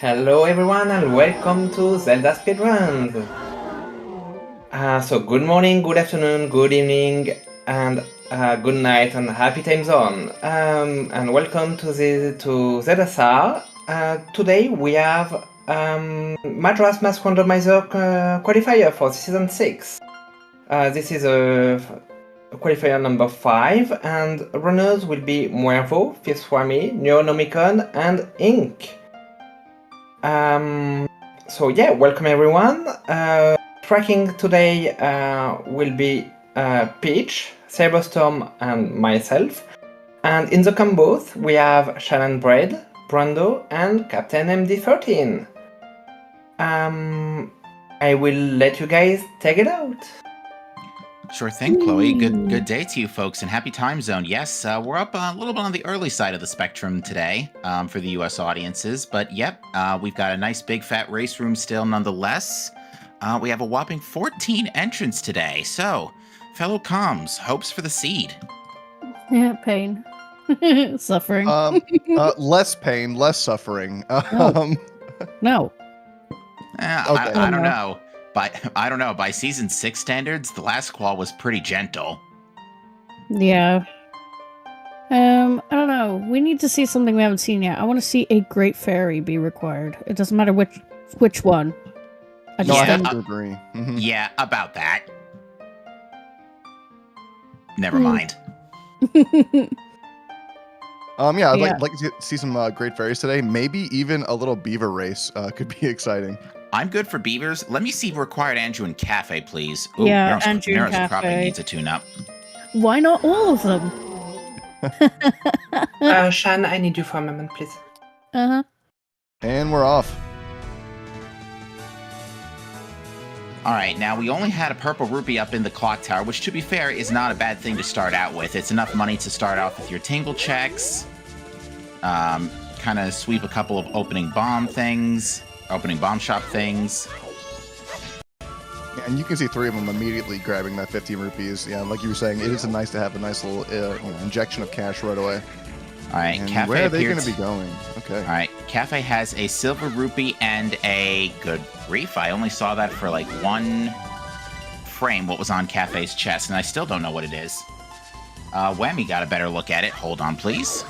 Hello everyone and welcome to Zelda Speedruns! So good morning, good afternoon, good evening, and good night and happy time zone. And welcome to ZeldaSar. Today we have Majora's Mask Randomizer Qualifier for Season 6. This is a qualifier number 5, and runners will be Muervo, Fifth Swami, Neonomicon, and Ink. So yeah, welcome everyone. Tracking today will be Peach, Cyberstorm, and myself. And in the combos, we have Shannon Braid, Brando, and Captain MD13. I will let you guys take it out. Sure thing, Chloe. Good day to you folks, and happy time zone. Yes, we're up a little bit on the early side of the spectrum today for the U.S. audiences, but yep, we've got a nice big fat race room still nonetheless. We have a whopping 14 entrants today, so fellow comms, hopes for the seed. Yeah, pain. Suffering. Less pain, less suffering. No. Okay. I don't know. I don't know. By season 6 standards, the last qual was pretty gentle. Yeah. I don't know. We need to see something we haven't seen yet. I want to see a Great Fairy be required. It doesn't matter which one. I have to agree. Mm-hmm. Yeah, about that. Never mind. Yeah, I'd like to see some great fairies today. Maybe even a little beaver race could be exciting. I'm good for beavers. Let me see required Andrew and Cafe, please. Ooh, yeah, Andrew and Cafe. Cropping needs a tune-up. Why not all of them? Shan, I need you for a moment, please. Uh-huh. And we're off. All right, now we only had a purple rupee up in the clock tower, which to be fair is not a bad thing to start out with. It's enough money to start off with your tingle checks, kind of sweep a couple of opening bomb shop things. Yeah, and you can see 3 of them immediately grabbing that 15 rupees. Yeah, like you were saying, it is nice to have a nice little injection of cash right away. All right, and Cafe. Where are they going to be going? Okay. All right, Cafe has a silver rupee and a good grief. I only saw that for like one frame, what was on Cafe's chest, and I still don't know what it is. Whammy got a better look at it. Hold on, please.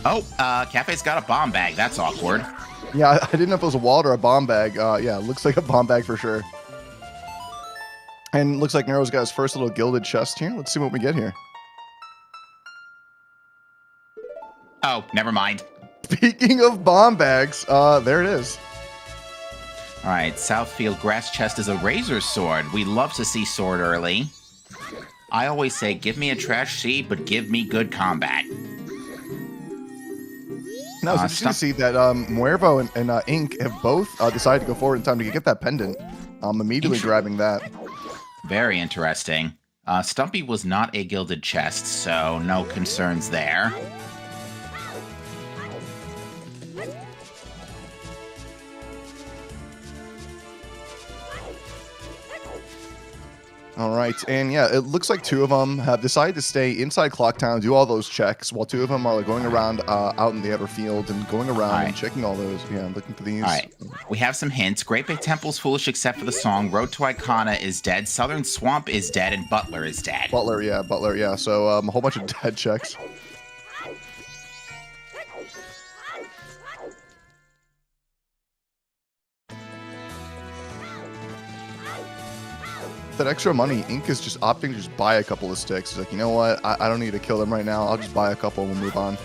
Oh, Cafe's got a bomb bag. That's awkward. Yeah, I didn't know if it was a wallet or a bomb bag. Yeah, it looks like a bomb bag for sure. And looks like Nero's got his first little gilded chest here. Let's see what we get here. Oh, never mind. Speaking of bomb bags, there it is. All right, Southfield Grass Chest is a razor sword. We love to see sword early. I always say, give me a trash seed, but give me good combat. No, it's interesting to see that Muervo and Ink have both decided to go forward in time to get that pendant. Immediately grabbing that. Very interesting. Stumpy was not a gilded chest, so no concerns there. All right, and yeah, it looks like 2 of them have decided to stay inside Clock Town, do all those checks, while 2 of them are like going around out in the outer field and going around and checking all those. Yeah, looking for these. All right, we have some hints. Great Bay Temple's foolish except for the song. Road to Icona is dead. Southern Swamp is dead, and Butler is dead. Butler, yeah. So a whole bunch of dead checks. That extra money, Ink is just opting to just buy a couple of sticks. He's like, you know what? I don't need to kill them right now. I'll just buy a couple and we'll move on.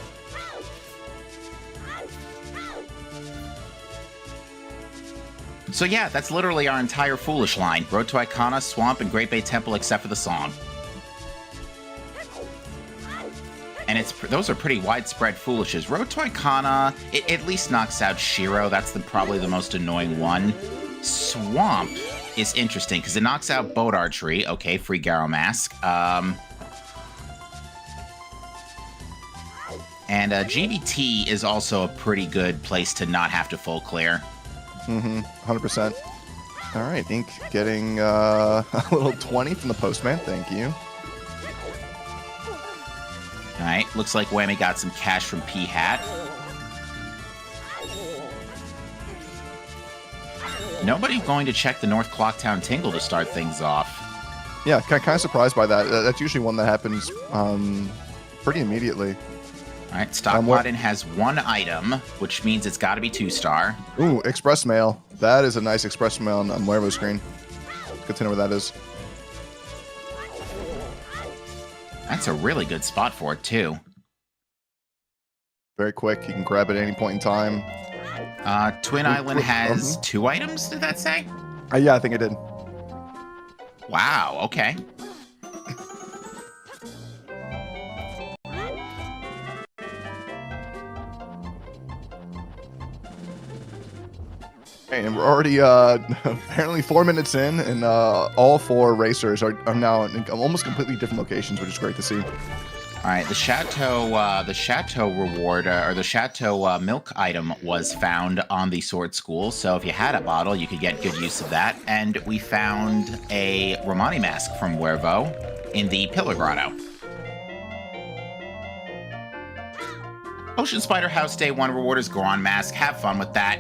So yeah, that's literally our entire foolish line. Road to Icona, Swamp, and Great Bay Temple except for the song. And those are pretty widespread foolishes. Road to Icona, it at least knocks out Shiro. That's probably the most annoying one. Swamp is interesting because it knocks out boat archery. Okay, free Garo Mask. And GBT is also a pretty good place to not have to full clear. 100%. All right, Ink getting a little 20 from the postman. Thank you. All right, looks like Whammy got some cash from P-Hat. Nobody going to check the North Clocktown Tingle to start things off. Yeah, kind of surprised by that. That's usually one that happens pretty immediately. All right, Stockpot Inn has 1 item, which means it's got to be 2-star. Ooh, Express Mail. That is a nice Express Mail on Muervo's screen. Good to know where that is. That's a really good spot for it, too. Very quick. You can grab it at any point in time. Twin Island has 2 items, did that say? Yeah, I think it did. Wow, okay. And we're already apparently 4 minutes in, and all 4 racers are now in almost completely different locations, which is great to see. All right, the Chateau reward, or the Chateau milk item was found on the Sword School, so if you had a bottle, you could get good use of that. And we found a Romani mask from Muervo in the Pillar Grotto. Ocean Spider House Day 1 reward is Goron mask. Have fun with that.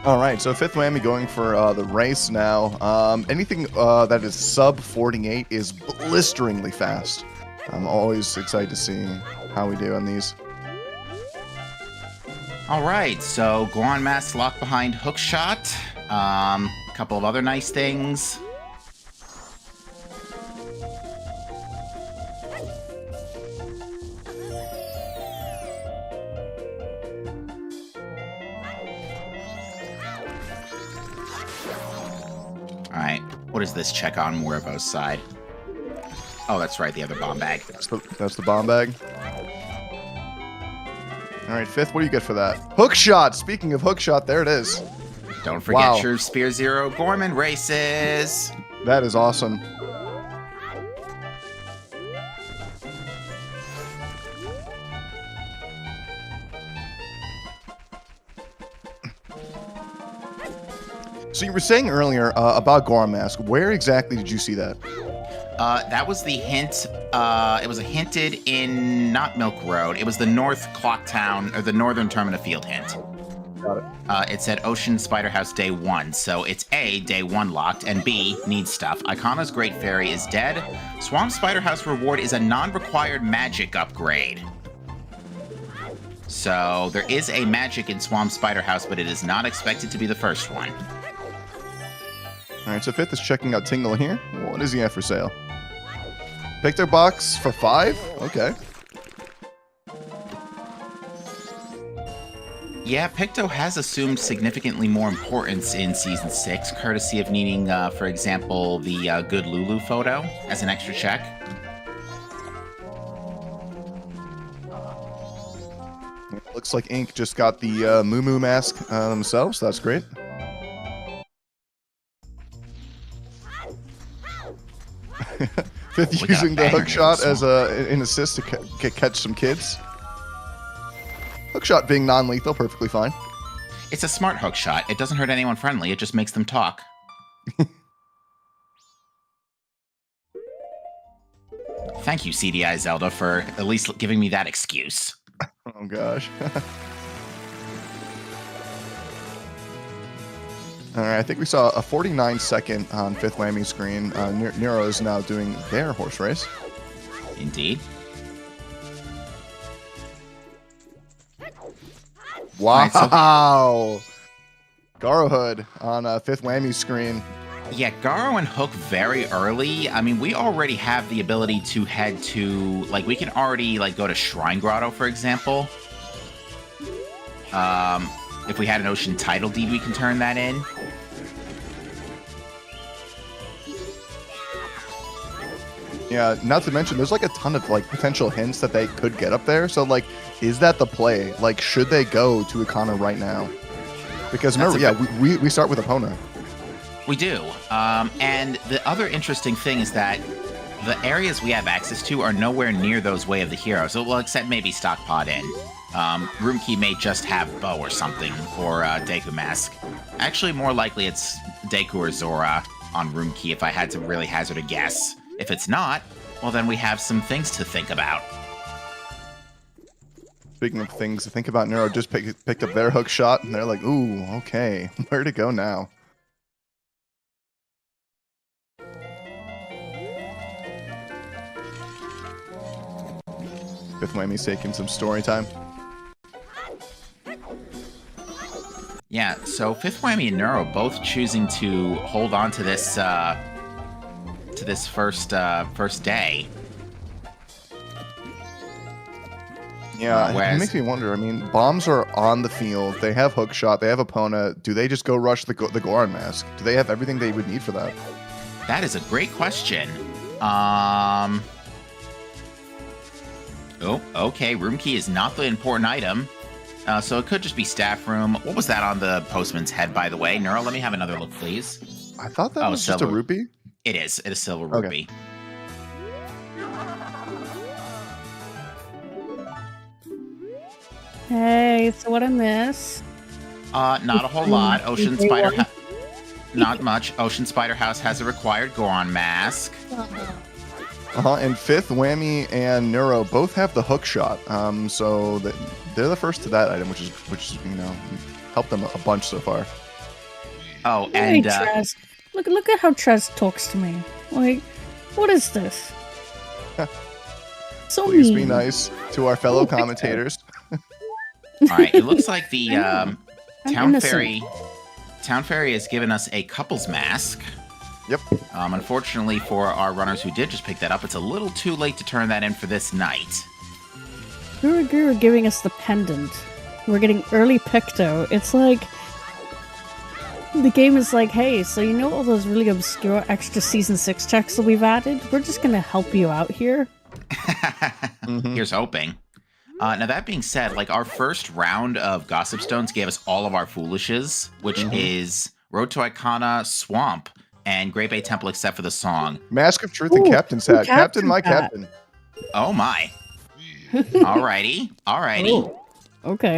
All right, so fifth whammy going for the race now. Anything that is sub 48 is blisteringly fast. I'm always excited to see how we do on these. All right, so Goron mask locked behind Hookshot. A couple of other nice things. Alright, what does this check on Muervo's side? Oh, that's right, the other bomb bag. That's the bomb bag. Alright, fifth, what do you get for that? Hookshot! Speaking of hookshot, there it is. Don't forget Wow. your Spear Zero Gorman races! That is awesome. So you were saying earlier about Goron Mask. Where exactly did you see that? That was the hint. It was hinted in, not Milk Road. It was the North Clocktown, or the Northern Termina Field hint. Got it. It said Ocean Spider House Day 1, so it's A, Day 1 locked, and B, needs stuff. Icana's Great Fairy is dead. Swamp Spider House reward is a non-required magic upgrade. So there is a magic in Swamp Spider House, but it is not expected to be the first one. All right, so fifth is checking out Tingle here. What does he have for sale? Pick their box for 5? Okay. Yeah, Picto has assumed significantly more importance in Season 6, courtesy of needing, for example, the Good Lulu photo as an extra check. Looks like Ink just got the Moo Moo mask themselves. So that's great. Fifth We got using a the banger hook shot here, as an assist to catch some kids. Hook shot being non-lethal, perfectly fine. It's a smart hook shot. It doesn't hurt anyone friendly, it just makes them talk. Thank you, CDI Zelda, for at least giving me that excuse. Oh gosh. All right, I think we saw a 49-second on fifth whammy screen. Nero is now doing their horse race. Indeed. Wow! Garo Hood on fifth whammy screen. Yeah, Garo and Hook very early. I mean, we already have the ability to head to, like, we can already, like, go to Shrine Grotto, for example. If we had an Ocean Title Deed, we can turn that in. Yeah, not to mention, there's like a ton of like potential hints that they could get up there. So like, is that the play? Like, should they go to Icana right now? Because remember, yeah, we start with Epona. We do. And the other interesting thing is that the areas we have access to are nowhere near those Way of the Heroes. Well, except maybe Stockpot Inn. Room Key may just have Bow or something, or Deku Mask. Actually, more likely it's Deku or Zora on Room Key if I had to really hazard a guess. If it's not, well then we have some things to think about. Speaking of things to think about, Neuro just picked up their hook shot, and they're like, ooh, okay, where to go now? Fifth Whammy's taking some story time. Yeah, so Fifth Whammy and Neuro both choosing to hold on to this first day. Yeah, Whereas, it makes me wonder. I mean, bombs are on the field. They have hook shot. They have Epona. Do they just go rush the Goron mask? Do they have everything they would need for that? that is a great question. Oh, okay. Room key is not the important item. So it could just be staff room. What was that on the postman's head, by the way? Neuro, let me have another look, please. I thought that was just a rupee. It is. It is silver rupee. Hey, so what I miss? Not a whole lot. Ocean Spider not much. Ocean Spider House has a required Goron mask. And Fifth Whammy and Neuro both have the hook shot. So they're the first to that item, which is helped them a bunch so far. Oh, Hey, and Trez. Look at how Trez talks to me. Like, what is this? So Please mean. be nice to our fellow commentators. all right, it looks like the I'm Town innocent. Fairy has given us a couple's mask. Yep. Unfortunately for our runners who did just pick that up, it's a little too late to turn that in for this night. Guru giving us the pendant. We're getting early Picto. It's like the game is like, hey, so you know all those really obscure extra season 6 checks that we've added? We're just gonna help you out here. Here's hoping. Now that being said, like our first round of Gossip Stones gave us all of our foolishes, which is Road to Icona, Swamp, and Great Bay Temple, except for the song. Mask of Truth and Captain's Hat. Captain, my captain. Oh my. Alrighty. Oh, okay.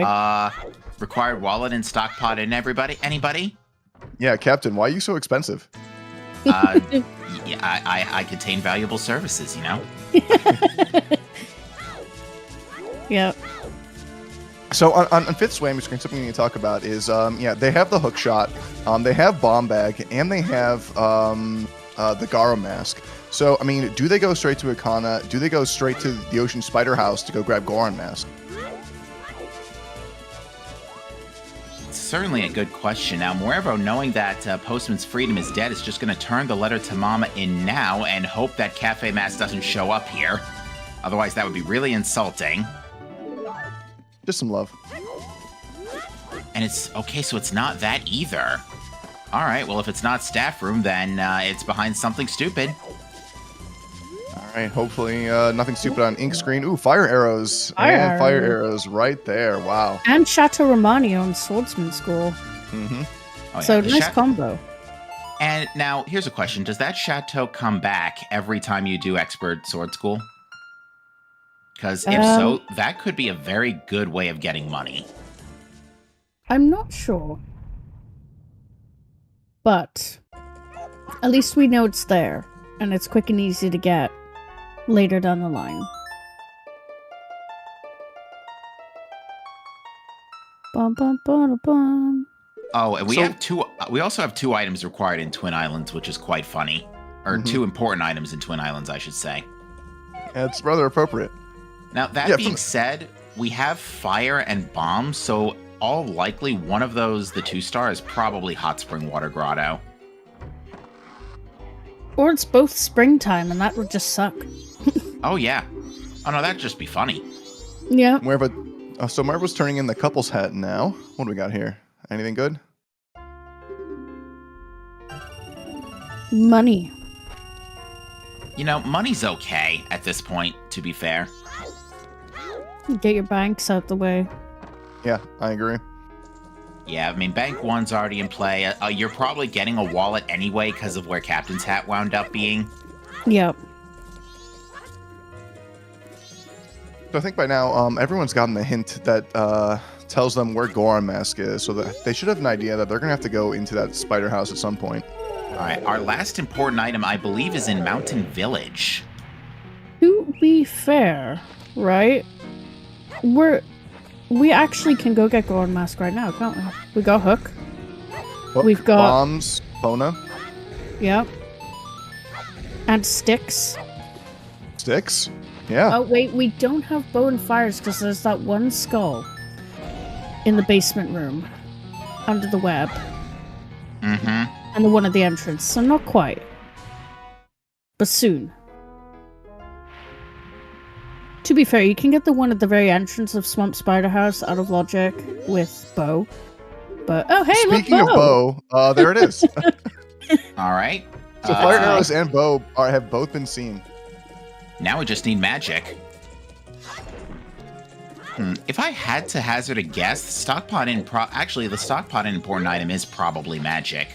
Required wallet and stock pot in anybody? Yeah, Captain, why are you so expensive? Yeah, I contain valuable services, you know? Yep. So on Fifth Swammy Screen, something we need to talk about is, they have the hook shot, they have Bomb Bag, and they have the Garo Mask. So, I mean, do they go straight to Icona? Do they go straight to the Ocean Spider House to go grab Goron Mask? It's certainly a good question. Now, Muervo, knowing that Postman's Freedom is dead, is just going to turn the letter to Mama in now and hope that Cafe Mask doesn't show up here. Otherwise, that would be really insulting. Just some love. And it's okay, so it's not that either. All right, well, if it's not staff room, then it's behind something stupid. All right, hopefully nothing stupid on ink screen. Ooh, fire arrows. Fire Fire arrows right there. Wow. And Chateau Romano in Swordsman School. Mm-hmm. Oh, yeah, So the nice combo. And now, here's a question. Does that chateau come back every time you do Expert Sword School? Because if so, that could be a very good way of getting money. I'm not sure. But at least we know it's there. And it's quick and easy to get later down the line. Bum, bum, bum, bum. Oh, and we also have 2 items required in Twin Islands, which is quite funny. Or 2 important items in Twin Islands, I should say. Yeah, it's rather appropriate. Now, that being said, we have fire and bombs, so all likely one of those, the 2-star, is probably Hot Spring Water Grotto. Or it's both springtime, and that would just suck. Oh, yeah. Oh, no, that'd just be funny. Yeah. So Marvo's turning in the couple's hat now. What do we got here? Anything good? Money. You know, money's okay at this point, to be fair. Get your banks out the way. Yeah, I agree. Yeah, I mean, Bank 1's already in play. You're probably getting a wallet anyway because of where Captain's Hat wound up being. Yep. So I think by now, everyone's gotten the hint that tells them where Goron Mask is, so that they should have an idea that they're going to have to go into that spider house at some point. All right, our last important item, I believe, is in Mountain Village. To be fair, right? We actually can go get Goron Mask right now, can't we? We got Hook. We've got... Bombs, Pona. Yep. And Sticks. Sticks? Yeah. Oh, wait, we don't have Bow and Fires because there's that one skull in the basement room under the web. Mm-hmm. And the one at the entrance, so not quite. But soon. To be fair, you can get the one at the very entrance of Swamp Spider House out of logic with Bow. But, oh hey, Speaking look, of Bow, there it is. All right. So Fire Arrows and Bow have both been seen. Now we just need magic. If I had to hazard a guess, the stockpot important item is probably magic.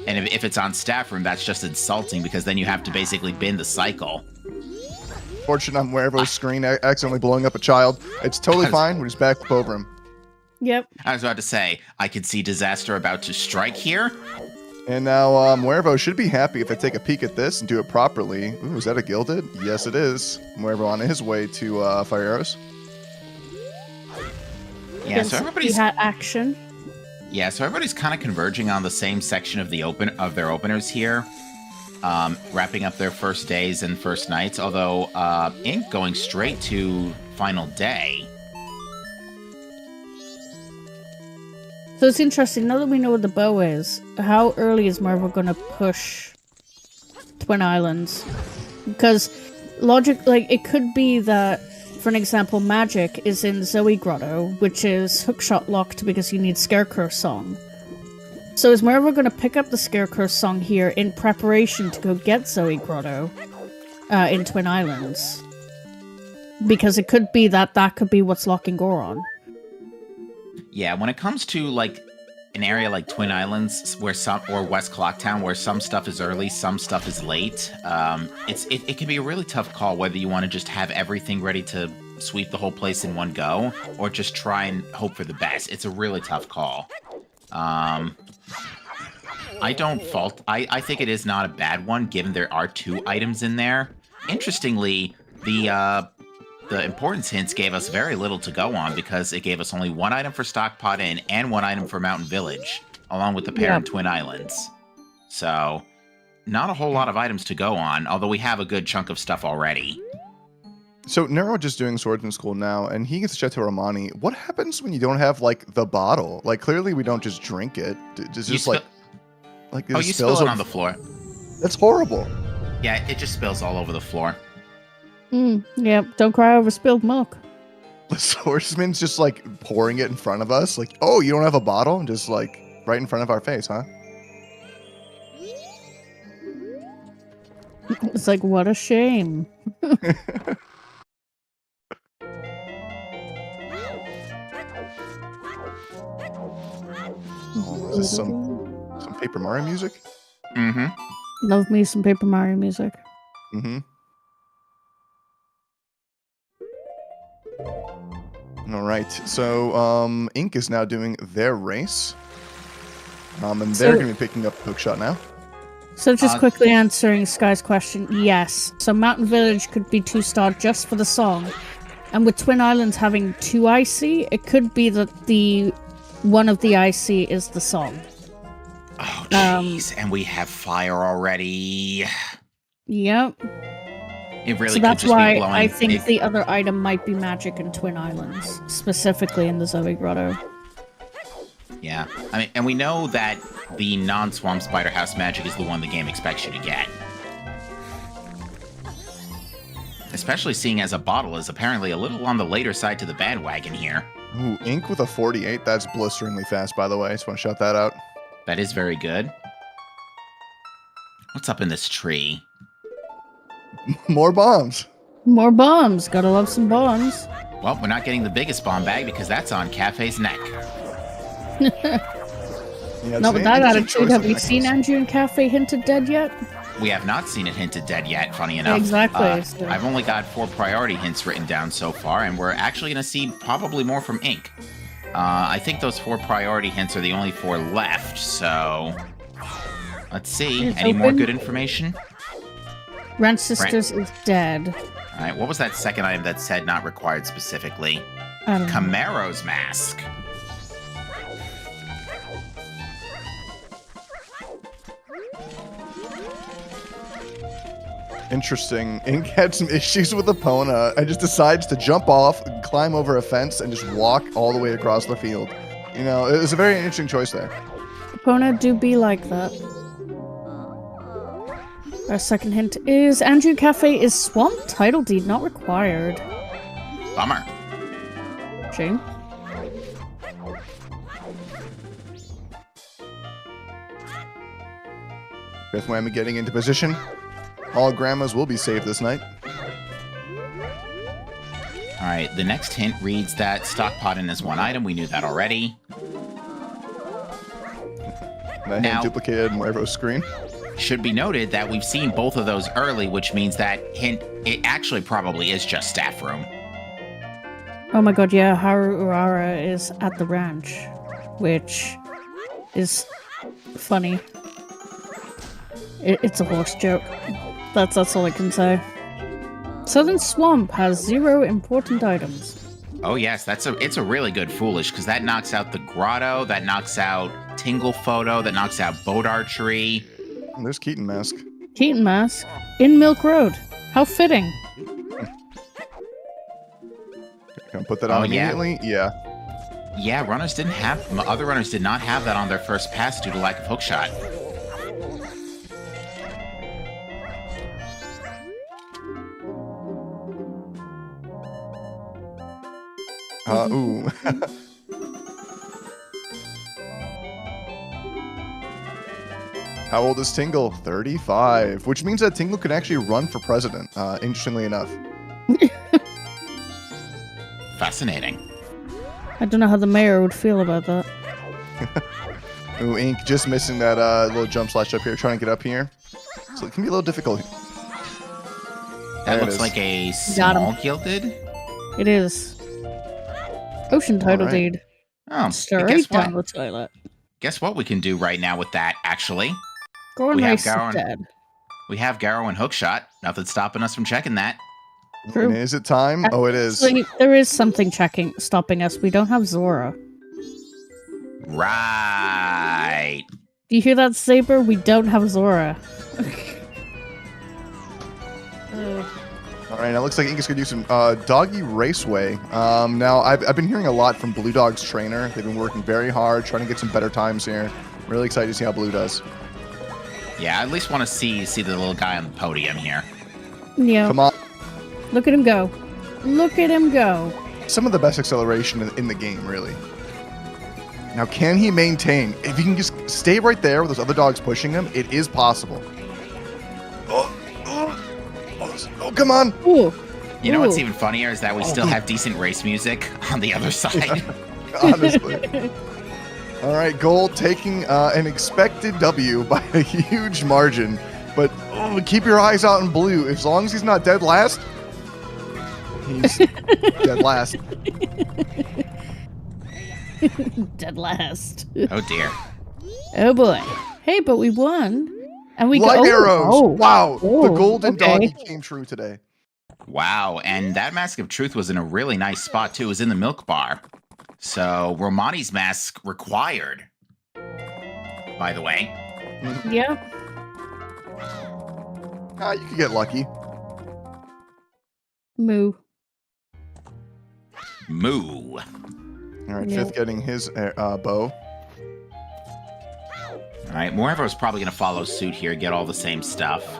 And if it's on staff room, that's just insulting because then you have to basically bin the cycle. Fortunate on Muervo's screen accidentally blowing up a child. It's totally fine. We're just back up over him. Yep. I was about to say, I could see disaster about to strike here. And now Muervo should be happy if they take a peek at this and do it properly. Ooh, is that a gilded? Yes, it is. Muervo on his way to Fire Arrows. Yeah, so everybody's action. Yeah, so everybody's kind of converging on the same section of their openers here, wrapping up their first days and first nights. Although Ink going straight to final day. So it's interesting, now that we know what the bow is, how early is Marvel going to push Twin Islands? Because it could be that, for an example, magic is in Zoe Grotto, which is hookshot locked because you need Scarecrow Song. So is Marvel going to pick up the Scarecrow Song here in preparation to go get Zoe Grotto in Twin Islands? Because it could be that could be what's locking Goron. Yeah, when it comes to an area like Twin Islands, or West Clocktown, where some stuff is early, some stuff is late, it can be a really tough call whether you want to just have everything ready to sweep the whole place in one go, or just try and hope for the best. It's a really tough call. I think it is not a bad one, given there are 2 items in there. Interestingly, the importance hints gave us very little to go on because it gave us only 1 item for Stockpot Inn and 1 item for Mountain Village, along with the pair in Twin Islands. So, not a whole lot of items to go on, although we have a good chunk of stuff already. So, Nero just doing Swordsman School now, and he gets Chateau Romani. What happens when you don't have, the bottle? Clearly we don't just drink it. It's just, you spill it on the floor. That's horrible. Yeah, it just spills all over the floor. Yeah, don't cry over spilled milk. The swordsman's just pouring it in front of us. Oh, you don't have a bottle? And just right in front of our face, huh? It's what a shame. Oh, is this some Paper Mario music? Mm-hmm. Love me some Paper Mario music. Mm-hmm. All right, so Ink is now doing their race, and they're going to be picking up Hookshot now. So just quickly answering Sky's question, yes. So Mountain Village could be 2-star just for the song, and with Twin Islands having 2 IC, it could be that one of the IC is the song. Oh, jeez, and we have fire already. Yep. It really so could that's just why be blowing. I think the other item might be magic in Twin Islands, specifically in the Zoe Grotto. Yeah, and we know that the non-Swamp Spider House magic is the one the game expects you to get. Especially seeing as a bottle is apparently a little on the later side to the bandwagon here. Ooh, Ink with a 48. That's blisteringly fast, by the way. I just want to shout that out. That is very good. What's up in this tree? More bombs. More bombs. Gotta love some bombs. Well, we're not getting the biggest bomb bag because that's on Cafe's neck. Not with that attitude. Have we seen Andrew and Cafe hinted dead yet? We have not seen it hinted dead yet, funny enough. Exactly. So. I've only got 4 priority hints written down so far, and we're actually going to see probably more from Ink. I think those 4 priority hints are the only 4 left, so... Let's see. Any more good information? Rent Sisters is dead. Alright, what was that second item that said not required specifically? I don't know. Camaro's mask. Interesting. Ink had some issues with Epona and just decides to jump off, climb over a fence, and just walk all the way across the field. You know, it was a very interesting choice there. Epona do be like that. Our second hint is Andrew Cafe is swamp title deed not required. Bummer. Shame. Fifth Whammy getting into position. All grandmas will be saved this night. All right, the next hint reads that stock pot in is one item. We knew that already. That hint duplicated Muervo's screen. Should be noted that we've seen both of those early, which means that hint, it actually probably is just staff room. Oh my god, yeah, Haru Urara is at the ranch, which is funny. It's a horse joke. That's all I can say. Southern Swamp has 0 important items. Oh yes, it's a really good foolish, because that knocks out the grotto, that knocks out Tingle Photo, that knocks out boat archery. And there's Keaton Mask. Keaton Mask in Milk Road. How fitting. Can I put that on immediately? Yeah. Yeah, other runners did not have that on their first pass due to lack of hookshot. Ooh. How old is Tingle? 35, which means that Tingle can actually run for president, interestingly enough. Fascinating. I don't know how the mayor would feel about that. Ooh, Ink just missing that little jump slash up here, trying to get up here. So it can be a little difficult. That looks like a small gilded. It is. Ocean title deed. Oh, Straight down the toilet. Guess what we can do right now with that, actually? Goron Race is dead. We have Garrow and Hookshot. Nothing stopping us from checking that. True. And is it time? Oh, it is. There is something stopping us. We don't have Zora. Right. Do you hear that, Saber? We don't have Zora. All right, now it looks like Ink is going to do some Doggy Raceway. Now, I've been hearing a lot from Blue Dog's trainer. They've been working very hard, trying to get some better times here. Really excited to see how Blue does. Yeah, I at least want to see the little guy on the podium here. Yeah. Come on. Look at him go. Look at him go. Some of the best acceleration in the game, really. Now, can he maintain? If he can just stay right there with those other dogs pushing him, it is possible. Oh, come on. Ooh. You know what's even funnier is that we still have decent race music on the other side. Yeah, honestly. All right, Gold taking an expected W by a huge margin. But keep your eyes out in Blue. As long as he's not dead last, he's dead last. Dead last. Oh, dear. Oh, boy. Hey, but we won. And we Light arrows. Oh. Wow. Oh, the golden okay. doggy came true today. Wow, and that Mask of Truth was in a really nice spot, too. It was in the milk bar. So, Romani's mask required, by the way. Yeah. You could get lucky. Moo. Moo. All right, Yeah. Fifth getting his bow. All right, Moreover's probably going to follow suit here, get all the same stuff.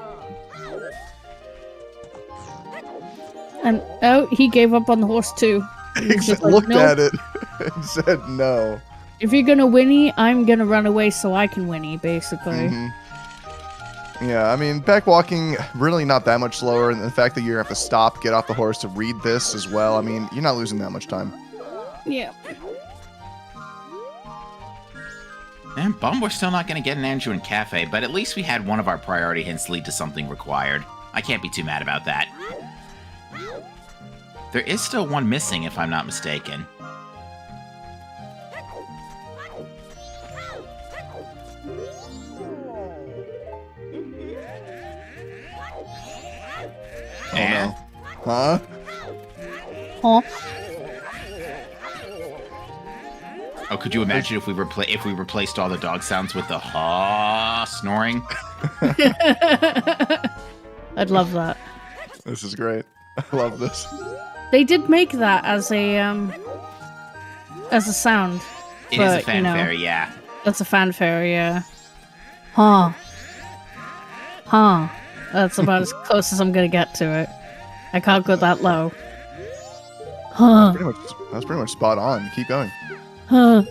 And, he gave up on the horse, too. He just like, looked "Nope. at it and said no. If you're gonna winnie, I'm gonna run away so I can winnie, basically. Mm-hmm. Yeah, I mean, backwalking, really not that much slower, and the fact that you have to stop, get off the horse to read this as well, I mean, you're not losing that much time. Yeah. And bummed we're still not going to get an Andrew and Cafe, but at least we had one of our priority hints lead to something required. I can't be too mad about that. There is still one missing, if I'm not mistaken. Oh, no. Huh? Huh? Oh, could you imagine if we replaced all the dog sounds with the ha snoring? I'd love that. This is great. I love this. They did make that as a sound. It is a but, fanfare, yeah. That's a fanfare, yeah. Huh. Huh. That's about as close as I'm gonna get to it. I can't go that low. Huh. That's pretty much spot on. Keep going. Huh.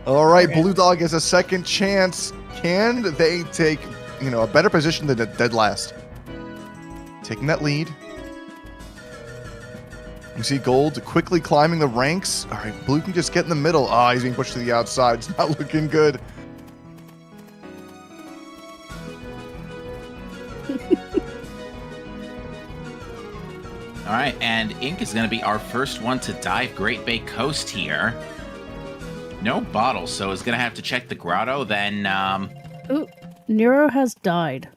All right, Okay. Blue Dog has a second chance. Can they take, a better position than dead last? Taking that lead. You see Gold quickly climbing the ranks. All right, Blue can just get in the middle. Ah, he's being pushed to the outside. It's not looking good. All right, and Ink is going to be our first one to dive Great Bay Coast here. No bottle, so is going to have to check the grotto. Then, Ooh, Nero has died.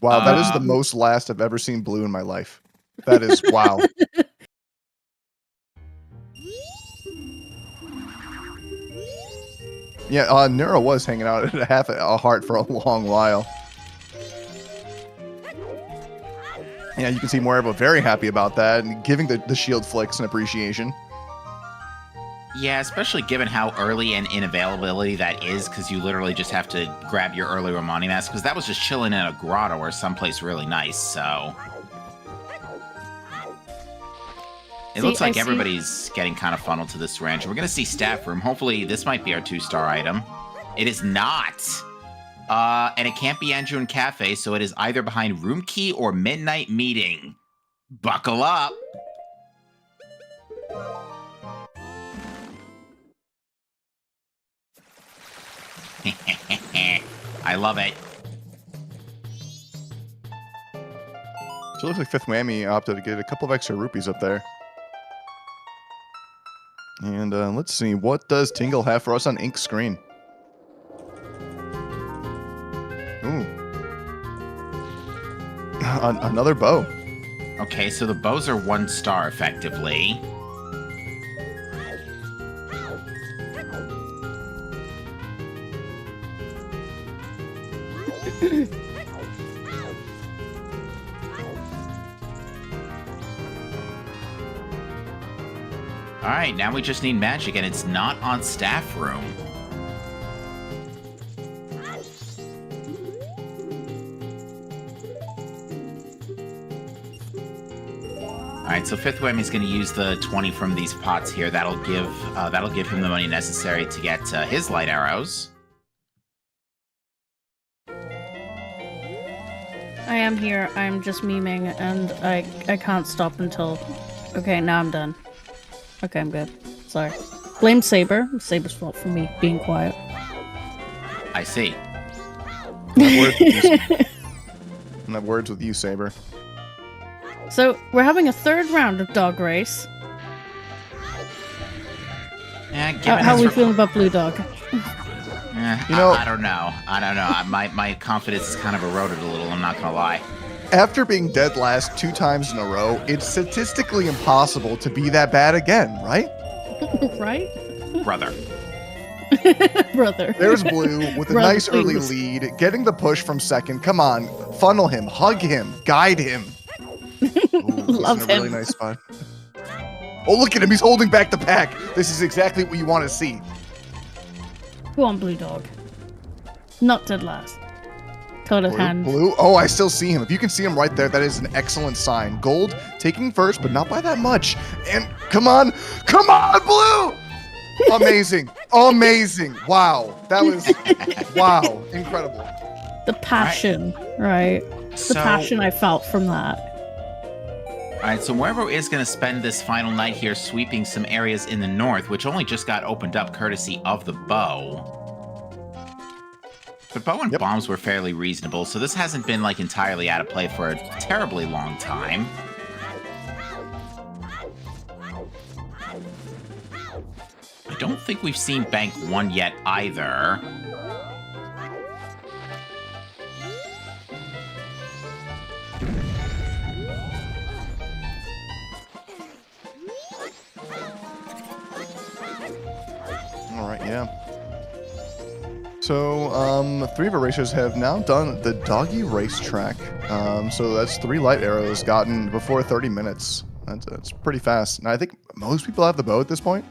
Wow, that is the most last I've ever seen Blue in my life. That is wow. Yeah, Nero was hanging out at half a heart for a long while. Yeah, you can see Moerbo very happy about that and giving the shield flicks an appreciation. yeah, especially given how early and inavailability that is, because you literally just have to grab your early Romani mask, because that was just chilling in a grotto or someplace really nice, so... It looks like everybody's getting kind of funneled to this ranch. We're going to see staff room. Hopefully, this might be our 2-star item. It is not. And it can't be Andrew and Cafe, so it is either behind Room Key or Midnight Meeting. Buckle up. I love it. So it looks like Fifth Whammy opted to get a couple of extra rupees up there. And let's see, what does Tingle have for us on Ink's screen? Ooh. Another bow. Okay, so the bows are 1 star, effectively. Alright, now we just need magic, and it's not on staff room. Alright, so Fifth Whammy's going to use the 20 from these pots here. That'll give him the money necessary to get his light arrows. I am here. I'm just memeing, and I can't stop until... Okay, now I'm done. Okay, I'm good. Sorry. Blame Saber. It's Saber's fault for me being quiet. I see. I have words with you, Saber. So, we're having a 3rd round of dog race. How are we feeling about Blue Dog? I don't know. My confidence is kind of eroded a little, I'm not going to lie. After being dead last 2 times in a row, it's statistically impossible to be that bad again, right? Right? Brother. Brother. There's Blue with a Brother, nice early please. lead, getting the push from second. Come on, funnel him, hug him, guide him. Ooh, he's Love in a really him. nice spot. Oh, look at him. He's holding back the pack. This is exactly what you want to see. Go on, Blue Dog. Not dead last. Coated hand. Blue. Oh, I still see him. If you can see him right there, that is an excellent sign. Gold taking first, but not by that much. And come on, Blue! Amazing. Amazing. Wow. That was, wow. Incredible. The passion, right? The passion I felt from that. Alright, so Muervo is going to spend this final night here sweeping some areas in the north, which only just got opened up courtesy of the bow. But bow and bombs were fairly reasonable, so this hasn't been like entirely out of play for a terribly long time. I don't think we've seen Bank 1 yet either. So, 3 of our racers have now done the doggy racetrack. So that's 3 light arrows gotten before 30 minutes. That's pretty fast. And I think most people have the bow at this point.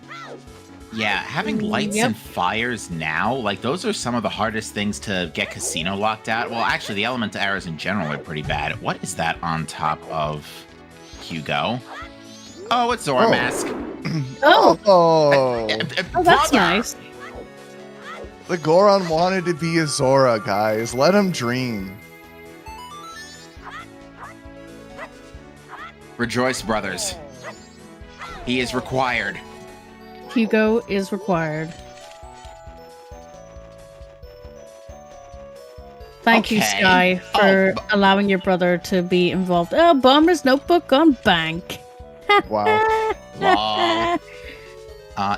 Yeah, having lights and fires now, like, those are some of the hardest things to get casino locked out. Well, actually, the elemental arrows in general are pretty bad. What is that on top of Hugo? Oh, it's Zora Mask. Oh, that's nice. The Goron wanted to be a Zora, guys. Let him dream. Rejoice, brothers. He is required. Hugo is required. Thank you, Sky, for allowing your brother to be involved. Oh, Bomber's Notebook gone bank. Wow. Lol.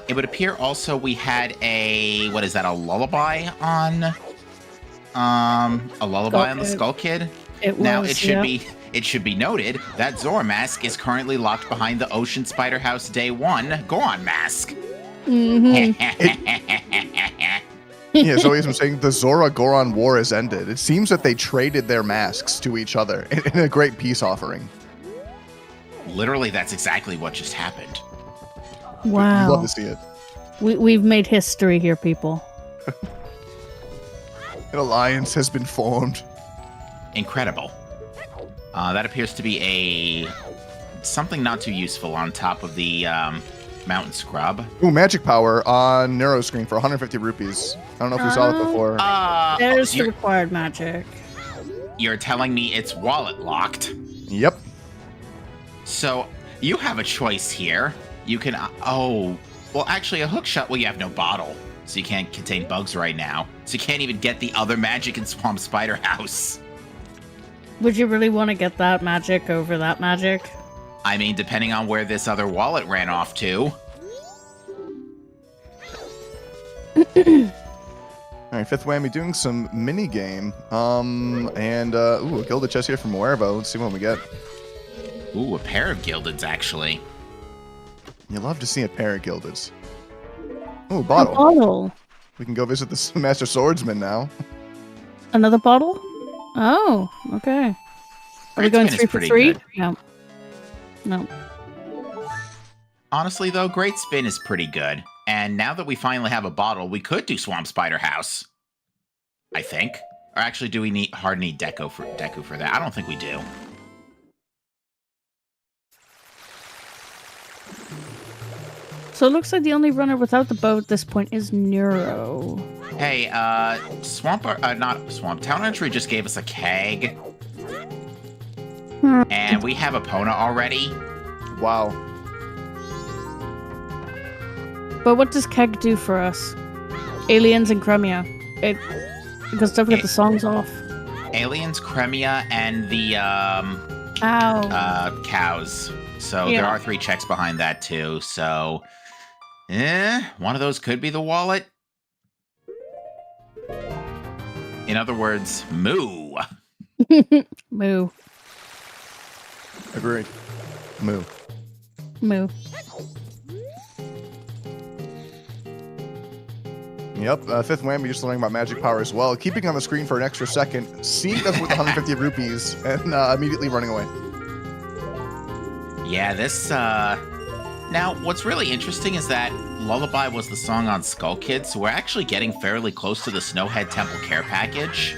It would appear also we had a, what is that, a lullaby on, on the Skull Kid? Now, it should be noted that Zora Mask is currently locked behind the Ocean Spider House Day 1 Goron Mask. Mm-hmm. Yeah, so as I'm saying, the Zora-Goron war has ended. It seems that they traded their masks to each other in a great peace offering. Literally, that's exactly what just happened. Wow. You'd love to see it. We've made history here, people. An alliance has been formed. Incredible. That appears to be something not too useful on top of the mountain scrub. Ooh, magic power on narrow screen for 150 rupees. I don't know if we saw that before. There's the required magic. You're telling me it's wallet locked? Yep. So you have a choice here. You can, well, actually a hook shot, well, you have no bottle, so you can't contain bugs right now. So you can't even get the other magic in Swamp Spider House. Would you really want to get that magic over that magic? I mean, depending on where this other wallet ran off to. Alright, fifth whammy doing some mini game. A gilded chest here from Wervo. Let's see what we get. Ooh, a pair of gildeds, actually. You love to see a pair of gildeds. Ooh, bottle. A bottle. We can go visit the Master Swordsman now. Another bottle? Oh, okay. Are we going 3 for 3? No. No. Honestly, though, Great Spin is pretty good. And now that we finally have a bottle, we could do Swamp Spider House. I think. Or actually, do we need Deku for that? I don't think we do. So it looks like the only runner without the bow at this point is Neuro. Hey, not Swamp. Town Entry just gave us a keg. And we have Epona already. Wow. But what does keg do for us? Aliens and Cremia. Because don't forget the song's off. Aliens, Cremia, and the cows. So there are 3 checks behind that too. So one of those could be the wallet. In other words, moo. Moo. Agreed. Moo. Moo. Yep, fifth whammy just learning about magic power as well. Keeping on the screen for an extra second, seeing us with 150 rupees, and immediately running away. Yeah, this, Now, what's really interesting is that Lullaby was the song on Skull Kid, so we're actually getting fairly close to the Snowhead Temple care package.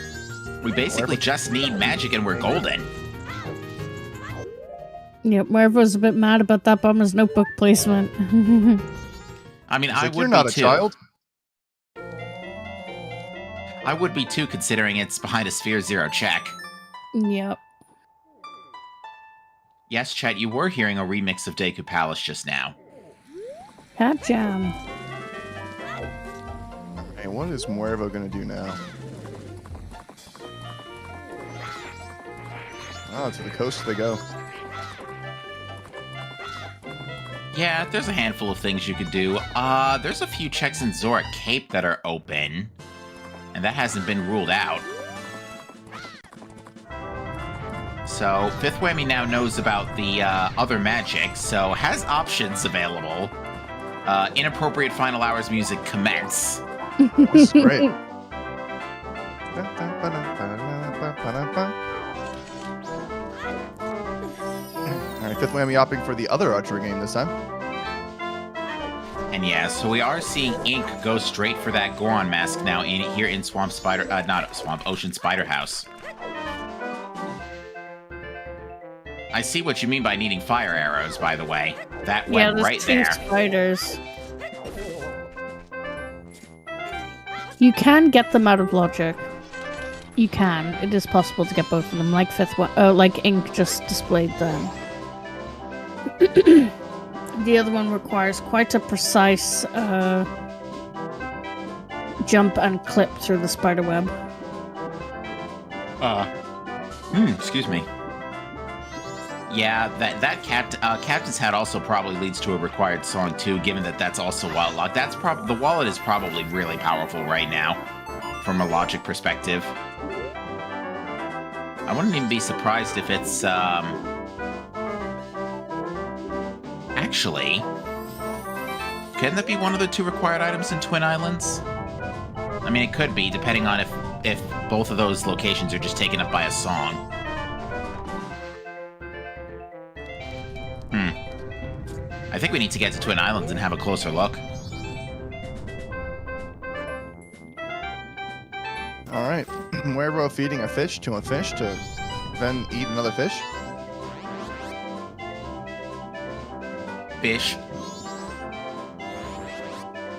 We basically just need magic and we're golden. Yep, Marvo's a bit mad about that Bomber's Notebook placement. I mean, I would be too. You're not a child. I would be too, considering it's behind a Sphere 0 check. Yep. Yes, Chet, you were hearing a remix of Deku Palace just now. Cat Jam. Hey, what is Muervo gonna do now? Oh, to the coast they go. Yeah, there's a handful of things you could do. There's a few checks in Zora Cape that are open. And that hasn't been ruled out. So, Fifth Whammy now knows about the other magic, so has options available. Inappropriate Final Hours music commence. This is great. Ba-da-ba. All right, fifth whammy opting for the other archery game this time. And yeah, so we are seeing Ink go straight for that Goron mask now here in Ocean Spider House. I see what you mean by needing fire arrows, by the way. That went right there. Yeah, there's two spiders. You can get them out of logic. You can. It is possible to get both of them, like like Ink just displayed them. The other one requires quite a precise jump and clip through the spider web. Excuse me. Yeah, that Captain's Hat also probably leads to a required song too, given that that's also wallet lock. The wallet is probably really powerful right now, from a logic perspective. I wouldn't even be surprised if it's actually, can that be one of the two required items in Twin Islands? I mean, it could be, depending on if both of those locations are just taken up by a song. I think we need to get to Twin Islands and have a closer look. All right. Wherever feeding a fish to then eat another fish. Fish.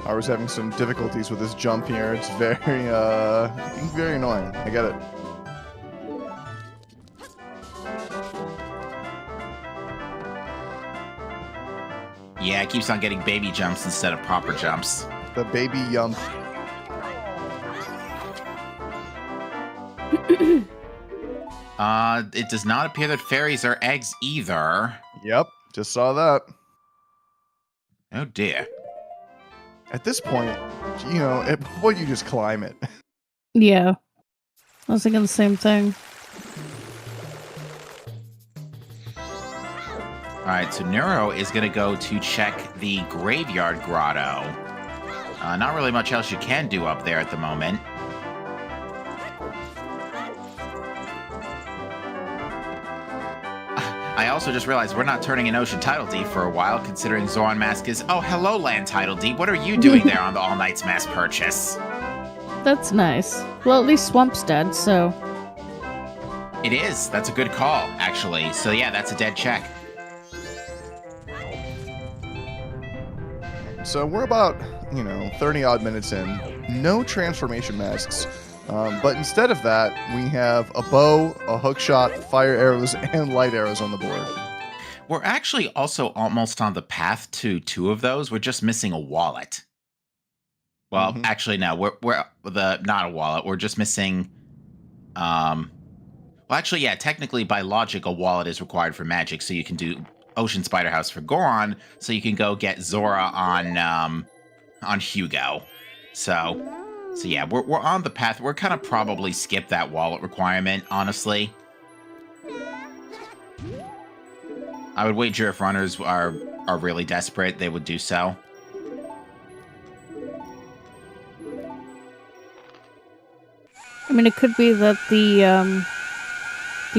I was having some difficulties with this jump here. It's very annoying. I get it. Yeah, it keeps on getting baby jumps instead of proper jumps. The baby yump. It does not appear that fairies are eggs either. Yep, just saw that. Oh dear. At this point, you know, would you just climb it? Yeah. I was thinking the same thing. Alright, so Neuro is going to go to check the Graveyard Grotto. Not really much else you can do up there at the moment. I also just realized we're not turning in Ocean Title Deep for a while, considering Zoran Mask is... Oh, hello, Land Title Deep. What are you doing there on the All Knights Mass purchase? That's nice. Well, at least Swamp's dead, so... It is. That's a good call, actually. So yeah, that's a dead check. So we're about, 30-odd minutes in. No transformation masks. But instead of that, we have a bow, a hookshot, fire arrows, and light arrows on the board. We're actually also almost on the path to 2 of those. We're just missing a wallet. Well, actually, no. We're not a wallet. We're just missing... Well, actually, yeah. Technically, by logic, a wallet is required for magic, so you can do Ocean Spider House for Goron, so you can go get Zora on Hugo. So yeah, we're on the path. We're kind of probably skip that wallet requirement, honestly. I would wager if runners are really desperate, they would do so. I mean, it could be that the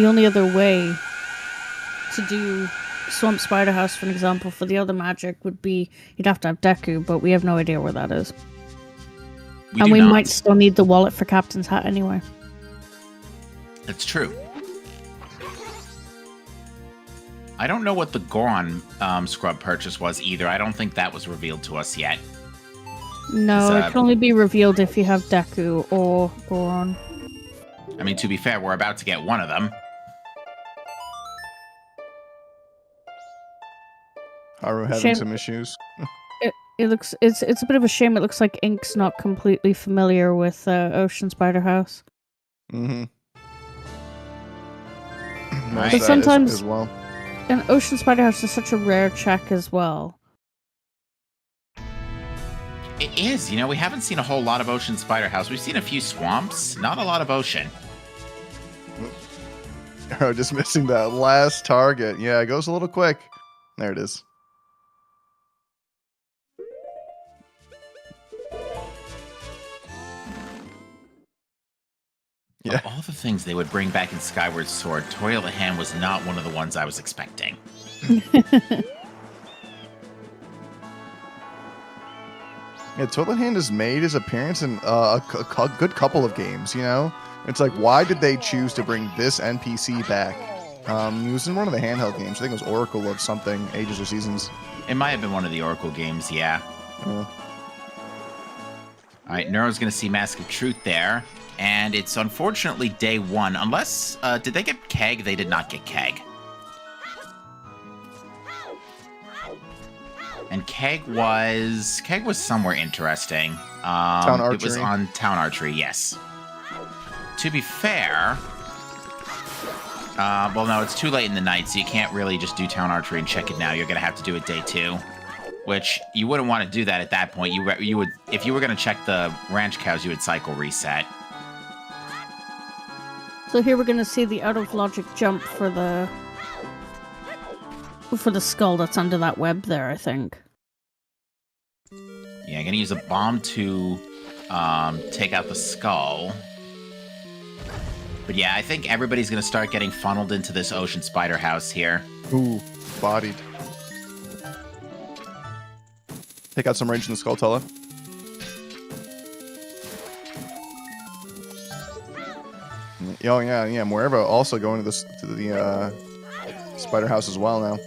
only other way to do Swamp Spider House, for an example, for the other magic would be you'd have to have Deku, but we have no idea where that is. We might still need the wallet for Captain's Hat anyway. It's true. I don't know what the Goron scrub purchase was either. I don't think that was revealed to us yet. No, it can only be revealed if you have Deku or Goron. I mean, to be fair, we're about to get one of them. Haru having some issues. It's a bit of a shame. It looks like Ink's not completely familiar with Ocean Spider House. Right. But sometimes as well. an Ocean Spider House is such a rare check as well. It is. We haven't seen a whole lot of Ocean Spider House. We've seen a few swamps, not a lot of ocean. Oh, just missing that last target. Yeah, it goes a little quick. There it is. Yeah. Of all the things they would bring back in Skyward Sword, Toilet Hand was not one of the ones I was expecting. Yeah, Toilet Hand has made his appearance in a good couple of games, you know? It's like, why did they choose to bring this NPC back? He was in one of the handheld games. I think it was Oracle of something, Ages or Seasons. It might have been one of the Oracle games, yeah. All right, Neuro's going to see Mask of Truth there. And it's unfortunately day 1. Unless, did they get Keg? They did not get Keg. And Keg was somewhere interesting. Town Archery. It was on Town Archery, yes. To be fair, well, no, it's too late in the night, so you can't really just do Town Archery and check it now. You're going to have to do it day 2, which you wouldn't want to do that at that point. You would, if you were going to check the ranch cows, you would cycle reset. So here we're going to see the out of logic jump for the skull that's under that web there, I think. Yeah, I'm going to use a bomb to take out the skull. But yeah, I think everybody's going to start getting funneled into this ocean spider house here. Ooh, bodied. Take out some range in the skull, Tella. Oh yeah, Moreira also going to the spider house as well now.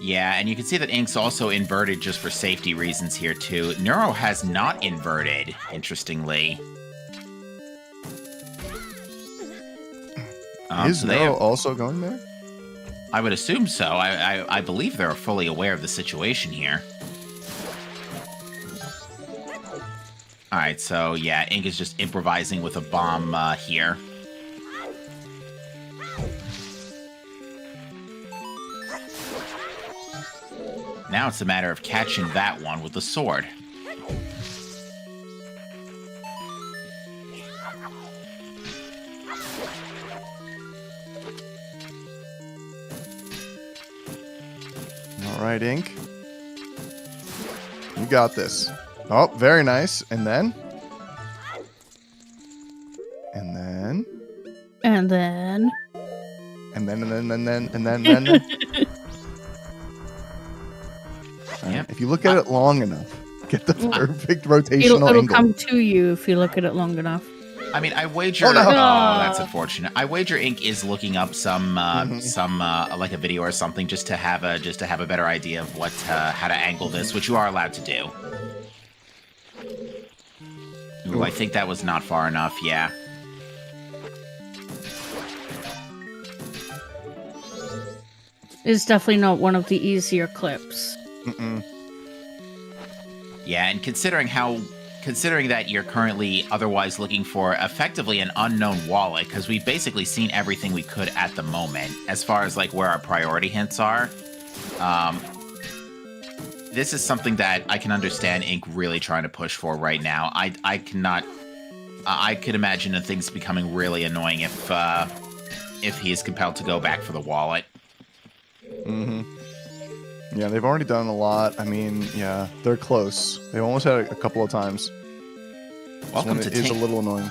Yeah, and you can see that Ink's also inverted just for safety reasons here too. Neuro has not inverted, interestingly. Is Neuro also going there? I would assume so. I believe they're fully aware of the situation here. Alright, so yeah, Ink is just improvising with a bomb here. Now it's a matter of catching that one with the sword. All right, Ink. You got this. Oh, very nice. And then? And then? And then? And then. Yep. If you look at it long enough, get the perfect rotational It'll angle. come to you if you look at it long enough. I mean, I wager. Oh, no. Oh, that's unfortunate. I wager Ink is looking up some like a video or something just to have a better idea of what how to angle this, which you are allowed to do. Ooh, I think that was not far enough. Yeah. It's definitely not one of the easier clips. Yeah, and considering that you're currently otherwise looking for effectively an unknown wallet, because we've basically seen everything we could at the moment, as far as like where our priority hints are. This is something that I can understand Ink really trying to push for right now. I could imagine things becoming really annoying if he is compelled to go back for the wallet. Yeah, they've already done a lot. I mean, yeah, they're close. They almost had it a couple of times. Welcome to it is a little annoying.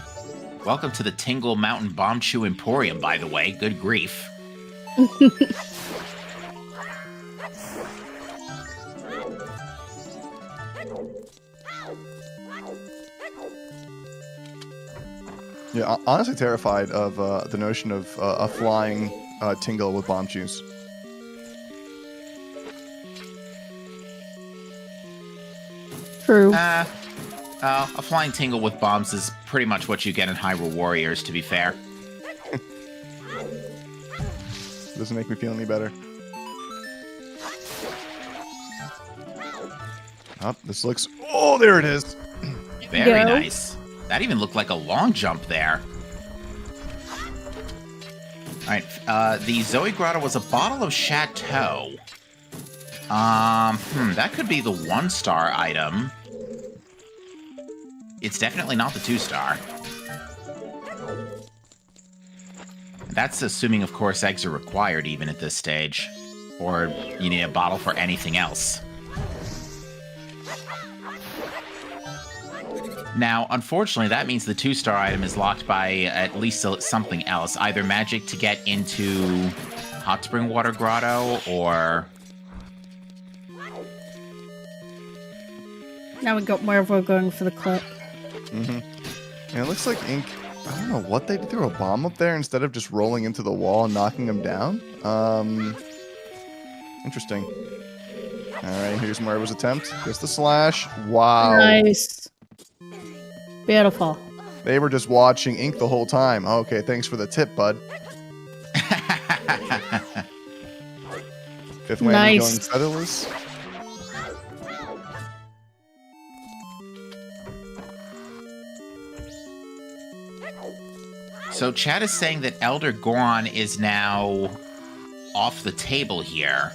Welcome to the Tingle Mountain Bomb Chew Emporium, by the way. Good grief. Yeah, honestly terrified of the notion of a flying Tingle with bomb chews. True. A flying Tingle with bombs is pretty much what you get in Hyrule Warriors, to be fair. Doesn't make me feel any better. Oh, this looks... Oh, there it is! Very nice. That even looked like a long jump there. Alright, the Zoe Grotto was a bottle of Chateau. That could be the 1-star item. It's definitely not the 2-star. That's assuming, of course, eggs are required even at this stage. Or you need a bottle for anything else. Now, unfortunately, that means the 2-star item is locked by at least something else. Either magic to get into Hot Spring Water Grotto, or... Now we got Muervo going for the clip. Mm-hmm. And it looks like Ink... I don't know what they threw a bomb up there instead of just rolling into the wall and knocking him down. Interesting. Alright, here's Muervo's attempt. Here's the slash. Wow. Nice. Beautiful. They were just watching Ink the whole time. Okay, thanks for the tip, bud. Fifth landing going featherless. So Chad is saying that Elder Goron is now off the table here.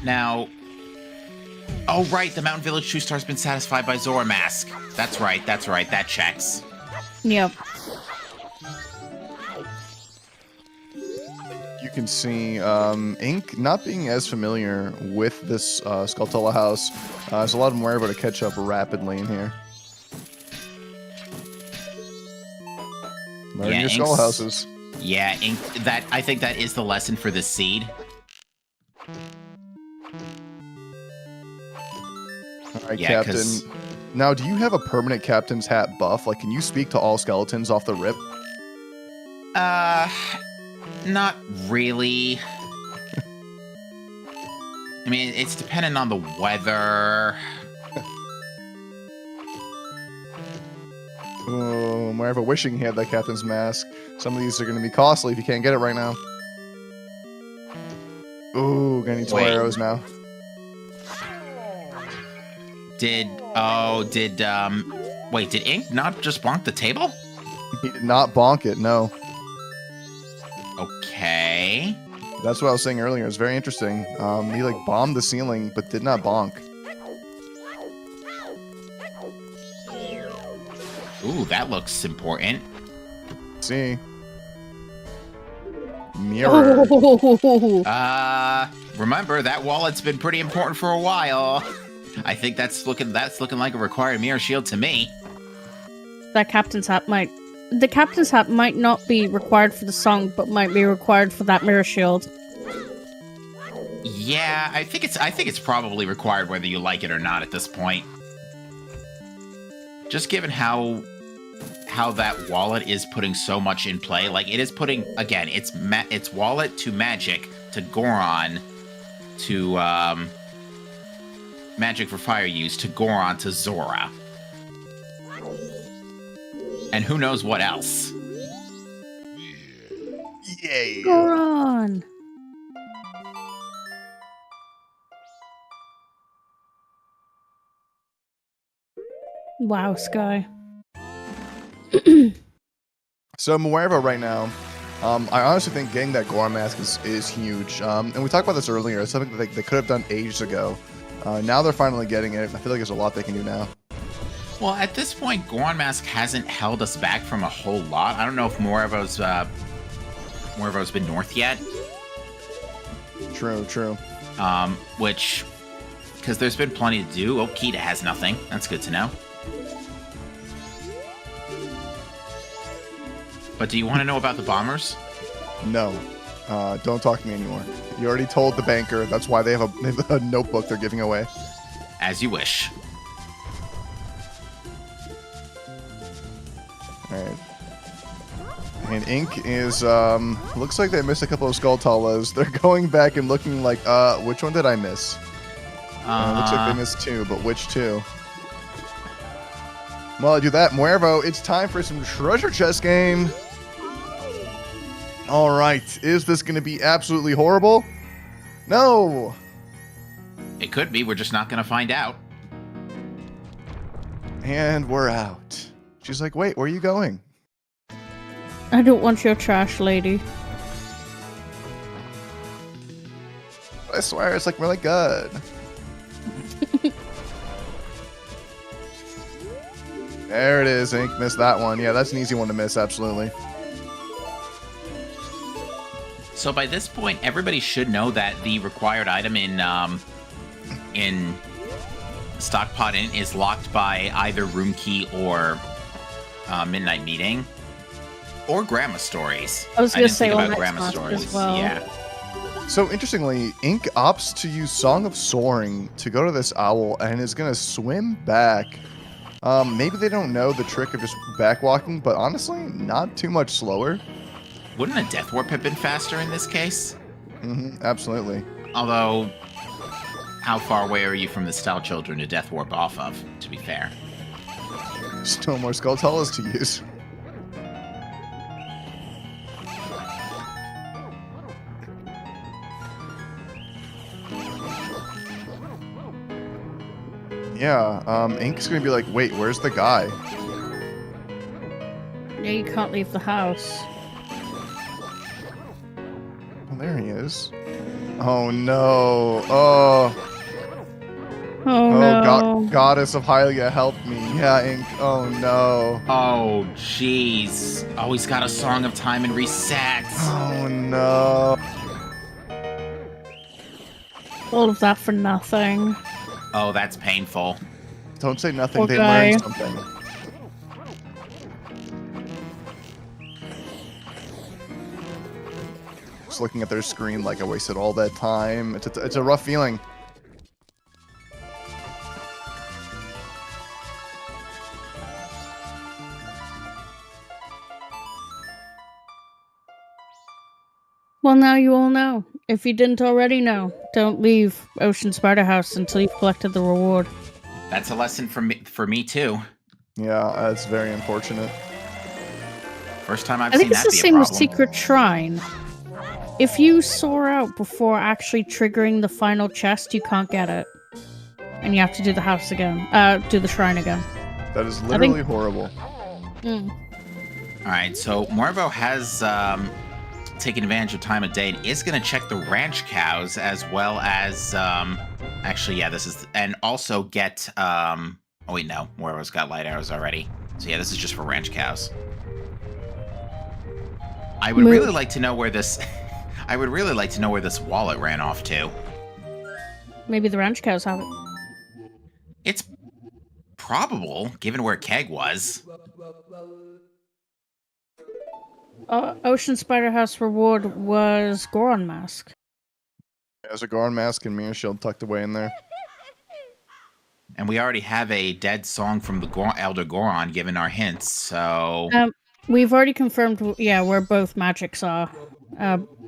Now, oh right, the Mountain Village 2-star's been satisfied by Zora Mask. That's right, that checks. Yep. You can see Ink not being as familiar with this Skulltula house. There's a lot of Muervo to catch up rapidly in here. Learn your skull houses. Yeah, Ink, I think that is the lesson for the seed. Alright, yeah, Captain. Now, do you have a permanent captain's hat buff? Like, can you speak to all skeletons off the rip? Not really. I mean, it's dependent on the weather. Oh, Muervo wishing he had that captain's mask. Some of these are going to be costly if you can't get it right now. Ooh, gonna need 2 arrows now. Wait, did Ink not just bonk the table? He did not bonk it, no. Okay. That's what I was saying earlier. It's very interesting. He like bombed the ceiling, but did not bonk. Ooh, that looks important. See. Mirror. Remember, that wallet's been pretty important for a while. I think that's looking like a required mirror shield to me. That captain's hat might... The captain's hat might not be required for the song, but might be required for that mirror shield. Yeah, I think it's probably required whether you like it or not at this point. Just given how that wallet is putting so much in play, like it is putting, again, it's wallet to magic to Goron to magic for fire use to Goron to Zora. And who knows what else. Yay. Goron! Wow, Sky. So Muervo right now, I honestly think getting that Goron mask is huge. And we talked about this earlier. It's something that they could have done ages ago. Now they're finally getting it. I feel like there's a lot they can do now. Well, at this point, Goron Mask hasn't held us back from a whole lot. I don't know if Muervo's been north yet. True. Which, because there's been plenty to do. Oh, Kita has nothing. That's good to know. But do you want to know about the bombers? No. Don't talk to me anymore. You already told the banker. That's why they have a notebook they're giving away. As you wish. Alright. And Ink is, looks like they missed a couple of Skulltulas. They're going back and looking like, which one did I miss? Looks like they missed 2, but which 2? While I do that, Muervo, it's time for some treasure chest game. Alright, is this going to be absolutely horrible? No! It could be, we're just not going to find out. And we're out. She's like, wait, where are you going? I don't want your trash, lady. I swear, it's like really good. There it is, Ink. Missed that one. Yeah, that's an easy one to miss, absolutely. So by this point, everybody should know that the required item in Stockpot Inn is locked by either Room Key or Midnight Meeting or Grandma Stories. I was going to say think all about that Grandma stuff Stories. as well. Yeah. So interestingly, Ink opts to use Song of Soaring to go to this owl and is going to swim back. Maybe they don't know the trick of just backwalking, but honestly, not too much slower. Wouldn't a Death Warp have been faster in this case? Absolutely. Although, how far away are you from the Style Children to Death Warp off of, to be fair? Still more Skulltulas to use. Yeah, Ink's gonna be like, wait, where's the guy? Yeah, you can't leave the house. Oh, there he is. Oh no. Oh. Oh, no. Goddess of Hylia, help me. Yeah, Ink. Oh no. Oh, jeez. Oh, he's got a Song of Time and resets. Oh no. All of that for nothing. Oh, that's painful. Don't say nothing, Poor they guy. learned something. Just looking at their screen like I wasted all that time. It's a rough feeling. Well, now you all know. If you didn't already know, don't leave Ocean Spider House until you've collected the reward. That's a lesson for me too. Yeah, that's very unfortunate. First time I've I seen think it's that the be a same with problem. Secret Shrine. If you soar out before actually triggering the final chest, you can't get it. And you have to do the house again. Do the shrine again. That is literally horrible. Alright, so Morvo has taken advantage of time of day and is going to check the ranch cows as well as... actually, yeah, this is... And also get... oh, wait, no. Morvo's got light arrows already. So yeah, this is just for ranch cows. I would really like to know where this... I would really like to know where this wallet ran off to. Maybe the ranch cows have it. It's probable, given where Keg was. Ocean Spider House reward was Goron Mask. There's a Goron Mask and Mirror Shield tucked away in there. And we already have a dead song from the Elder Goron given our hints, so... We've already confirmed, yeah, where both magics are.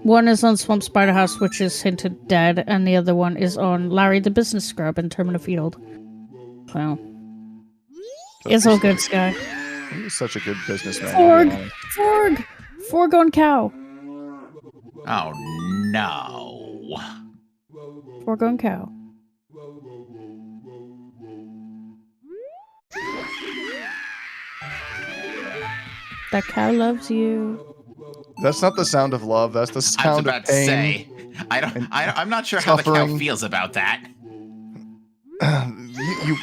One is on Swamp Spider House, which is hinted dead, and the other one is on Larry the Business Scrub in Termina Field. So, it's all good, Sky. He's such a good businessman. Forg! Foregone cow. Oh, no. Foregone cow. That cow loves you. That's not the sound of love. That's the sound of pain. I was about to say. I'm not sure how the cow feels about that. You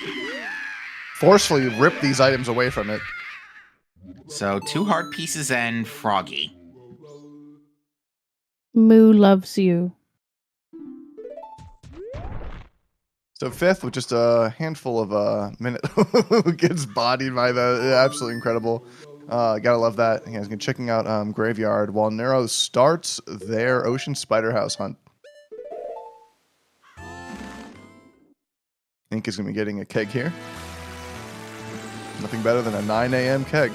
forcefully rip these items away from it. So, 2 heart pieces and Froggy. Moo loves you. So 5th with just a handful of minute who gets bodied by the absolutely incredible. Gotta love that. You guys can checking out Graveyard while Neuro starts their Ocean Spider House hunt. Ink is gonna be getting a keg here. Nothing better than a 9 a.m. keg.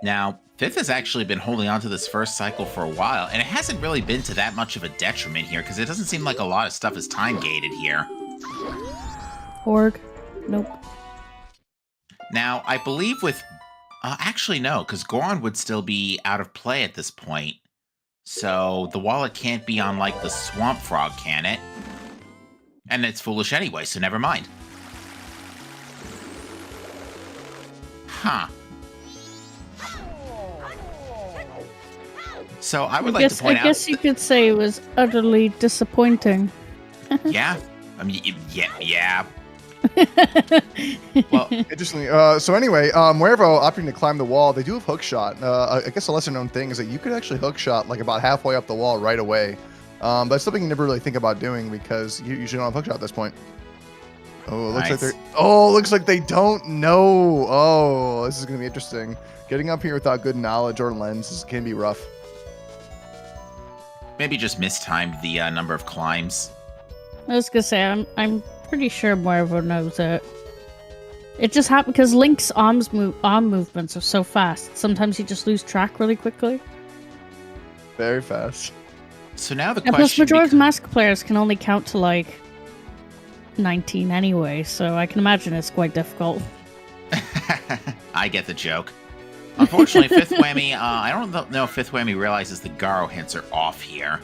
Now, 5th has actually been holding on to this first cycle for a while, and it hasn't really been to that much of a detriment here, because it doesn't seem like a lot of stuff is time-gated here. Org. Nope. Now, I believe with... actually, no, because Goron would still be out of play at this point. So, the wallet can't be on, like, the Swamp Frog, can it? And it's foolish anyway, so never mind. Huh. So I would like to point out... I guess you could say it was utterly disappointing. Yeah. I mean, yeah. Well, Interesting. So anyway, Muervo opting to climb the wall, they do have hook shot. I guess a lesser known thing is that you could actually hook shot like about halfway up the wall right away. But it's something you never really think about doing because you usually don't have hook shot at this point. Oh, it looks like Nice. they're. Oh, looks like they don't know. Oh, this is gonna be interesting. Getting up here without good knowledge or lenses can be rough. maybe just mistimed the number of climbs. I was gonna say, I'm pretty sure Moirvo knows it. It just happened because Link's arm movements are so fast. Sometimes you just lose track really quickly. Very fast. So now the And plus, question Majora's becomes... Mask players can only count to like 19 anyway, so I can imagine it's quite difficult. I get the joke. Unfortunately, Fifth Whammy, I don't know if Fifth Whammy realizes the Garo hints are off here.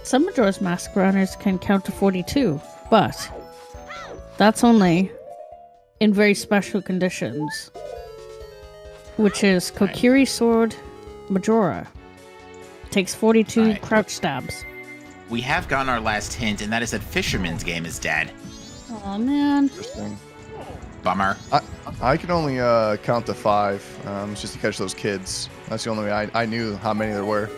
Some Majora's Mask runners can count to 42, but that's only in very special conditions, which is Kokiri Sword Majora. Takes 42 Right. crouch stabs. We have gotten our last hint, and that is that Fisherman's game is dead. Oh man. Interesting. Bummer. I can only count to 5, just to catch those kids. That's the only way I knew how many there were.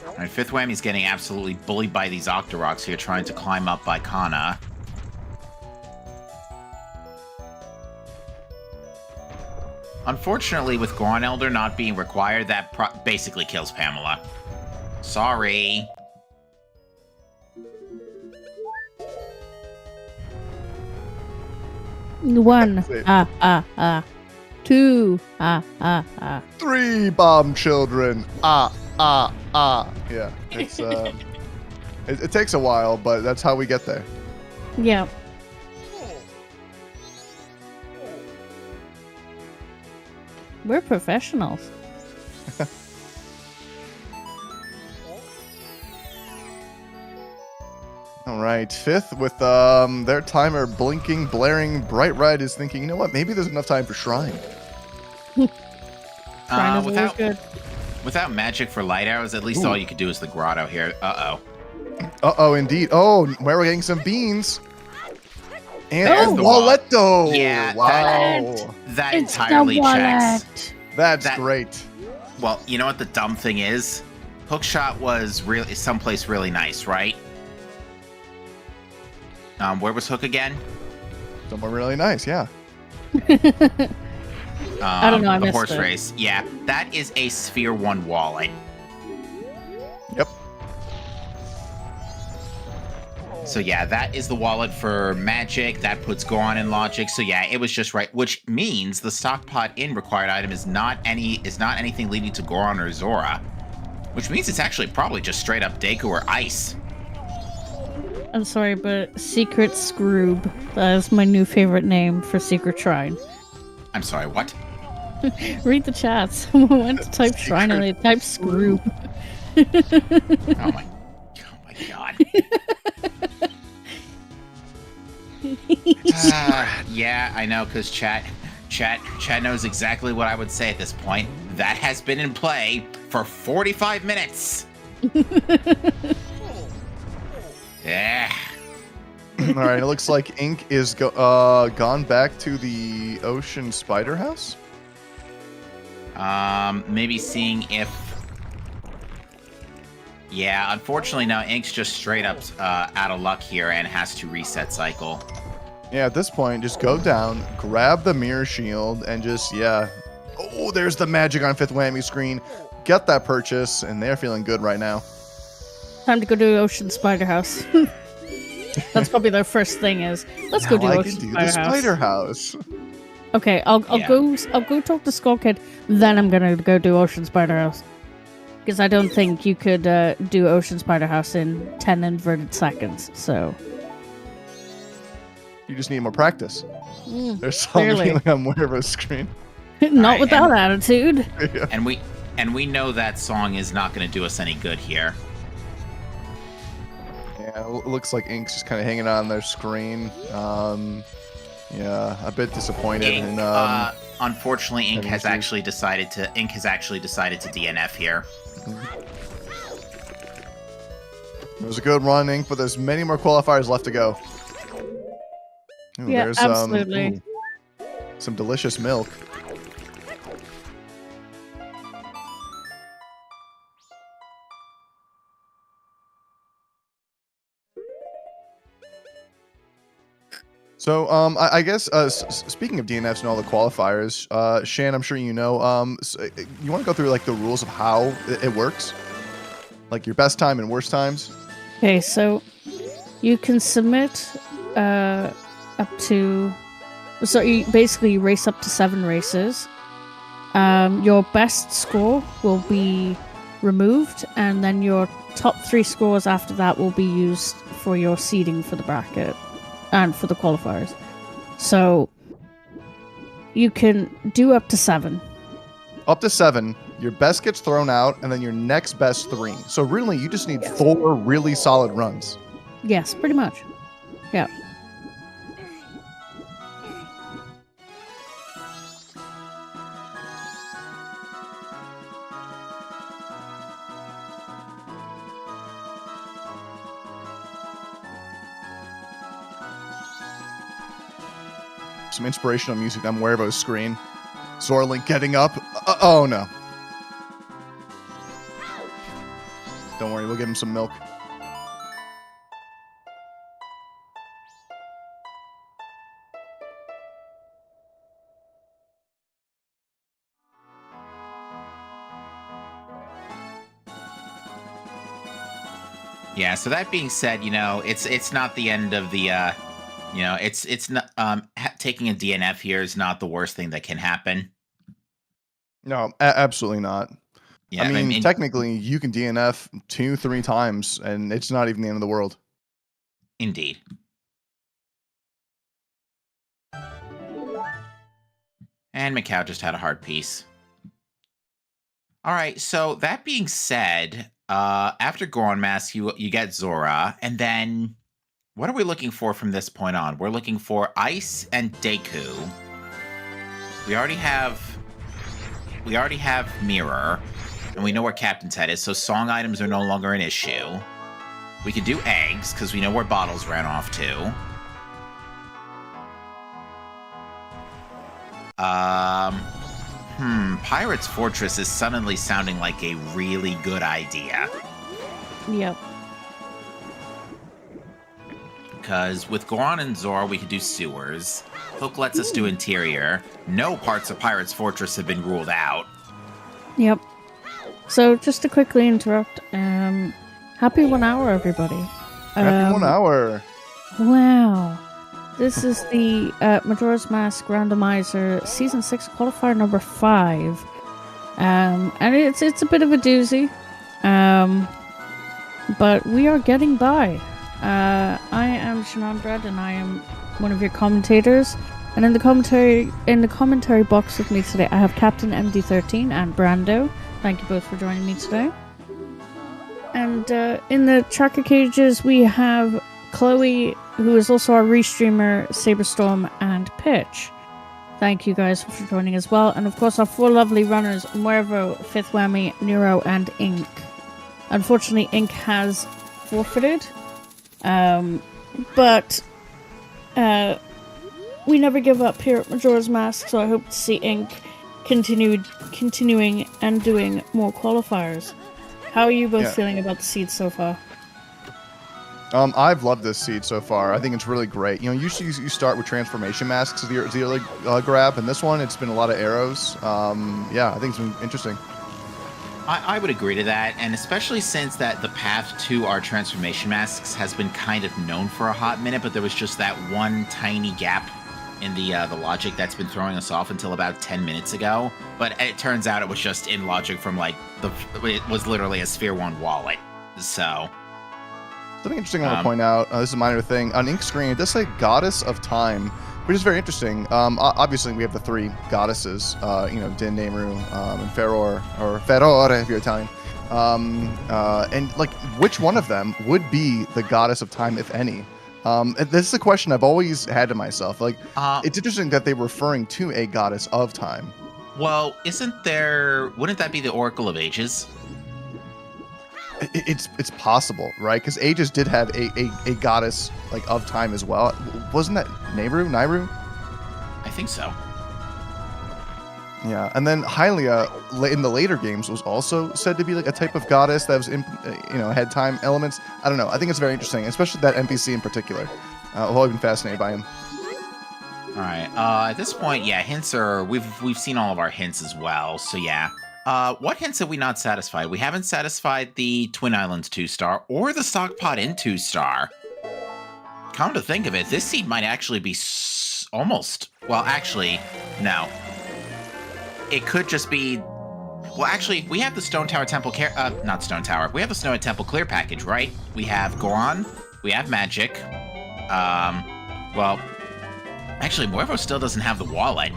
Alright, Fifth Whammy's getting absolutely bullied by these Octoroks here, trying to climb up by Kana. Unfortunately, with Goron Elder not being required, that basically kills Pamela. Sorry. One. That's it. Two. 3 bomb children. Yeah. It's it takes a while, but that's how we get there. Yeah. We're professionals. All right, Fifth with their timer blinking, blaring bright red is thinking, you know what? Maybe there's enough time for Shrine. Shrine is always good. Without magic for light arrows, at least Ooh. all you could do is the grotto here. Uh-oh, indeed. Oh, where we're getting some beans. And There's the wall. Walletto. Yeah, Wow. That It's entirely the checks. wallet. That's that- great. Well, you know what the dumb thing is? Hookshot was really someplace really nice, right? Where was Hook again? Somewhere really nice, yeah. I don't know, I The missed horse it. race. Yeah, that is a Sphere 1 wallet. Yep. So yeah, that is the wallet for magic. That puts Goron in logic. So yeah, it was just right, which means the stockpot in required item is not anything leading to Goron or Zora. Which means it's actually probably just straight up Deku or Ice. I'm sorry, but Secret Scroob. That is my new favorite name for Secret Shrine. I'm sorry, what? Read the chat. Someone went to type Shrine and they typed Scroob. Oh my god. Yeah, I know, because chat knows exactly what I would say at this point. That has been in play for 45 minutes. Yeah. All right, it looks like Ink is gone back to the Ocean Spider House. Maybe seeing if... Yeah, unfortunately now Ink's just straight up out of luck here and has to reset cycle. Yeah, at this point, just go down, grab the mirror shield, and just, yeah. Oh, there's the magic on Fifth Whammy screen. Get that purchase, and they're feeling good right now. Time to go to Ocean Spider House. That's probably their first thing is, let's go Now do I Ocean can do Spider the House. Spider House. Okay, I'll Yeah. go talk to Skull Kid, then I'm gonna go do Ocean Spider House. Because I don't think you could do Ocean Spider House in 10 inverted seconds, so... You just need more practice. There's clearly. something on Muervo's screen. Not Alright, with that attitude. Yeah. And we know that song is not going to do us any good here. Yeah, it looks like Ink's just kind of hanging on their screen. Yeah, a bit disappointed. Ink, And, unfortunately, Ink has issues. actually decided to DNF here. It was a good run, Ink, but there's many more qualifiers left to go. Ooh, Yeah, there's, absolutely. some delicious milk. So, I guess, speaking of DNFs and all the qualifiers, Shan, I'm sure you know, you want to go through, like, the rules of how it works? Like, your best time and worst times? Okay, so you can submit up to... So you basically race up to 7 races. Your best score will be removed, and then your top 3 scores after that will be used for your seeding for the bracket and for the qualifiers. So you can do up to 7. Up to 7, your best gets thrown out, and then your next best 3. So really, you just need 4 really solid runs. Yes, pretty much. Yeah. Some inspirational music I'm aware of a screen. Zora Link getting up. Oh no. Don't worry, we'll give him some milk. Yeah. So that being said, it's not the end of the. It's not taking a DNF here is not the worst thing that can happen. No, absolutely not. Yeah, I mean, technically, you can DNF 2-3 times, and it's not even the end of the world. Indeed. And Macau just had a hard piece. All right, so that being said, after Goron Mask, you get Zora, and then what are we looking for from this point on? We're looking for Ice and Deku. We already have Mirror, and we know where Captain's Head is, so song items are no longer an issue. We could do eggs, because we know where bottles ran off to. Pirate's Fortress is suddenly sounding like a really good idea. Yep. Because with Goron and Zora, we could do sewers. Hook lets us do interior. No parts of Pirate's Fortress have been ruled out. Yep. So, just to quickly interrupt, happy 1 hour, everybody. Happy 1 hour. Wow. This is the Majora's Mask Randomizer Season 6 Qualifier number 5. And it's a bit of a doozy. But we are getting by. I am Shannon Bread, and I am one of your commentators. And in the commentary box with me today, I have Captain MD13 and Brando. Thank you both for joining me today. And in the tracker cages, we have Chloe, who is also our restreamer, Saberstorm, and Pitch. Thank you guys for joining as well. And of course, our 4 lovely runners, Muervo, Fifth Whammy, Nero, and Ink. Unfortunately, Ink has forfeited. But we never give up here at Majora's Mask, so I hope to see Ink continuing and doing more qualifiers. How are you both feeling about the seed so far? I've loved this seed so far. I think it's really great. Usually you start with transformation masks as the early grab, and this one, it's been a lot of arrows. I think it's been interesting. I would agree to that, and especially since that the path to our transformation masks has been kind of known for a hot minute, but there was just that one tiny gap in the logic that's been throwing us off until about 10 minutes ago. But it turns out it was just in logic from it was literally a Sphere 1 wallet. So something interesting I want to point out, this is a minor thing. On Ink's screen, it does say Goddess of Time, which is very interesting. Obviously, we have the 3 goddesses, Din, Nehru, and Feror, or Ferore if you're Italian. And which one of them would be the Goddess of Time, if any? This is a question I've always had to myself. Like, it's Uh, interesting that they're referring to a goddess of time. well, wouldn't that be the Oracle of Ages? It's possible, right? Because Aegis did have a goddess like of time as well. Wasn't that Nairu? I think so. Yeah, and then Hylia in the later games was also said to be like a type of goddess that was, had time elements. I don't know. I think it's very interesting, especially that NPC in particular. I've always been fascinated by him. All right. At this point, yeah, hints are we've seen all of our hints as well. So yeah. What hints have we not satisfied? We haven't satisfied the Twin Islands 2-star or the Stockpot in 2-star. Come to think of it, this seed might actually be almost. Well, actually, no. It could just be. Well, actually, we have the Stone Tower Temple not Stone Tower. We have the Snow Temple Clear package, right? We have Goron. We have Magic. Well, actually, Morvo still doesn't have the wallet.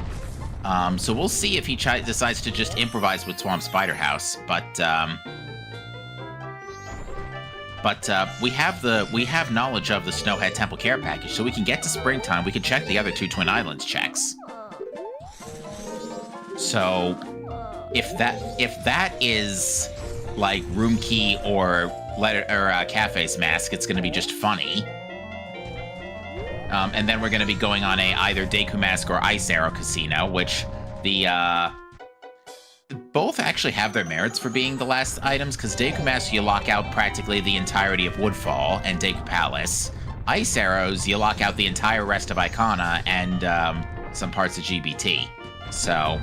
So we'll see if he decides to just improvise with Swamp Spider House. But we have knowledge of the Snowhead Temple Care package, so we can get to springtime. We can check the other 2 Twin Islands checks. So if that is like Room Key or Cafe's Mask, it's going to be just funny. And then we're going to be going on either Deku Mask or Ice Arrow Casino, which both actually have their merits for being the last items, because Deku Mask, you lock out practically the entirety of Woodfall and Deku Palace. Ice Arrows, you lock out the entire rest of Icona and some parts of GBT. So,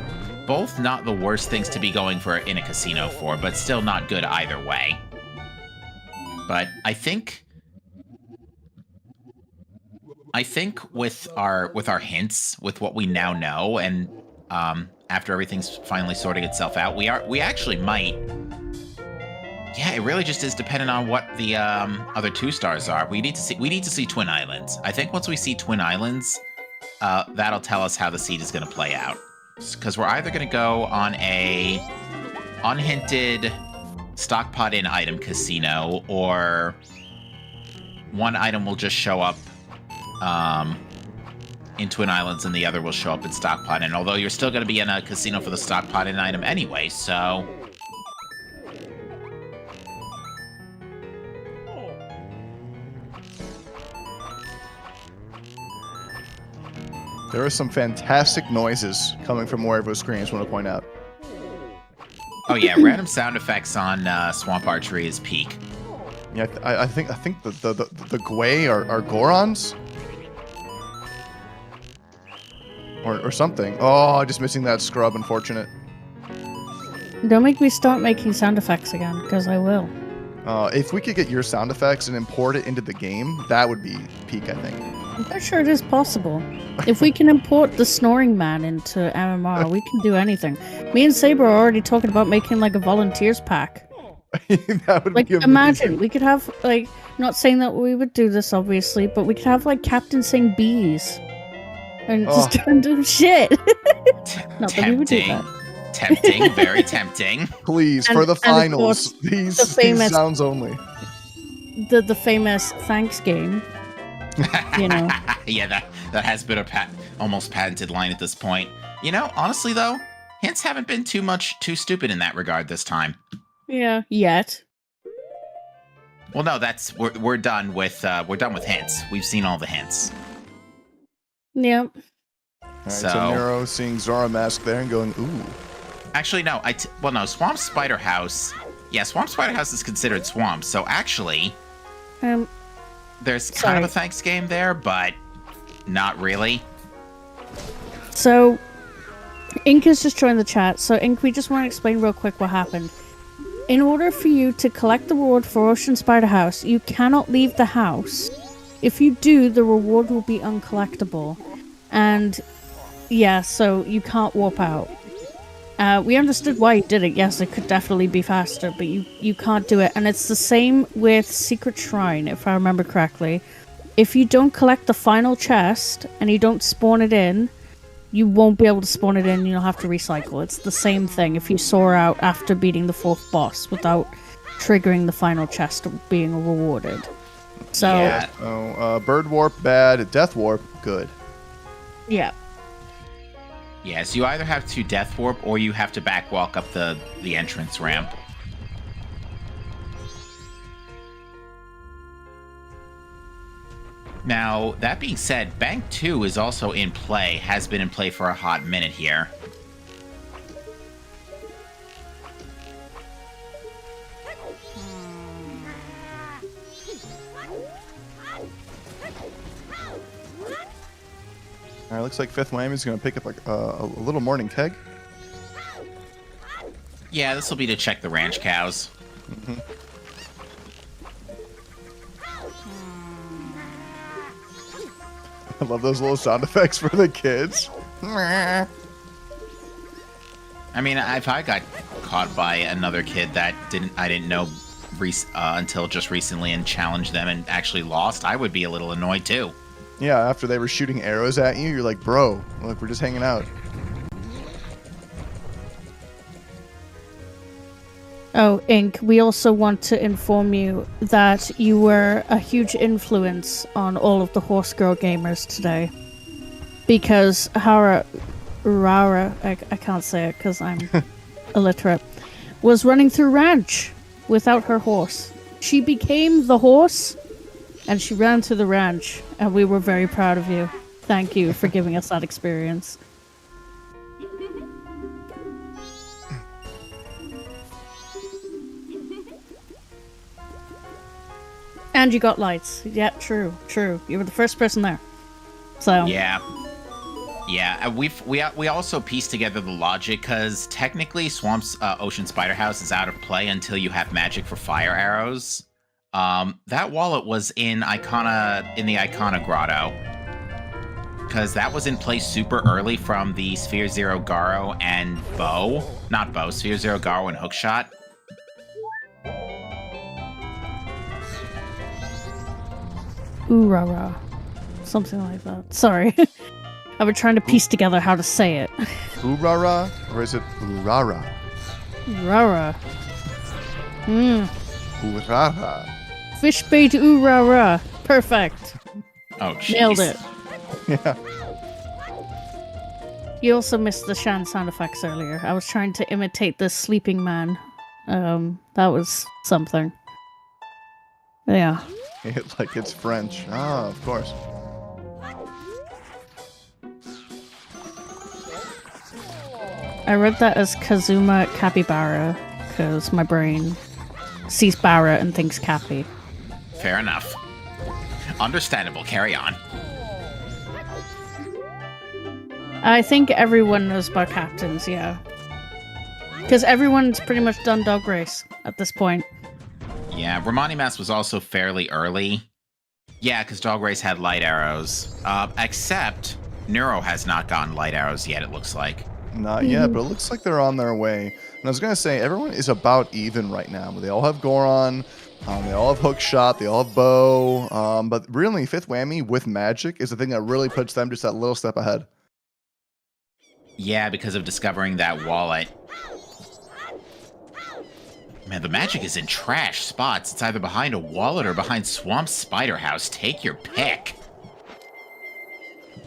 both not the worst things to be going for in a casino for, but still not good either way. But I think with our hints, with what we now know, and after everything's finally sorting itself out, we actually might. Yeah, it really just is dependent on what the other 2-stars are. We need to see Twin Islands. I think once we see Twin Islands, that'll tell us how the seed is going to play out. Because we're either going to go on a unhinted stockpot in item casino, or one item will just show up in Twin Islands and the other will show up in stockpot in. Although you're still going to be in a casino for the stockpot in item anyway, so. There are some fantastic noises coming from Moero's screen, I just want to point out. Oh yeah, random sound effects on Swamp Archery is peak. Yeah, I think the Gwei are Gorons? Or something. Oh, just missing that scrub, unfortunate. Don't make me start making sound effects again, because I will. If we could get your sound effects and import it into the game, that would be peak, I think. I'm pretty sure it is possible. If we can import the Snoring Man into MMR, we can do anything. Me and Saber are already talking about making like a volunteers pack. That would Like, be amazing. imagine, we could have, like, not saying that we would do this, obviously, but we could have, like, Captain saying bees. And just random shit. Not that we would do that. Tempting, very tempting. Please, And- for the and of finals, course, these the famous- sounds only. The famous thanks game. You know. Yeah, that has been a almost patented line at this point. You know, honestly though, hints haven't been too stupid in that regard this time. Yeah, yet. Well, no, we're done with hints. We've seen all the hints. Yep. Alright, so Nero seeing Zora Mask there and going, ooh. Actually, no. No, Swamp Spider House. Yeah, Swamp Spider House is considered swamp. So actually, there's kind of a thanks game there, but not really. So, Ink has just joined the chat. So, Ink, we just want to explain real quick what happened. In order for you to collect the reward for Ocean Spider House, you cannot leave the house. If you do, the reward will be uncollectible. And, yeah, so you can't warp out. We understood why you did it. Yes, it could definitely be faster, but you can't do it. And it's the same with Secret Shrine, if I remember correctly. If you don't collect the final chest, and you don't spawn it in, you won't be able to spawn it in, you'll have to recycle. It's the same thing if you soar out after beating the 4th boss without triggering the final chest being rewarded. So, Yeah. So, bird warp, bad. Death warp, good. yeah. Yes, you either have to death warp or you have to backwalk up the entrance ramp. Now, that being said, Bank 2 is also in play, has been in play for a hot minute here. All right, looks like Fifth Whammy is going to pick up a little morning keg. Yeah, this will be to check the ranch cows. I love those little sound effects for the kids. I mean, if I got caught by another kid that I didn't know until just recently and challenged them and actually lost, I would be a little annoyed too. Yeah, after they were shooting arrows at you, you're like, bro, look, we're just hanging out. Oh, Ink, we also want to inform you that you were a huge influence on all of the Horse Girl gamers today. Because Rara, I can't say it because I'm illiterate, was running through ranch without her horse. She became the horse, and she ran to the ranch, and we were very proud of you. Thank you for giving us that experience. And you got lights. Yeah, true. You were the first person there. So yeah. We also pieced together the logic because technically Swamp's Ocean Spider House is out of play until you have magic for fire arrows. That wallet was in the Icona Grotto because that was in place super early from the Sphere Zero Garo and Sphere Zero Garo and Hookshot. ooh rah rah. Something like that. Sorry. I was trying to piece together how to say it. Oorara? Or is it Oorara? Rara. Oorara. Fish bait ooh rah rah. Perfect. Oh, jeez. Nailed it. Yeah. You also missed the Shan sound effects earlier. I was trying to imitate the sleeping man. That was something. Yeah. Like it's French. Ah, of course. I read that as Kazuma Capybara, because my brain sees Barra and thinks Cappy. Fair enough. Understandable. Carry on. I think everyone knows about captains, yeah. Because everyone's pretty much done Dog Race at this point. Yeah, Romani Mass was also fairly early. Yeah, because Dog Race had light arrows. Except Neuro has not gotten light arrows yet, it looks like. Not yet, but it looks like they're on their way. And I was going to say, everyone is about even right now. They all have Goron, they all have Hookshot, they all have Bow. But really, Fifth Whammy with magic is the thing that really puts them just that little step ahead. Yeah, because of discovering that wallet. Man, the magic is in trash spots. It's either behind a wallet or behind Swamp's Spider House. Take your pick.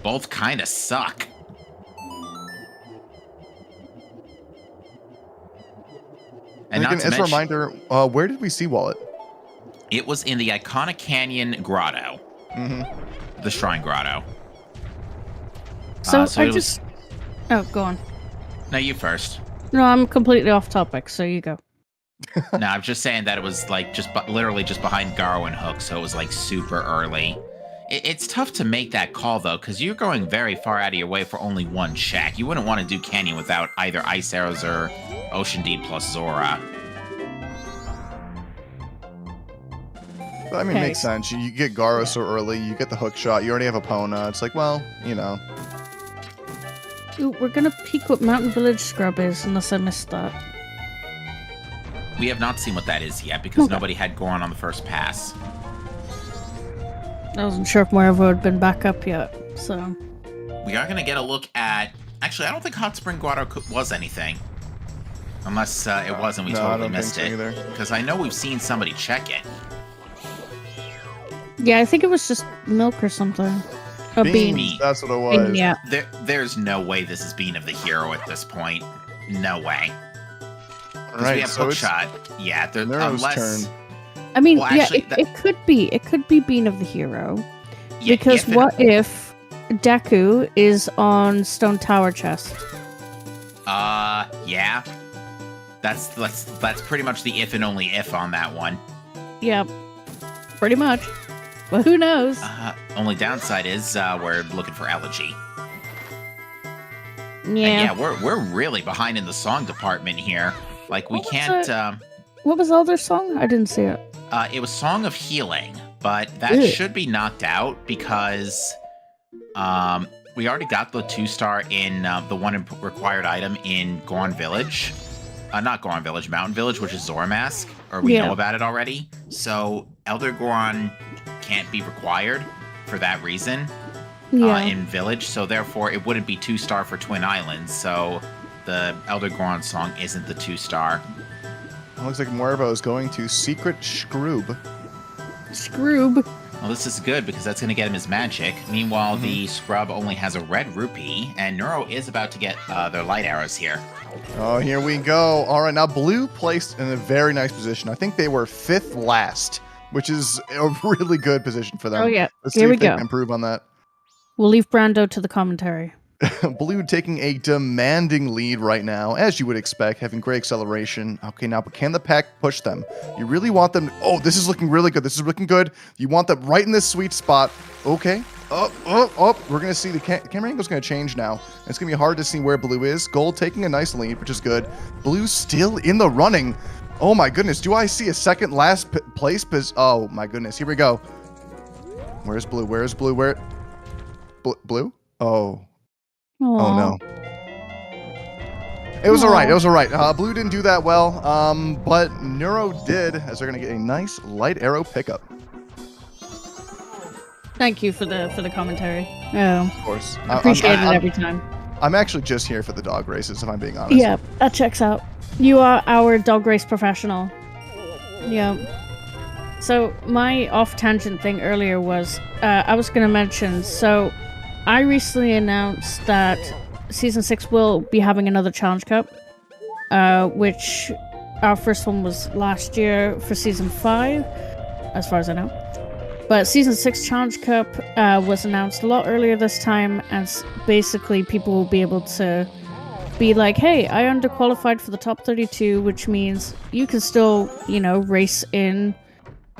Both kind of suck. And again, as a reminder, where did we see Wallet? It was in the Iconic Canyon Grotto. Mm-hmm. The Shrine Grotto. So Oh, go on. No, you first. No, I'm completely off topic, so you go. No, I'm just saying that it was like literally just behind Garo and Hook, so it was like super early. It's tough to make that call though, because you're going very far out of your way for only one check. You wouldn't want to do Canyon without either Ice Arrows or Ocean Deep plus Zora. But I mean, makes sense. You get Garo so early, you get the hook shot, you already have Epona. It's like, well, you know. Ooh, we're gonna peek what Mountain Village Scrub is, unless I missed that. We have not seen what that is yet, because nobody had Goron on the first pass. I wasn't sure if Moreover had been back up yet, so... We are going to get a look at... Actually, I don't think Hot Spring Grotto was anything. Unless it was and we totally missed it. Because I know we've seen somebody check it. Yeah, I think it was just milk or something. A bean. Bean. That's what it was. Bean, yeah. There's no way this is Bean of the Hero at this point. No way. All right, we have so it's Hookshot. Yeah, Nero's turn. I mean, Well, yeah, actually, it could be. It could be Bean of the Hero. yeah, Because if it- what if Deku is on Stone Tower chest? Yeah. That's pretty much the if and only if on that one. Yeah, pretty much. But who knows? Only downside is we're looking for Elegy. Yeah. And yeah, we're really behind in the song department here. Like we What was can't. What was Elder's song? I didn't see it. It was Song of Healing, but that Ew. should be knocked out because we already got the 2-star in the one required item in Goron Village. Not Goron Village, Mountain Village, which is Zora Mask, or we know about it already. So Elder Goron can't be required for that reason in Village. So therefore, it wouldn't be 2-star for Twin Islands. So the Elder Goron song isn't the 2-star. It looks like Muervo is going to Secret Scroob. Scroob. Well, this is good because that's going to get him his magic. Meanwhile, the scrub only has a red rupee, and Neuro is about to get their light arrows here. Oh, here we go. All right, now Blue placed in a very nice position. I think they were 5th last, which is a really good position for them. Oh, yeah. Let's Here see we if they go. can improve on that. We'll leave Brando to the commentary. Blue taking a demanding lead right now, as you would expect, having great acceleration. Okay, now, but can the pack push them? You really want them... Oh, this is looking really good. This is looking good. You want them right in this sweet spot. Okay. Oh. We're going to see the camera angle's going to change now. It's going to be hard to see where Blue is. Gold taking a nice lead, which is good. Blue still in the running. Oh, my goodness. Do I see a second last place? Oh, my goodness. Here we go. Where's Blue? Where's Blue? Where... Blue? Oh. Oh no. It was alright, it was alright. Blue didn't do that well, but Neuro did, as they're gonna get a nice light arrow pickup. Thank you for the commentary. Oh, Of course. appreciate it every time. I'm actually just here for the dog races, if I'm being honest. Yeah, that checks out. You are our dog race professional. Yeah. So my off-tangent thing earlier was, I was going to mention, so I recently announced that Season 6 will be having another Challenge Cup, which our first one was last year for Season 5, as far as I know. But Season 6 Challenge Cup was announced a lot earlier this time, and basically people will be able to be like, hey, I underqualified for the top 32, which means you can still, you know, race in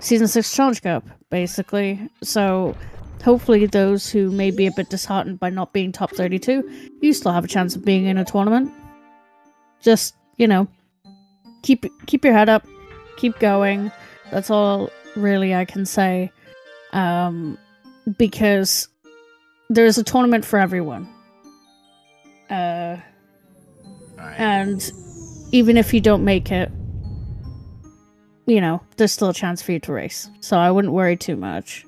Season 6 Challenge Cup, basically. So hopefully those who may be a bit disheartened by not being top 32, you still have a chance of being in a tournament. Just, you know, keep your head up, keep going. That's all really I can say. Because there's a tournament for everyone. Right. And even if you don't make it, you know, there's still a chance for you to race. So I wouldn't worry too much.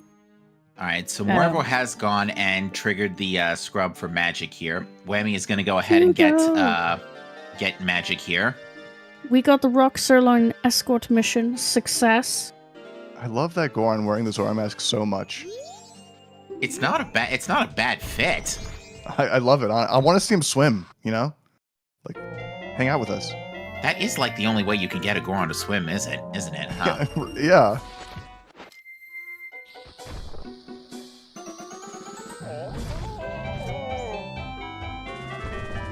All right, so Morvo has gone and triggered the scrub for magic here. Whammy is going to go ahead and get magic here. We got the Rock Sirloin escort mission success. I love that Goron wearing the Zora mask so much. It's not a bad fit. I love it. I want to see him swim, you know? Like, hang out with us. That is like the only way you can get a Goron to swim, isn't it? Huh? Yeah.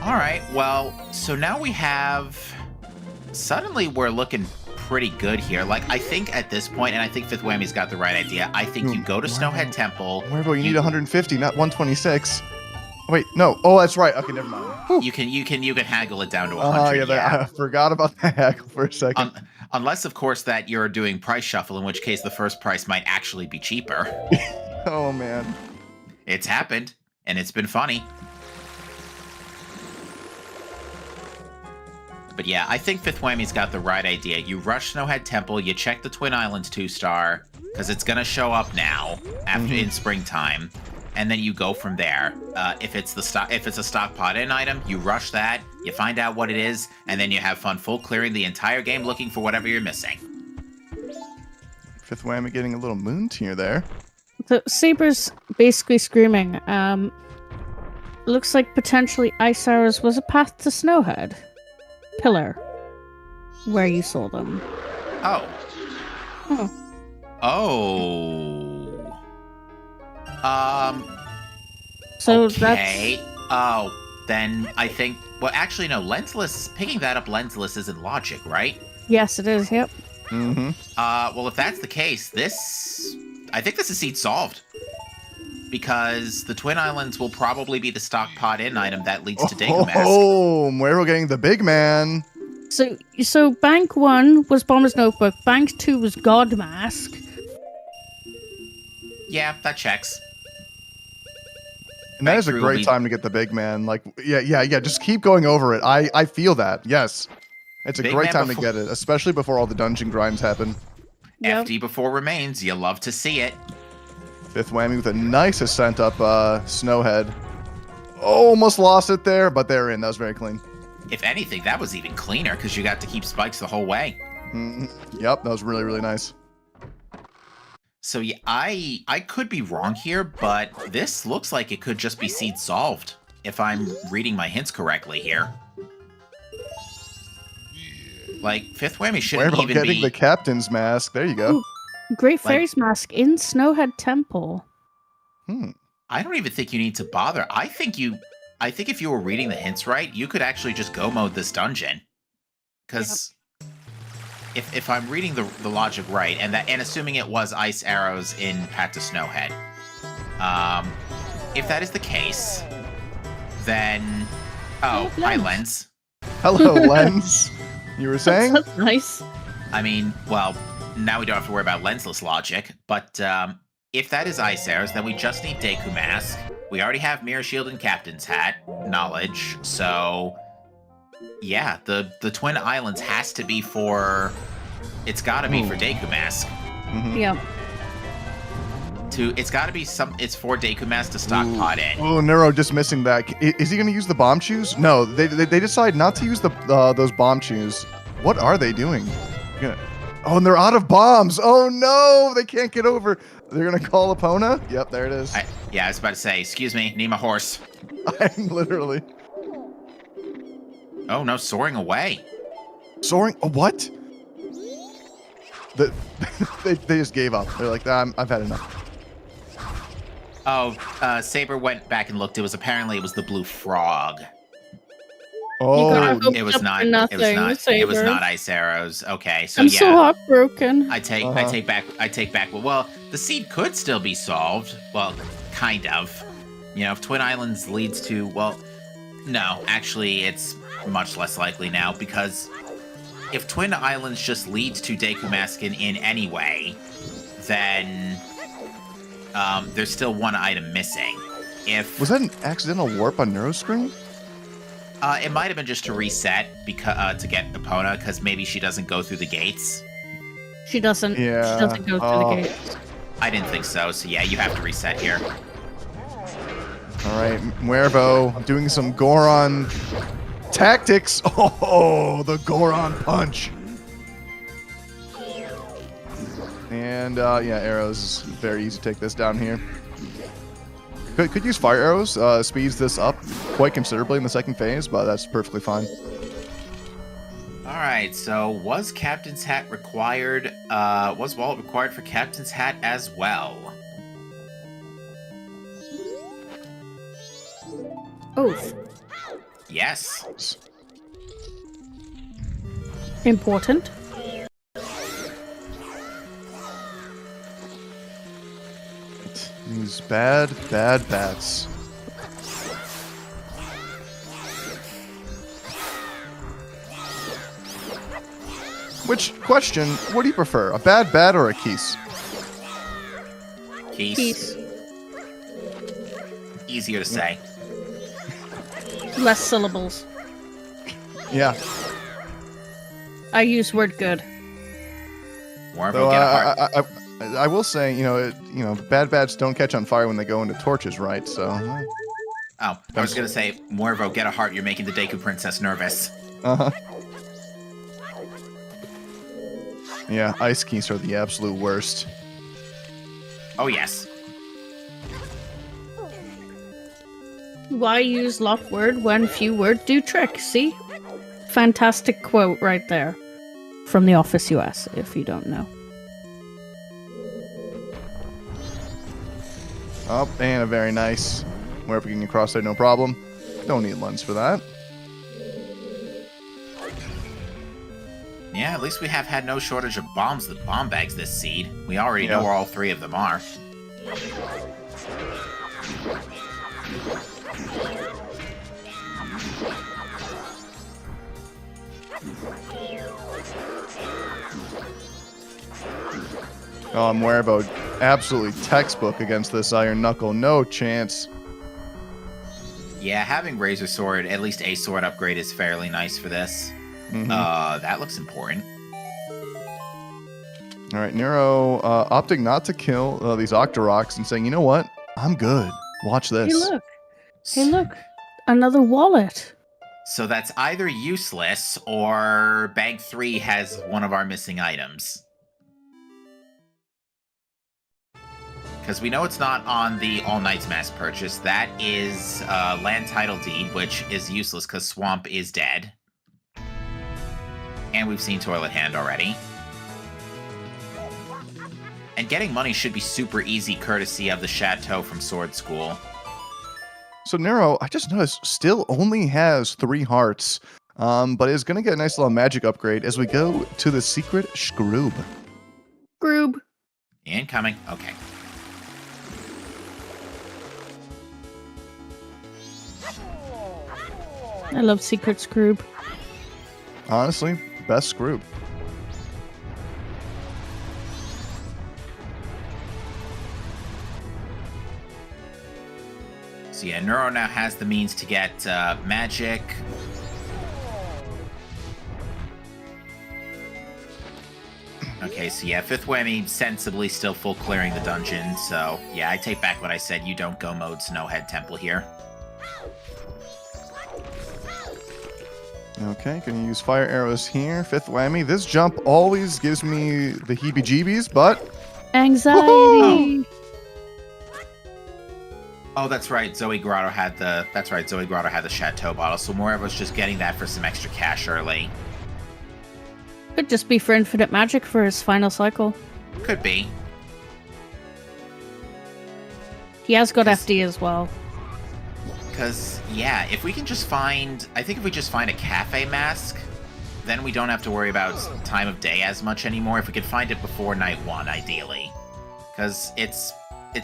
All right, well, so now we have... Suddenly we're looking pretty good here. Like, I think at this point, and I think Fifth Whammy's got the right idea, I think you go to Snowhead Temple... Muervo, you need 150, not 126. Wait, no. Oh, that's right. Okay, never mind. Whew. You can haggle it down to 100. I forgot about the haggle for a second. Unless, of course, that you're doing price shuffle, in which case the first price might actually be cheaper. Oh, man. It's happened, and it's been funny. But yeah, I think Fifth Whammy's got the right idea. You rush Snowhead Temple, you check the Twin Islands 2-star, because it's going to show up now, after in springtime, and then you go from there. If it's a stock pot-in item, you rush that, you find out what it is, and then you have fun full clearing the entire game looking for whatever you're missing. Fifth Whammy getting a little moon tier there. So Saber's basically screaming, looks like potentially Ice Arrows was a path to Snowhead. Pillar. Where you saw them. Oh. Oh. Oh. So okay. Oh, then I think... Well, actually, no. Lensless... Picking that up lensless isn't logic, right? Yes, it is, yep. Mm-hmm. Well, if that's the case, this... I think this is seed solved. Because the Twin Islands will probably be the stock pot in item that leads to Deku Mask. Oh, we're getting the big man. So Bank 1 was Bomber's Notebook, Bank 2 was God Mask. Yeah, that checks. And that is a great time to get the big man. Like, yeah. Just keep going over it. I feel that. Yes. It's a great time to get it, especially before all the dungeon grinds happen. Yep. FD before remains. You love to see it. Fifth whammy with a nice ascent up Snowhead. Almost lost it there, but they're in. That was very clean. If anything, that was even cleaner because you got to keep spikes the whole way. Yep, that was really, really nice. So yeah, I could be wrong here, but this looks like it could just be seed solved, if I'm reading my hints correctly here. Like, Fifth Whammy shouldn't even getting be... the captain's mask. There you go. Ooh, Great Fairy's Mask in Snowhead Temple. I don't even think you need to bother. I think if you were reading the hints right, you could actually just go mode this dungeon. Because... If I'm reading the logic right, and assuming it was Ice Arrows in Path to Snowhead, if that is the case, then hi Lens. Hello, Lens. You were saying? That's nice. I mean, well, now we don't have to worry about lensless logic, but if that is Ice Arrows, then we just need Deku Mask. We already have Mirror Shield and Captain's Hat knowledge, so. Yeah, the Twin Islands has to be for... It's gotta be for Deku Mask. Yeah. It's gotta be it's for Deku Mask to stock pot in. Oh, Neuro dismissing that. Is he gonna use the bomb shoes? No, they decide not to use those bomb shoes. What are they doing? Oh, and they're out of bombs. Oh no, they can't get over. They're gonna call Epona? Yep, there it is. Yeah, I was about to say, excuse me, need my horse. I'm literally... Oh no, soaring away. Soaring? Oh, what? They just gave up. They're like, I've had enough. Oh, Saber went back and looked. It was the blue frog. Oh, it was not. It was not Ice Arrows. Okay, so I'm so heartbroken. I take back. Well, the seed could still be solved. Well, kind of. You know, if Twin Islands leads to, well, no, actually, it's much less likely now, because if Twin Islands just leads to Deku Mask in any way, then there's still one item missing. Was that an accidental warp on Neuro's screen? It might have been just to reset to get Epona, because maybe she doesn't go through the gates. She doesn't. Yeah. She doesn't go through the gates. I didn't think so. So yeah, you have to reset here. All right, Muervo doing some Goron tactics. Oh, the Goron punch. And yeah, arrows is very easy to take this down here. Could use fire arrows, speeds this up quite considerably in the second phase, but that's perfectly fine. Alright, so was Captain's Hat required? Was Wallet required for Captain's Hat as well? Oath. Yes. Important. These bad bats. Which question, what do you prefer? A bad bat or a keys? Keys. Easier to say. Less syllables. Yeah. I use word good. Though, I will say, you know, bad bats don't catch on fire when they go into torches, right? So. Oh, I was gonna say, Muervo, get a heart. You're making the Deku Princess nervous. Yeah, ice keys are the absolute worst. Oh yes. Why use lock word when few words do trick? See? Fantastic quote right there. From The Office US, if you don't know. Up and a very nice. Wherever we can cross there, no problem. Don't need lens for that. Yeah, at least we have had no shortage of bomb bags this seed. We already know where all 3 of them are. Oh, I'm worried about absolutely textbook against this Iron Knuckle. No chance. Yeah, having Razor Sword, at least a sword upgrade, is fairly nice for this. Mhm. That looks important. All right, Nero opting not to kill these Octoroks and saying, you know what? I'm good. Watch this. Hey, look. Hey, look. Another wallet. So that's either useless or Bag 3 has one of our missing items. Because we know it's not on the All Knights mass purchase. That is Land Title Deed, which is useless because Swamp is dead. And we've seen Toilet Hand already. And getting money should be super easy courtesy of the Chateau from Sword School. So Nero, I just noticed, still only has 3 hearts, but is going to get a nice little magic upgrade as we go to the secret Scroob. Groob. Incoming. Okay. I love Secret Scroob. Honestly, best Scroob. So yeah, Neuro now has the means to get magic. Okay, so yeah, 5th Whammy sensibly still full clearing the dungeon, so yeah, I take back what I said, you don't go mode Snowhead Temple here. Okay, gonna use fire arrows here. 5th Whammy. This jump always gives me the heebie-jeebies, but... Anxiety. Oh, that's right. Zoe Grotto had the Chateau bottle, so Moreover's just getting that for some extra cash early. Could just be for infinite magic for his final cycle. Could be. He has got FD as well. Because, yeah, if we just find a cafe mask, then we don't have to worry about time of day as much anymore. If we could find it before night 1, ideally. Because it's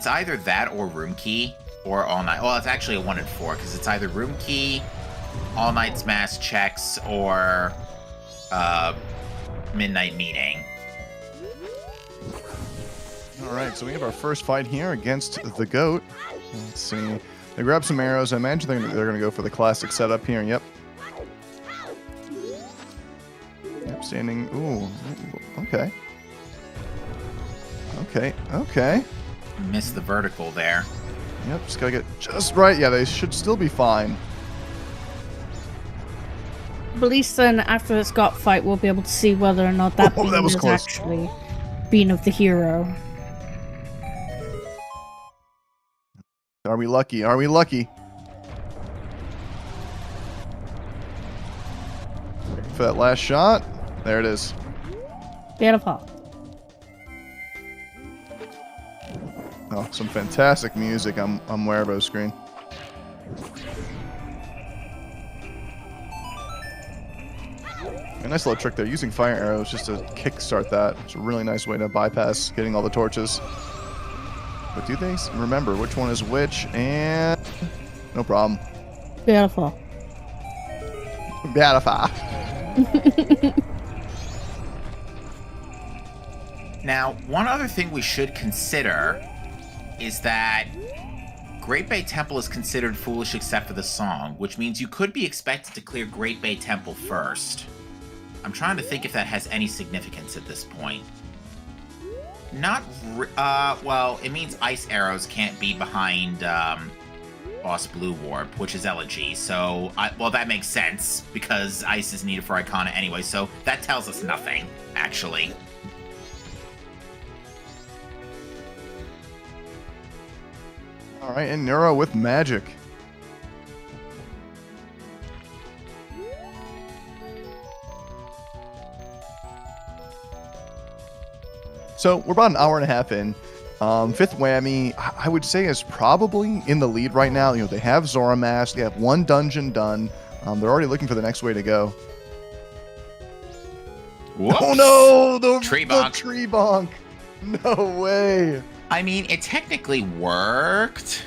either that or room key, or all night. Well, it's actually a 1 in 4, because it's either room key, all night's mass checks, or midnight meeting. Alright, so we have our first fight here against the goat. Let's see. They grab some arrows. I imagine they're going to go for the classic setup here. Yep. Yep, standing. Ooh. Okay. Okay. Missed the vertical there. Yep, just got to get just right. Yeah, they should still be fine. But at least then, after this got fight, we'll be able to see whether or not that beam was is close. actually being of the hero. Are we lucky? Are we lucky? For that last shot. There it is. Beautiful. Oh, some fantastic music on Werebo's screen. A nice little trick there, using fire arrows just to kickstart that. It's a really nice way to bypass getting all the torches. But do they remember which one is which? And no problem. Beautiful. Beautiful. Now, one other thing we should consider is that Great Bay Temple is considered foolish except for the song, which means you could be expected to clear Great Bay Temple first. I'm trying to think if that has any significance at this point. Well, it means ice arrows can't be behind Boss Blue Warp, which is Elegy, so, well, that makes sense, because ice is needed for Icona anyway, so that tells us nothing, actually. Alright, and Neuro with magic. So we're about an hour and a half in. Fifth Whammy, I would say, is probably in the lead right now. They have Zora Mask. They have one dungeon done. They're already looking for the next way to go. Whoops. Oh no! The Tree bonk. tree bonk. No way. I mean, it technically worked.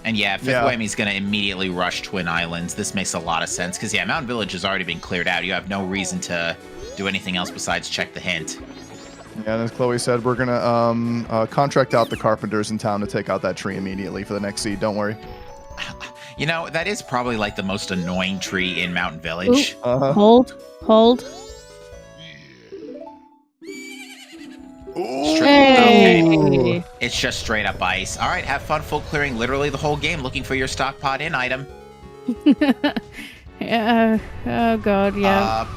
And yeah, Fifth Whammy's going to immediately rush Twin Islands. This makes a lot of sense because, yeah, Mountain Village has already been cleared out. You have no reason to do anything else besides check the hint. Yeah, and as Chloe said, we're going to contract out the carpenters in town to take out that tree immediately for the next seed. Don't worry. That is probably like the most annoying tree in Mountain Village. Hold. Okay. It's just straight up ice. All right, have fun full clearing literally the whole game looking for your stockpot in item. Yeah. Oh god, yeah.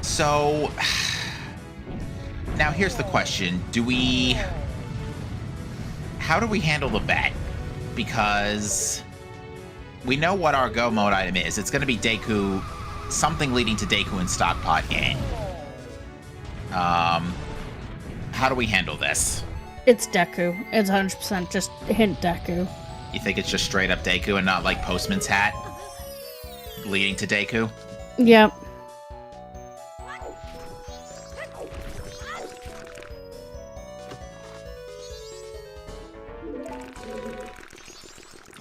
So now here's the question. How do we handle the bet? Because we know what our go mode item is. It's going to be Deku, something leading to Deku and stockpot in. How do we handle this? It's Deku. It's 100% just hint Deku. You think it's just straight up Deku and not like Postman's Hat leading to Deku? Yep.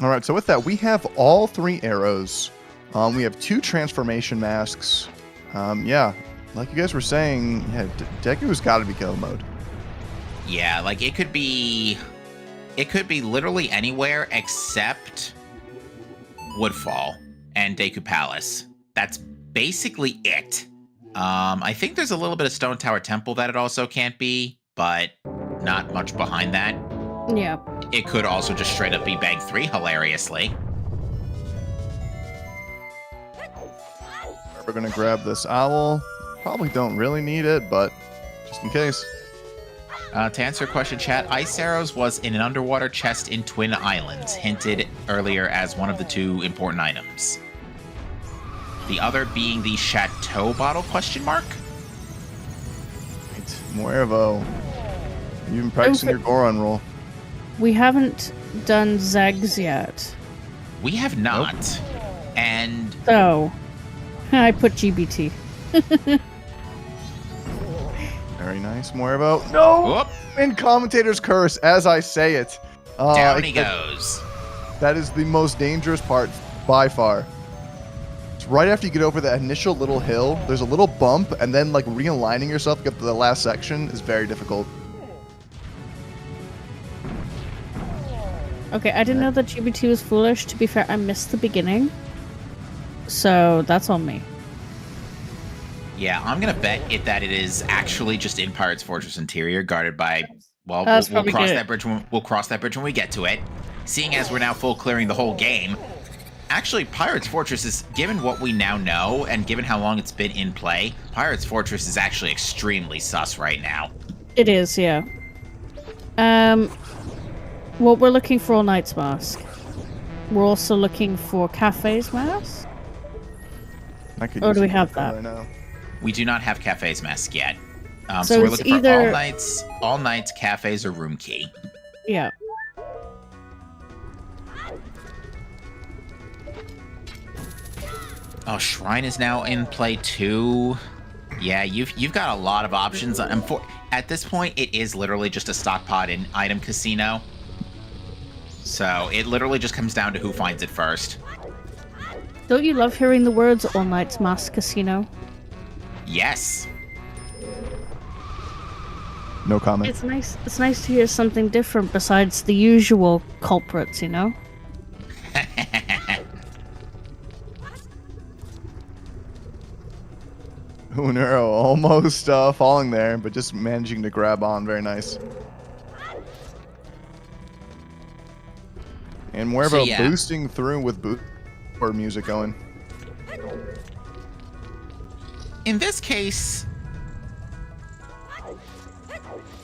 All right, so with that, we have all 3 arrows. We have 2 transformation masks. Yeah, like you guys were saying, yeah, Deku's got to be go mode. Yeah, like it could be literally anywhere except Woodfall and Deku Palace. That's basically it. I think there's a little bit of Stone Tower Temple that it also can't be, but not much behind that. Yeah. It could also just straight up be Bank 3, hilariously. We're going to grab this owl. Probably don't really need it, but just in case. To answer your question, chat, Ice Arrows was in an underwater chest in Twin Islands, hinted earlier as one of the 2 important items. The other being the Chateau bottle, question mark? Right. Muervo. You've been practicing your Goron roll. We haven't done Zegs yet. We have not. Nope. And... So, I put GBT. Very nice, Muervo. No! Whoop. In Commentator's Curse, as I say it. Down he goes. That is the most dangerous part by far. It's right after you get over that initial little hill, there's a little bump, and then like realigning yourself to get to the last section is very difficult. Okay, I didn't know that GBT was foolish. To be fair, I missed the beginning. So, that's on me. Yeah, I'm going to bet that it is actually just in Pirate's Fortress Interior, guarded by... Well, we'll cross that bridge we'll cross that bridge when we get to it. Seeing as we're now full clearing the whole game, actually, Pirate's Fortress is, given what we now know, and given how long it's been in play, Pirate's Fortress is actually extremely sus right now. It is, yeah. What we're looking for All Knight's Mask. We're also looking for Cafe's Mask. Or do we have that? Right now. We do not have Cafe's Mask yet. So we're it's looking either... for all nights, cafes, or room key. Yeah. Oh, Shrine is now in play too. Yeah, you've got a lot of options. At this point, it is literally just a stockpot in item casino. So it literally just comes down to who finds it first. Don't you love hearing the words All Knight's Mask Casino? Yes. No comment. It's nice. It's nice to hear something different besides the usual culprits, you know? Unero almost falling there, but just managing to grab on. Very nice. And Muervo boosting through with booster music going. In this case,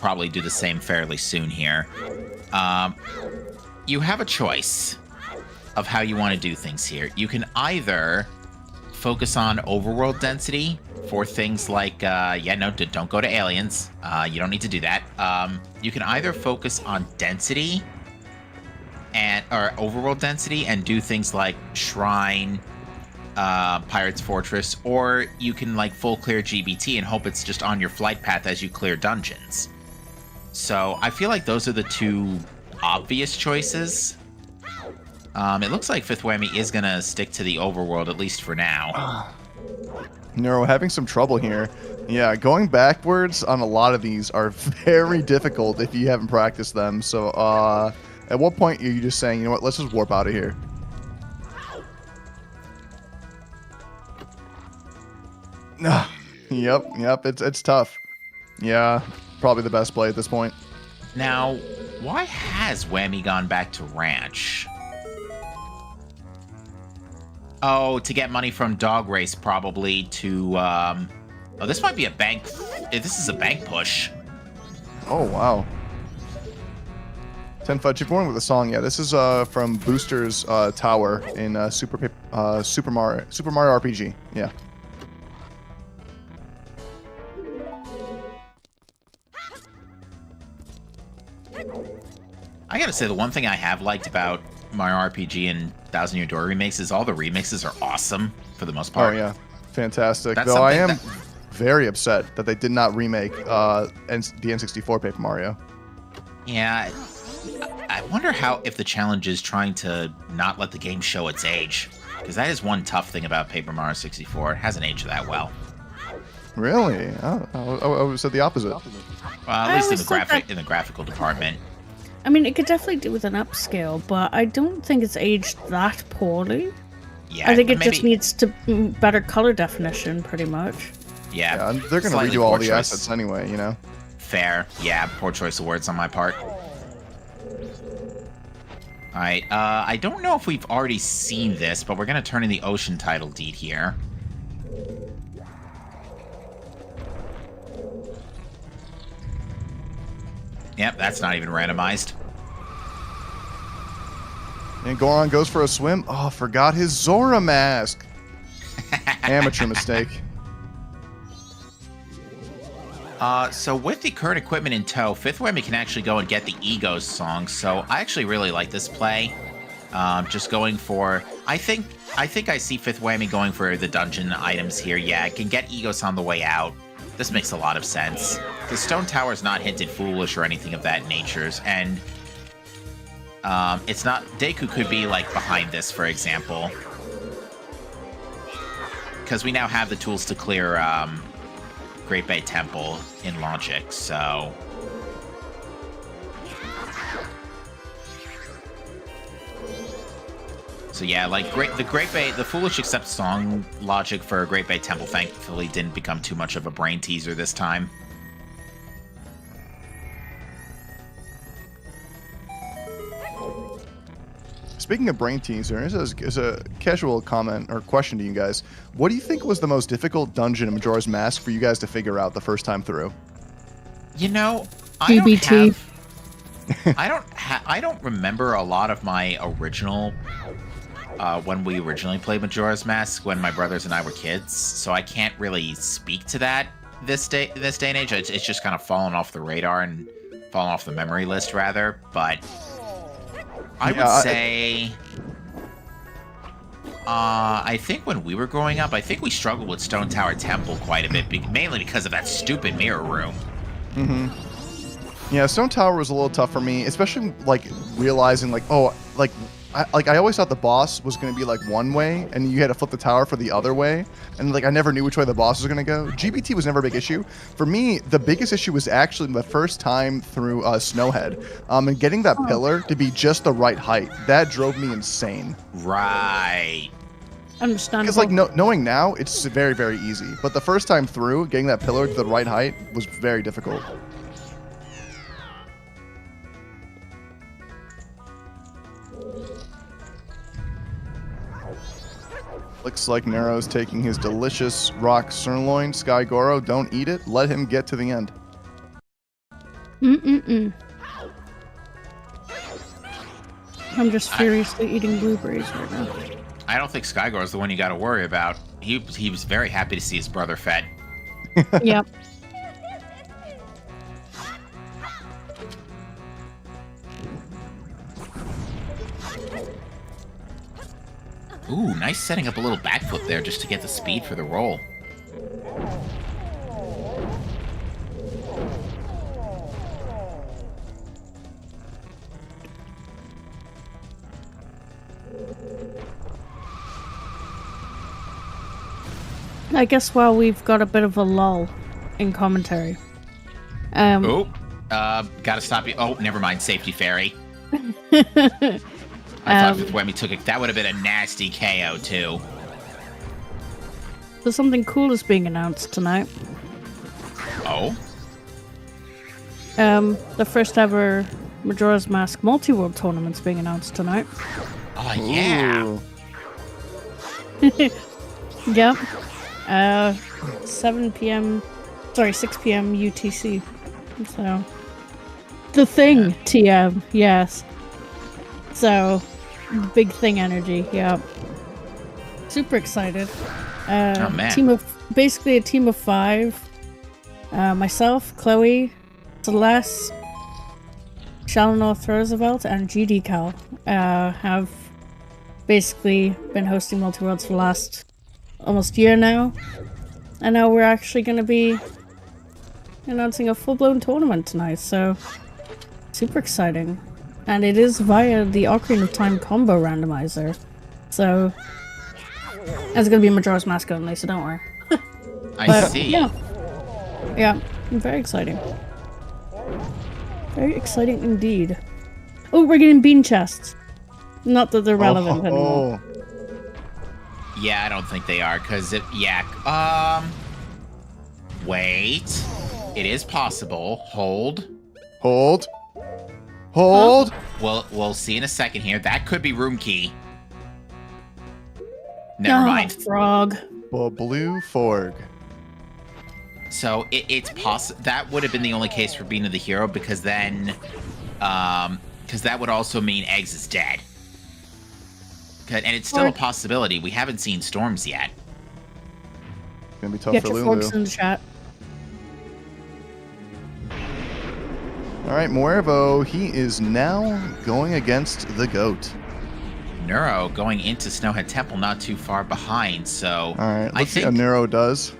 probably do the same fairly soon here. You have a choice of how you want to do things here. You can either focus on overworld density for things like, don't go to aliens. You don't need to do that. You can either focus on density or overworld density and do things like Shrine, Pirate's Fortress, or you can like full clear GBT and hope it's just on your flight path as you clear dungeons. So I feel like those are the two obvious choices. It looks like Fifth Whammy is going to stick to the overworld, at least for now. Neuro, having some trouble here. Yeah, going backwards on a lot of these are very difficult if you haven't practiced them. So at what point are you just saying, you know what, let's just warp out of here? Yep, it's tough. Yeah, probably the best play at this point. Now, why has Whammy gone back to Ranch? Oh, to get money from Dog Race, probably to, oh, this might be a bank. This is a bank push. Oh, wow. 10 Fudge, if you're going with the song, yeah, this is from Booster's Tower in Super Mario RPG. Yeah. I gotta say, the one thing I have liked about Mario RPG and Thousand Year Door remakes is all the remixes are awesome for the most part. Oh yeah, fantastic. That's Though I am very upset that they did not remake the N64 Paper Mario. Yeah, I wonder if the challenge is trying to not let the game show its age, because that is one tough thing about Paper Mario 64. It hasn't aged that well. Really? I would have said the opposite. Well, at least in the graphical department. I mean, it could definitely do with an upscale, but I don't think it's aged that poorly. Yeah, I think it just needs to better color definition, pretty much. Yeah, they're going to redo all the assets anyway, you know? Fair. Yeah, poor choice of words on my part. Alright, I don't know if we've already seen this, but we're going to turn in the ocean title deed here. Yep, that's not even randomized. And Goron goes for a swim. Oh, forgot his Zora mask. Amateur mistake. So with the current equipment in tow, Fifth Whammy can actually go and get the Egos song. So I actually really like this play. Just going for, I think I see Fifth Whammy going for the dungeon items here. Yeah, I can get Egos on the way out. This makes a lot of sense. The Stone Tower is not hinted foolish or anything of that nature, and it's not. Deku could be like behind this, for example, because we now have the tools to clear Great Bay Temple in logic. So yeah, like the Foolish Accept song logic for Great Bay Temple thankfully didn't become too much of a brain teaser this time. Speaking of brain teaser, here's a casual comment or question to you guys. What do you think was the most difficult dungeon in Majora's Mask for you guys to figure out the first time through? You know, GBT. I don't remember a lot of my original when we originally played Majora's Mask when my brothers and I were kids, so I can't really speak to that this day and age. It's just kind of fallen off the radar and fallen off the memory list rather. But I would say, I think when we were growing up, I think we struggled with Stone Tower Temple quite a bit, mainly because of that stupid mirror room. Yeah, Stone Tower was a little tough for me, especially like realizing like, oh, I always thought the boss was going to be like one way and you had to flip the tower for the other way, and like I never knew which way the boss was going to go. GBT was never a big issue for me. The biggest issue was actually the first time through Snowhead, and getting that pillar to be just the right height. That drove me insane. Right. Understandable. Because like knowing now, it's very, very easy, but the first time through, getting that pillar to the right height was very difficult. Looks like Nero's taking his delicious rock sirloin. Sky Goro, don't eat it. Let him get to the end. I'm just furiously eating blueberries right now. I don't think Sky Goro is the one you got to worry about. He was very happy to see his brother fed. Yep. Ooh, nice setting up a little backflip there just to get the speed for the roll. I guess while we've got a bit of a lull in commentary. Gotta stop you. Oh, never mind. Safety fairy. I thought if Wemmy took it, that would have been a nasty KO too. So something cool is being announced tonight. Oh? The first ever Majora's Mask multi-world tournament's being announced tonight. Oh, yeah. Ooh. Yep. 6 p.m. UTC. So, the thing, TM, yes. So, big thing energy, yep. Super excited. Oh, man. Basically a team of 5. Myself, Chloe, Celeste, Shalinor Roosevelt, and GD Cal have basically been hosting multi-worlds for the last almost year now. And now we're actually going to be announcing a full-blown tournament tonight, so super exciting. And it is via the Ocarina of Time combo randomizer. So it's going to be Majora's Mask only, so don't worry. I see. Yeah, very exciting. Very exciting indeed. Oh, we're getting bean chests. Not that they're relevant anymore. Yeah, I don't think they are, because wait. It is possible. Hold. Hold. We'll see in a second here. That could be room key. Never mind. Frog. Blue Forg. So it's possible that would have been the only case for Bean of the Hero, because then, because that would also mean Eggs is dead. And it's still a possibility. We haven't seen Storms yet. Gonna be tough Get for your Lulu. forks in the chat. All right, Muervo, he is now going against the GOAT. Neuro going into Snowhead Temple, not too far behind. So All right, let's see how Neuro does.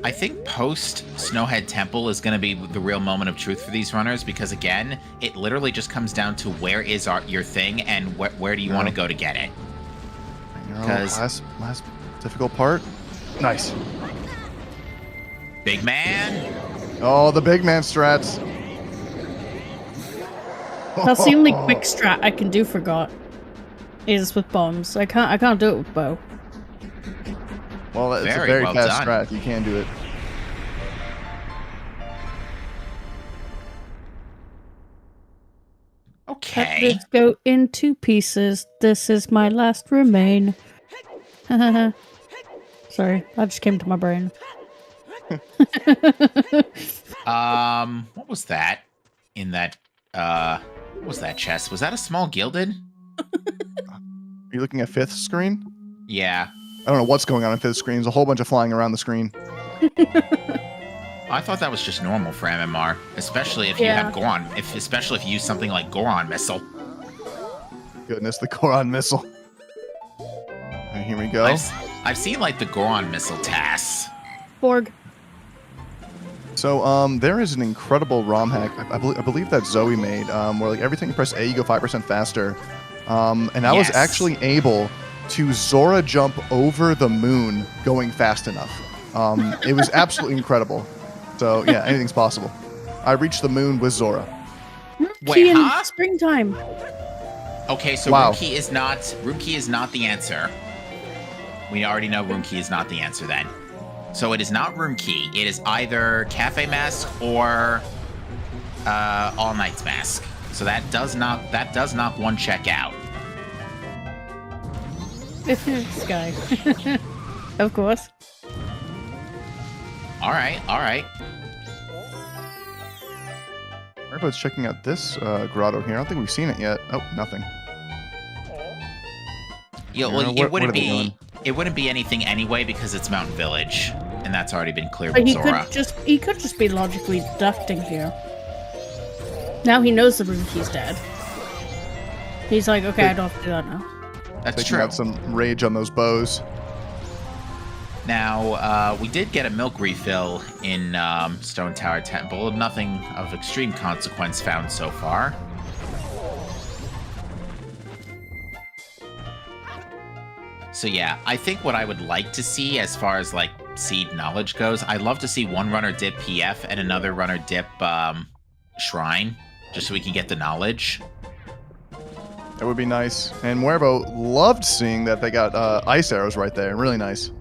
I think post Snowhead Temple is going to be the real moment of truth for these runners, because again, it literally just comes down to where is your thing and where do you want to go to get it. Because last difficult part. Nice. Big man. Oh, the big man strats. That's the only quick strat I can do for God. Is with bombs. I can't do it with bow. Well, it's Very a very well fast done. strat. You can do it. Okay. Let's go in 2 pieces. This is my last remain. Sorry, that just came to my brain. What was that in that, what was that chest? Was that a small gilded? Are you looking at 5th screen? Yeah. I don't know what's going on 5th screen. There's a whole bunch of flying around the screen. I thought that was just normal for MMR, especially if you have Goron. Especially if you use something like Goron Missile. Goodness, the Goron missile. All right, here we go. I've seen like the Goron Missile tasks. Borg. So, there is an incredible ROM hack. I believe that Zoe made, where like everything you press A, you go 5% faster. And I was actually able to Zora jump over the moon going fast enough. It was absolutely incredible. So yeah, anything's possible. I reached the moon with Zora. Wait, in huh? springtime. Okay, so Wow. room key is not the answer. We already know room key is not the answer then. So it is not room key. It is either Cafe Mask or All Night's Mask. So that does knock one check out. Sky. Of course. All right. Everybody's checking out this grotto here. I don't think we've seen it yet. Oh, nothing. Yeah, well, it wouldn't be anything anyway because it's Mountain Village. And that's already been cleared But with Zora. he could just be logically deducting here. Now he knows the Rookie's dead. He's like, okay, I don't have to do that now. That's Taking true. out some rage on those bows. Now, we did get a milk refill in Stone Tower Temple. Nothing of extreme consequence found so far. So yeah, I think what I would like to see as far as like seed knowledge goes, I'd love to see one runner dip PF and another runner dip Shrine, just so we can get the knowledge. That would be nice. And Muervo loved seeing that they got ice arrows right there. Really nice.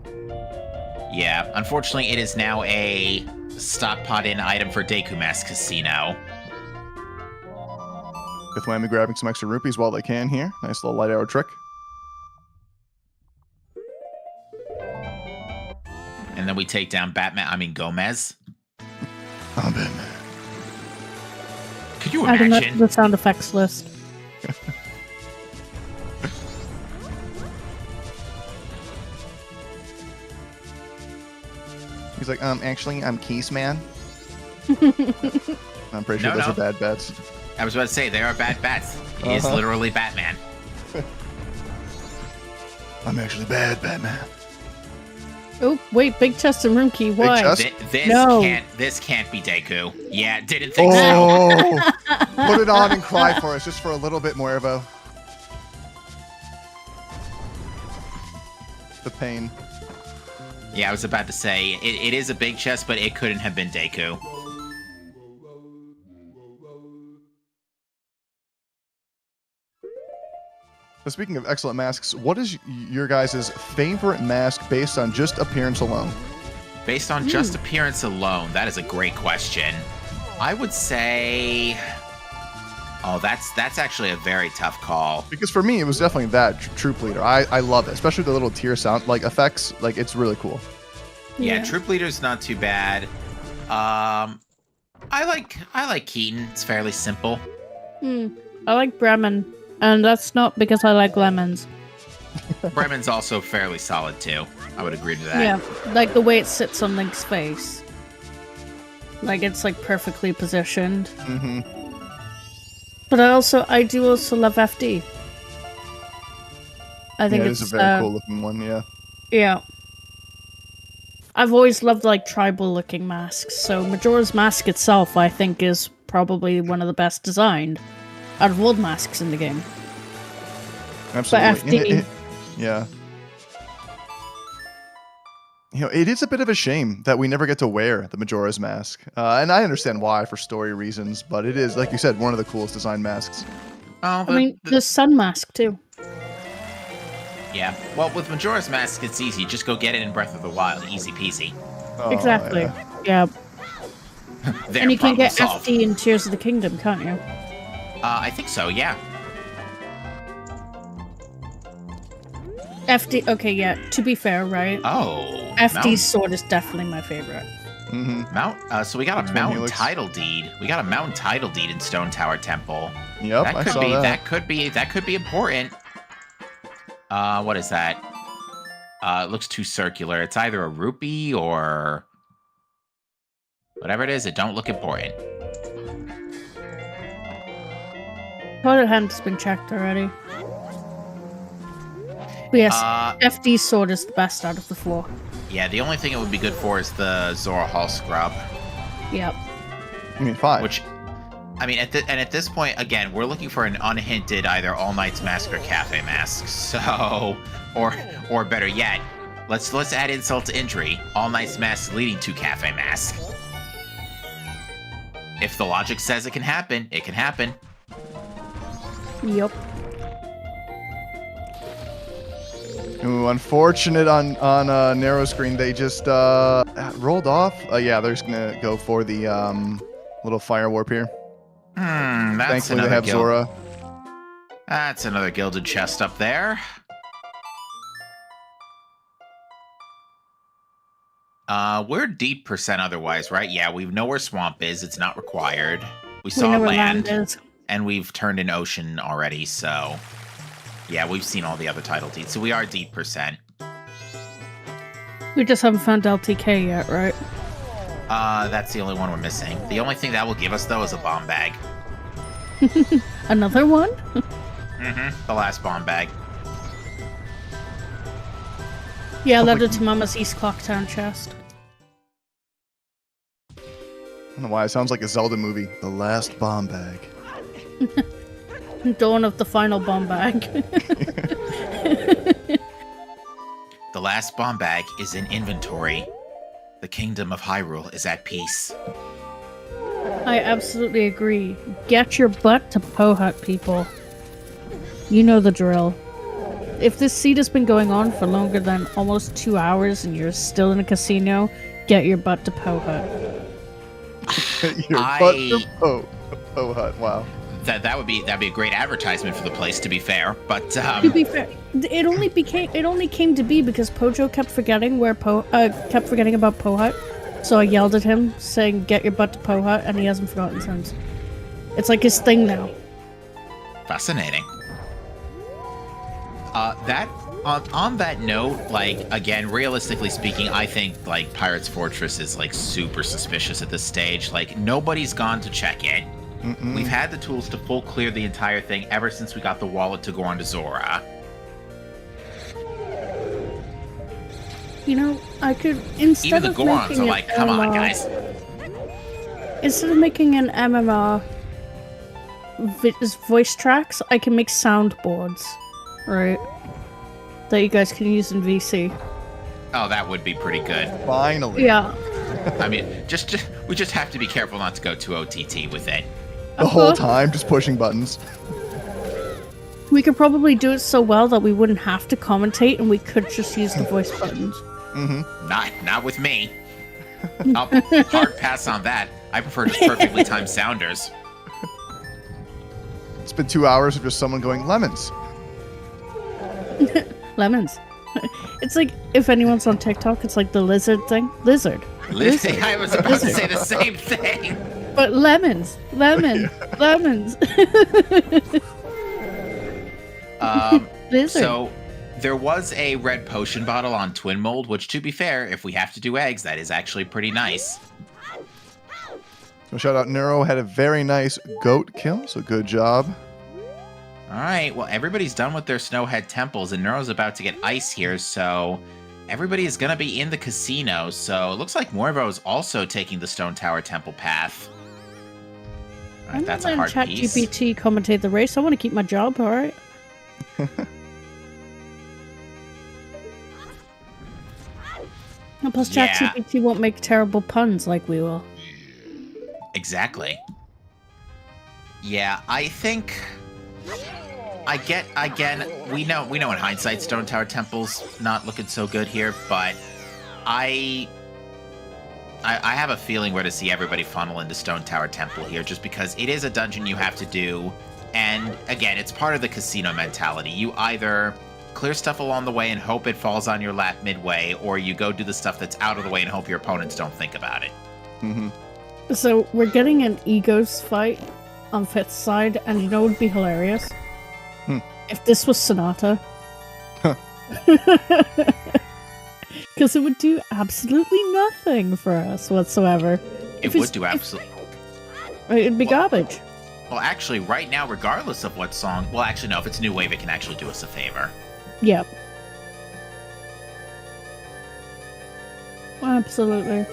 Yeah, unfortunately, it is now a stock-pot-in item for Deku Mask Casino. With Whammy grabbing some extra rupees while they can here. Nice little light arrow trick. And then we take down Gomez. Oh, Batman. Could you Adding that to imagine? the sound effects list. He's like, actually, I'm Keys Man. I'm pretty sure No, those no. are bad bets. I was about to say, they are bad bats. He is literally Batman. I'm actually bad, Batman. Oh, wait, big chest and room key. Why? chest? This can't be Deku. Yeah, didn't think so. Oh! Put it on and cry for us, just for a little bit, Muervo. The pain. Yeah, I was about to say, it is a big chest, but it couldn't have been Deku. So speaking of excellent masks, what is your guys' favorite mask based on just appearance alone? Based on just appearance alone, that is a great question. I would say... Oh, that's actually a very tough call. Because for me, it was definitely that Troop Leader. I love it, especially the little tier sound like effects. Like it's really cool. Yeah, Troop Leader's not too bad. I like Keaton. It's fairly simple. I like Bremen, and that's not because I like lemons. Bremen's also fairly solid too. I would agree to that. Yeah, like the way it sits on Link's face. Like it's like perfectly positioned. Mm-hmm. But I do also love FD. I think Yeah, it's a very cool looking one. Yeah. Yeah. I've always loved like tribal looking masks. So Majora's Mask itself, I think, is probably one of the best designed out of all the masks in the game. Absolutely. But FD, Yeah. You know, it is a bit of a shame that we never get to wear the Majora's Mask. And I understand why, for story reasons, but it is, like you said, one of the coolest designed masks. Oh, I mean, the Sun Mask too. Yeah. Well, with Majora's Mask, it's easy. Just go get it in Breath of the Wild. Easy peasy. Oh, Exactly. yeah. Yeah. There, And you can problem get solved. FD in Tears of the Kingdom, can't you? I think so, yeah. FD, okay, yeah, to be fair, right? Oh. FD's sword is definitely my favorite. Mm-hmm. So we got a X-Men mountain Helix. title deed. We got a mountain title deed in Stone Tower Temple. Yep, That I could saw be that. that could be important. What is that? It looks too circular. It's either a rupee or whatever it is. It don't look important. Toilet hand's been checked already. But yes, FD's sword is the best out of the four. Yeah, the only thing it would be good for is the Zora Hall scrub. Yep. You mean 5? Which, I mean, at this point, again, we're looking for an unhinted either All Knight's Mask or Cafe Mask. So, or better yet, let's add insult to injury. All Knight's Mask leading to Cafe Mask. If the logic says it can happen, it can happen. Yep. Ooh, unfortunate on narrow screen. They just rolled off. Yeah, they're just gonna go for the little fire warp here. That's Thankfully, another they have guild. Zora. That's another gilded chest up there. We're deep percent otherwise, right? Yeah, we know where swamp is. It's not required. We We saw know where land, land is. and we've turned in ocean already, so yeah, we've seen all the other title deeds. So we are deep percent. We just haven't found LTK yet, right? That's the only one we're missing. The only thing that will give us, though, is a bomb bag. Another one? The last bomb bag. Yeah, let it to Mama's East Clocktown chest. I don't know why it sounds like a Zelda movie. The last bomb bag. Dawn of the final bomb bag. The last bomb bag is in inventory. The kingdom of Hyrule is at peace. I absolutely agree. Get your butt to Pohut, people. You know the drill. If this seed has been going on for longer than almost 2 hours and you're still in a casino, get your butt to Pohut. Pohut, wow. That'd be a great advertisement for the place, to be fair. But To be fair, it only came to be because Pojo kept forgetting about Pohut. So I yelled at him, saying, "Get your butt to Pohut," and he hasn't forgotten since. It's like his thing now. Fascinating. On that note, like, again, realistically speaking, I think, like, Pirate's Fortress is, like, super suspicious at this stage. Like, nobody's gone to check it. We've had the tools to full clear the entire thing ever since we got the wallet to go on to Zora. You know, I could, instead Even the of Gorons making are like, come on, guys. Instead of making an MMR voice tracks, I can make soundboards, right? That you guys can use in VC. Oh, that would be pretty good. Finally. Yeah. I mean, we just have to be careful not to go too OTT with it. The whole time, just pushing buttons. We could probably do it so well that we wouldn't have to commentate and we could just use the voice buttons. Not with me. I'll hard pass on that. I prefer just perfectly timed sounders. It's been 2 hours of just someone going, lemons. Lemons. It's like, if anyone's on TikTok, it's like the lizard thing. Lizard. I was about to say the same thing. But lemons. Lemons. Lizard. So there was a red potion bottle on Twin Mold, which, to be fair, if we have to do eggs, that is actually pretty nice. So shout out Neuro, had a very nice goat kill, so good job. All right, well, everybody's done with their Snowhead temples, and Neuro's about to get ice here, so everybody is going to be in the casino. So it looks like Morvo is also taking the Stone Tower Temple path. All right, that's a hard piece. ChatGPT commentate the race. I want to keep my job, all right? And plus, ChatGPT won't make terrible puns like we will. Exactly. Yeah, I think... Again, we know in hindsight Stone Tower Temple's not looking so good here, but I have a feeling we're to see everybody funnel into Stone Tower Temple here, just because it is a dungeon you have to do, and again, it's part of the casino mentality. You either clear stuff along the way and hope it falls on your lap midway, or you go do the stuff that's out of the way and hope your opponents don't think about it. So we're getting an egos fight on 5th side, and you know what would be hilarious? If this was Sonata. Because it would do absolutely nothing for us whatsoever. It would do absolutely... It'd be garbage. Well, actually, right now, regardless of what song... Well, actually, no, if it's New Wave, it can actually do us a favor. Yep. Absolutely.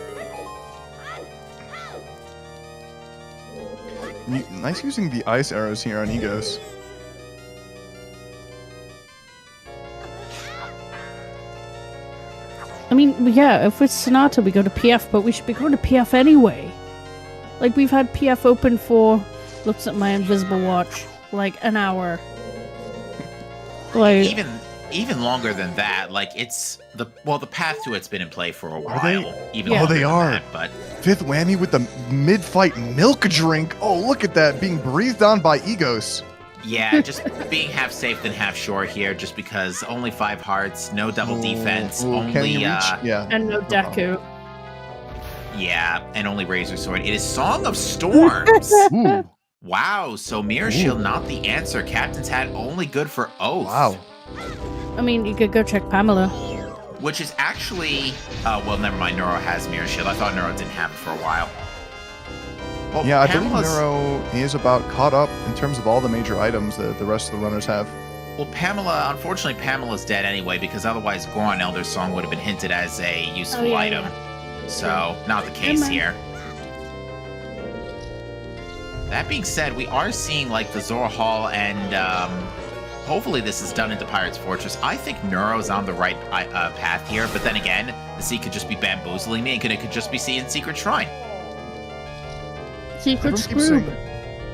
Nice using the ice arrows here on Egos. I mean, yeah, if it's Sonata, we go to PF, but we should be going to PF anyway. Like, we've had PF open for, looks at my invisible watch, like an hour. Like, even longer than that. Like, it's the path to it's been in play for a while. They are. That, but 5th whammy with the mid-fight milk drink. Oh, look at that, being breathed on by Egos. yeah, just being half safe than half sure here, just because only 5 hearts, no double defense, only and no Deku. Yeah, and only Razor Sword. It is Song of Storms. Ooh. Wow, so Mirror Shield not the answer. Captain's Hat only good for Oath. Wow. I mean, you could go check Pamela. which is actually... well, never mind. Neuro has Mirror Shield. I thought Neuro didn't have it for a while. Well, Yeah, I believe Pamela's- Neuro is about caught up in terms of all the major items that the rest of the runners have. Well, unfortunately, Pamela's dead anyway, because otherwise Goron Elder's Song would have been hinted as a useful yeah, item. So, not the case here. That being said, we are seeing, like, the Zora Hall, and hopefully this is done into Pirate's Fortress. I think Neuro's on the right path here, but then again, the sea could just be bamboozling me, and it could just be seeing Secret Shrine. Secret Screw.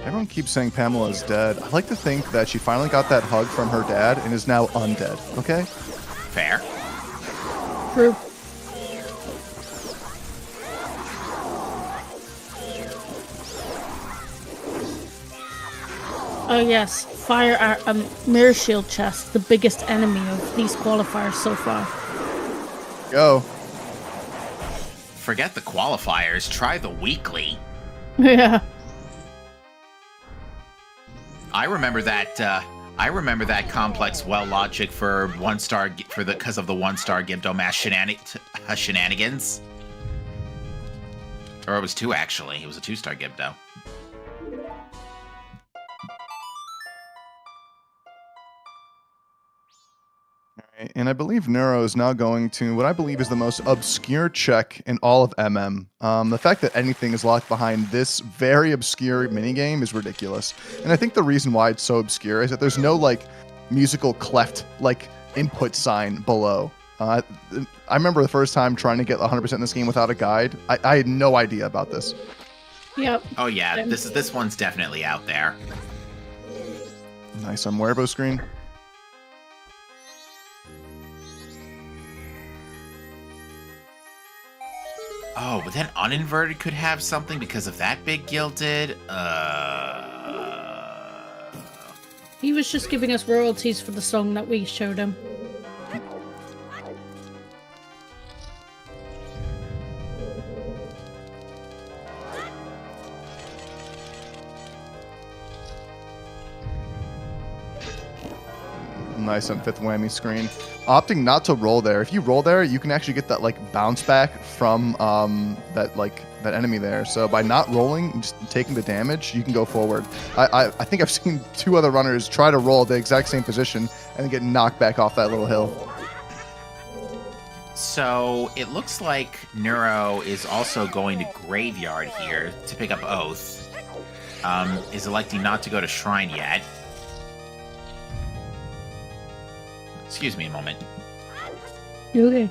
Everyone keeps saying Pamela's dead. I like to think that she finally got that hug from her dad and is now undead, okay? Fair. True. Oh yes, Mirror Shield chest, the biggest enemy of these qualifiers so far. Go. Forget the qualifiers, try the weekly. Yeah. I remember that complex well logic for because of the 1-star Gibdo shenanigans. Or it was 2 actually. It was a 2-star Gibdo. Alright, and I believe Neuro is now going to what I believe is the most obscure check in all of MM. The fact that anything is locked behind this very obscure minigame is ridiculous. And I think the reason why it's so obscure is that there's no, like, musical cleft, like, input sign below. I remember the first time trying to get 100% in this game without a guide. I had no idea about this. Yep. Oh yeah, this one's definitely out there. Nice on Werbo screen. Oh, but then Uninverted could have something because of that big gilded. He was just giving us royalties for the song that we showed him. Nice on 5th whammy screen. Opting not to roll there. If you roll there, you can actually get that, like, bounce back from that enemy there. So by not rolling and just taking the damage, you can go forward. I think I've seen 2 other runners try to roll at the exact same position and get knocked back off that little hill. So it looks like Neuro is also going to Graveyard here to pick up Oath. Is electing not to go to Shrine yet. Excuse me a moment. Okay.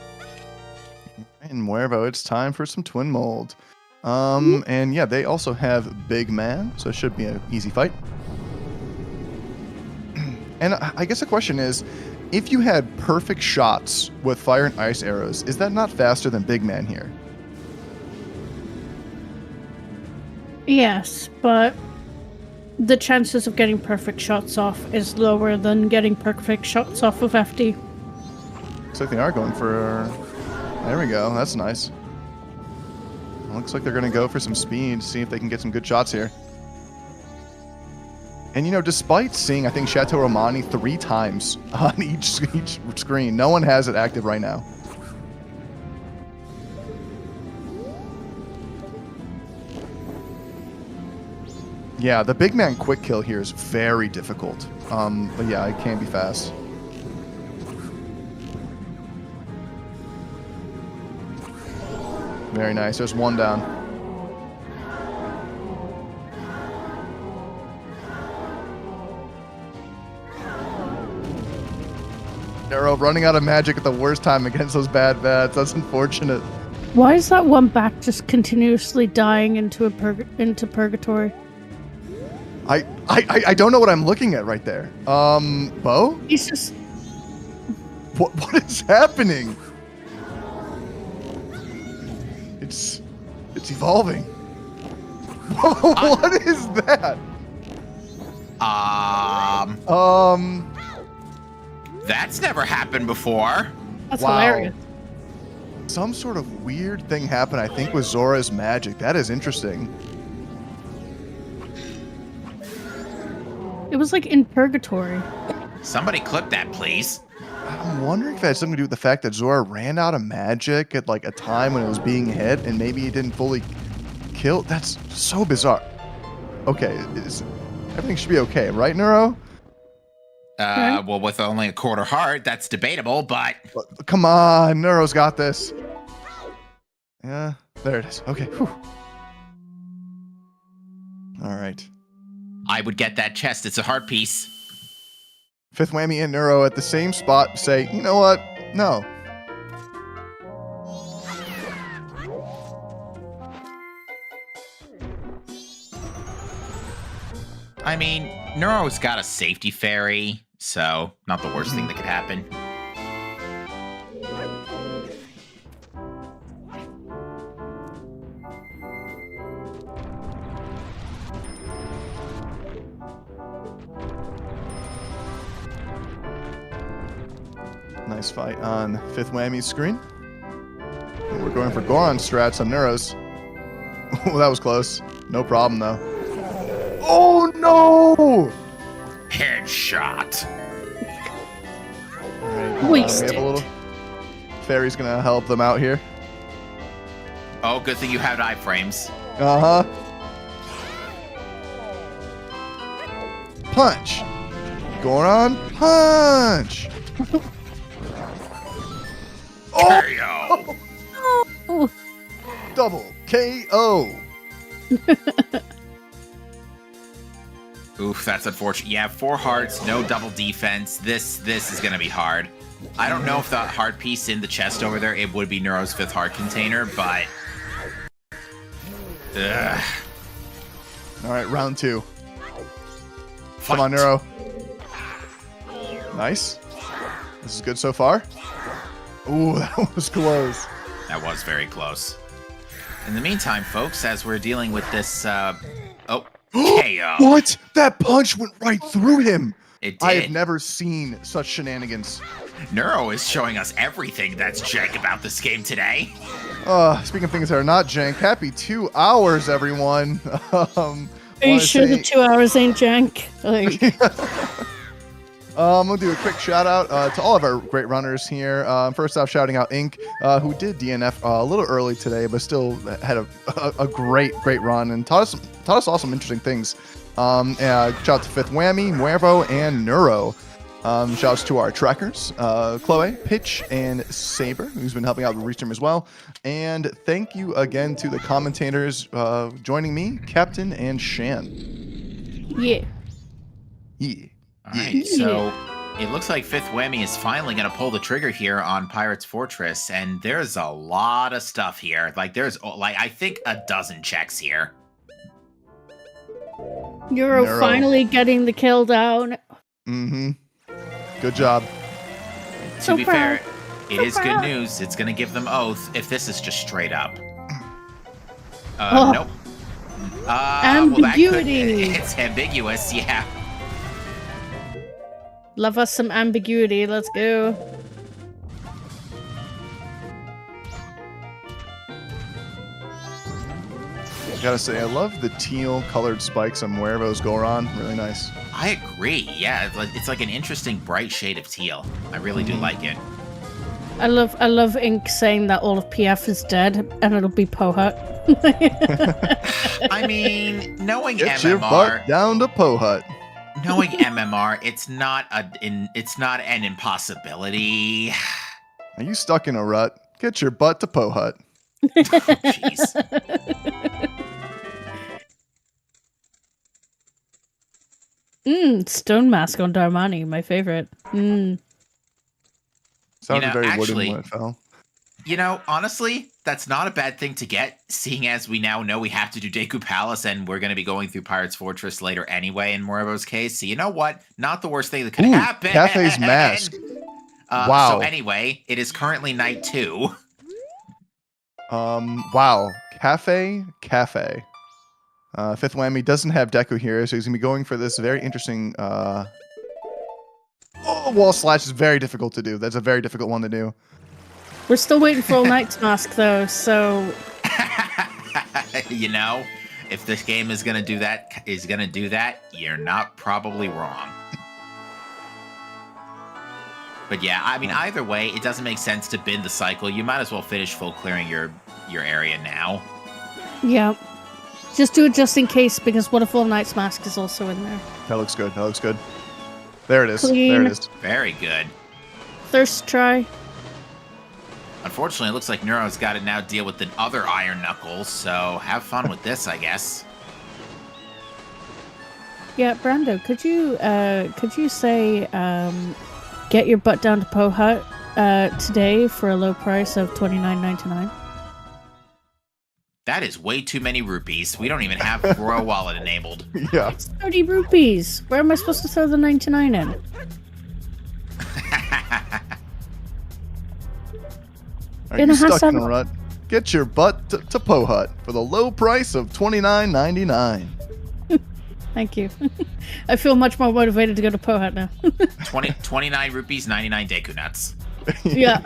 And Wervo, it's time for some Twin Mold. And yeah, they also have Big Man, so it should be an easy fight. And I guess the question is, if you had perfect shots with fire and ice arrows, is that not faster than Big Man here? Yes, but the chances of getting perfect shots off is lower than getting perfect shots off of FD. Looks like they are going for... There we go. That's nice. Looks like they're going to go for some speed, see if they can get some good shots here. And, you know, despite seeing, I think, Chateau Romani 3 times on each screen, no one has it active right now. Yeah, the Big Man quick kill here is very difficult. But yeah, it can be fast. Very nice. There's 1 down. Neuro running out of magic at the worst time against those bad bats. That's unfortunate. Why is that one back just continuously dying into purgatory? I don't know what I'm looking at right there. Bo? He's just... What is happening? It's evolving. Whoa, what is that? That's never happened before. That's Wow. hilarious. Some sort of weird thing happened, I think, with Zora's magic. That is interesting. It was like in purgatory. Somebody clip that, please. I'm wondering if it had something to do with the fact that Zora ran out of magic at like a time when it was being hit, and maybe it didn't fully kill. That's so bizarre. Okay, everything should be okay, right, Neuro? Well, with only a quarter heart, that's debatable, but... Come on, Neuro's got this. Yeah, there it is. Okay. Whew. All right. I would get that chest. It's a heart piece. Fifth Whammy and Neuro at the same spot say, you know what? No. I mean, Neuro's got a safety fairy, so not the worst thing that could happen. Nice fight on Fifth Whammy's screen. And we're going for Goron strats on Neuros. Oh, that was close. No problem, though. Oh, no! Headshot. All right, Wasted. we have a little... Fairy's going to help them out here. Oh, good thing you have iframes. Uh-huh. Punch! Goron, punch! KO. Oh, Double KO! Oof, that's unfortunate. Yeah, 4 hearts, no double defense. This is gonna be hard. I don't know if the heart piece in the chest over there, it would be Neuro's 5th heart container, but... Ugh. All right, round 2. Fight. Come on, Neuro. Nice. This is good so far. Ooh, that was close. That was very close. In the meantime, folks, as we're dealing with this, KO. What? That punch went right through him. It did. I have never seen such shenanigans. Neuro is showing us everything that's jank about this game today. Speaking of things that are not jank, happy 2 hours, everyone. are you sure the 2 hours ain't jank? Like, I'm going to do a quick shout out to all of our great runners here. First off, shouting out Ink, who did DNF a little early today, but still had a great run and taught us all some interesting things. Shout out to Fifth Whammy, Muervo, and Neuro. Shouts to our trackers, Chloe, Pitch, and Saber, who's been helping out with Restream as well. And thank you again to the commentators joining me, Captain and Shan. yeah. Yeah. All right, so it looks like Fifth Whammy is finally going to pull the trigger here on Pirate's Fortress, and there's a lot of stuff here. Like, there's, like, I think a dozen checks here. Neuro Neuro. finally getting the kill down. Mm-hmm. Good job. So To be proud. fair, it is good news. It's going to give them oath if this is just straight up. Oh. Nope. Ambiguity. It's ambiguous, yeah. Love us some ambiguity. Let's go. Gotta say, I love the teal colored spikes on Muervo's Goron. Really nice. I agree. Yeah, it's like an interesting bright shade of teal. I really do like it. I love Ink saying that all of PF is dead and it'll be Pohut. I mean, knowing Get your MMR, butt down to Pohut. knowing MMR, it's not an impossibility. Are you stuck in a rut? Get your butt to Pohut. Jeez. Stone mask on Darmani, my favorite. Sounded very actually- wooden when it fell. You know, honestly, that's not a bad thing to get, seeing as we now know we have to do Deku Palace and we're going to be going through Pirate's Fortress later anyway in Muervo's case. So you know what? Not the worst thing that could happen. Cafe's mask. Wow. So anyway, it is currently night 2. Wow. Cafe. Fifth Whammy doesn't have Deku here, so he's gonna be going for this very interesting. Wall slash is very difficult to do. That's a very difficult one to do. We're still waiting for All Knight's mask though, so You know, if this game is going to do that, you're not probably wrong. But yeah, I mean, either way, it doesn't make sense to bin the cycle. You might as well finish full clearing your area now. Yeah. Just do it just in case, because what if All Knight's Mask is also in there? That looks good. That looks good. There it is. Clean. There it is. Very good. Thirst try. Unfortunately, it looks like Neuro's got to now deal with the other Iron Knuckles, so have fun with this, I guess. Yeah, Brando, could you say, get your butt down to Poe Hut today for a low price of $29.99? That is way too many rupees. We don't even have Royal Wallet enabled. Yeah. It's 30 rupees. Where am I supposed to throw the 99 in? Are you stuck in a rut? Get your butt to Poe Hut for the low price of $29.99. Thank you. I feel much more motivated to go to Poe Hut now. 29 rupees, 99 Deku Nuts. Yeah.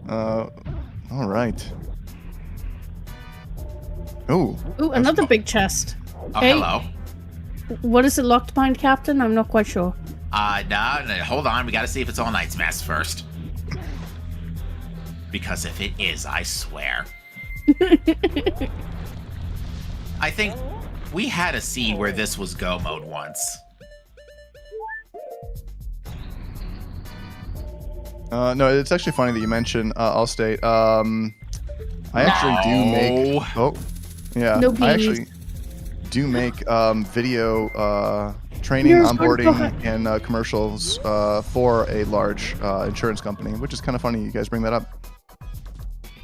All right. Ooh. Ooh, another big chest. Oh, Hey. hello. What is it locked behind, Captain? I'm not quite sure. No, hold on. We got to see if it's All Knight's Mask first. Because if it is, I swear. I think we had a scene where this was go mode once. No, it's actually funny that you mentioned Allstate. I actually do make. Oh, yeah. No I bees. actually do make video training, Here's one onboarding, and commercials for a large insurance company, which is kind of funny you guys bring that up.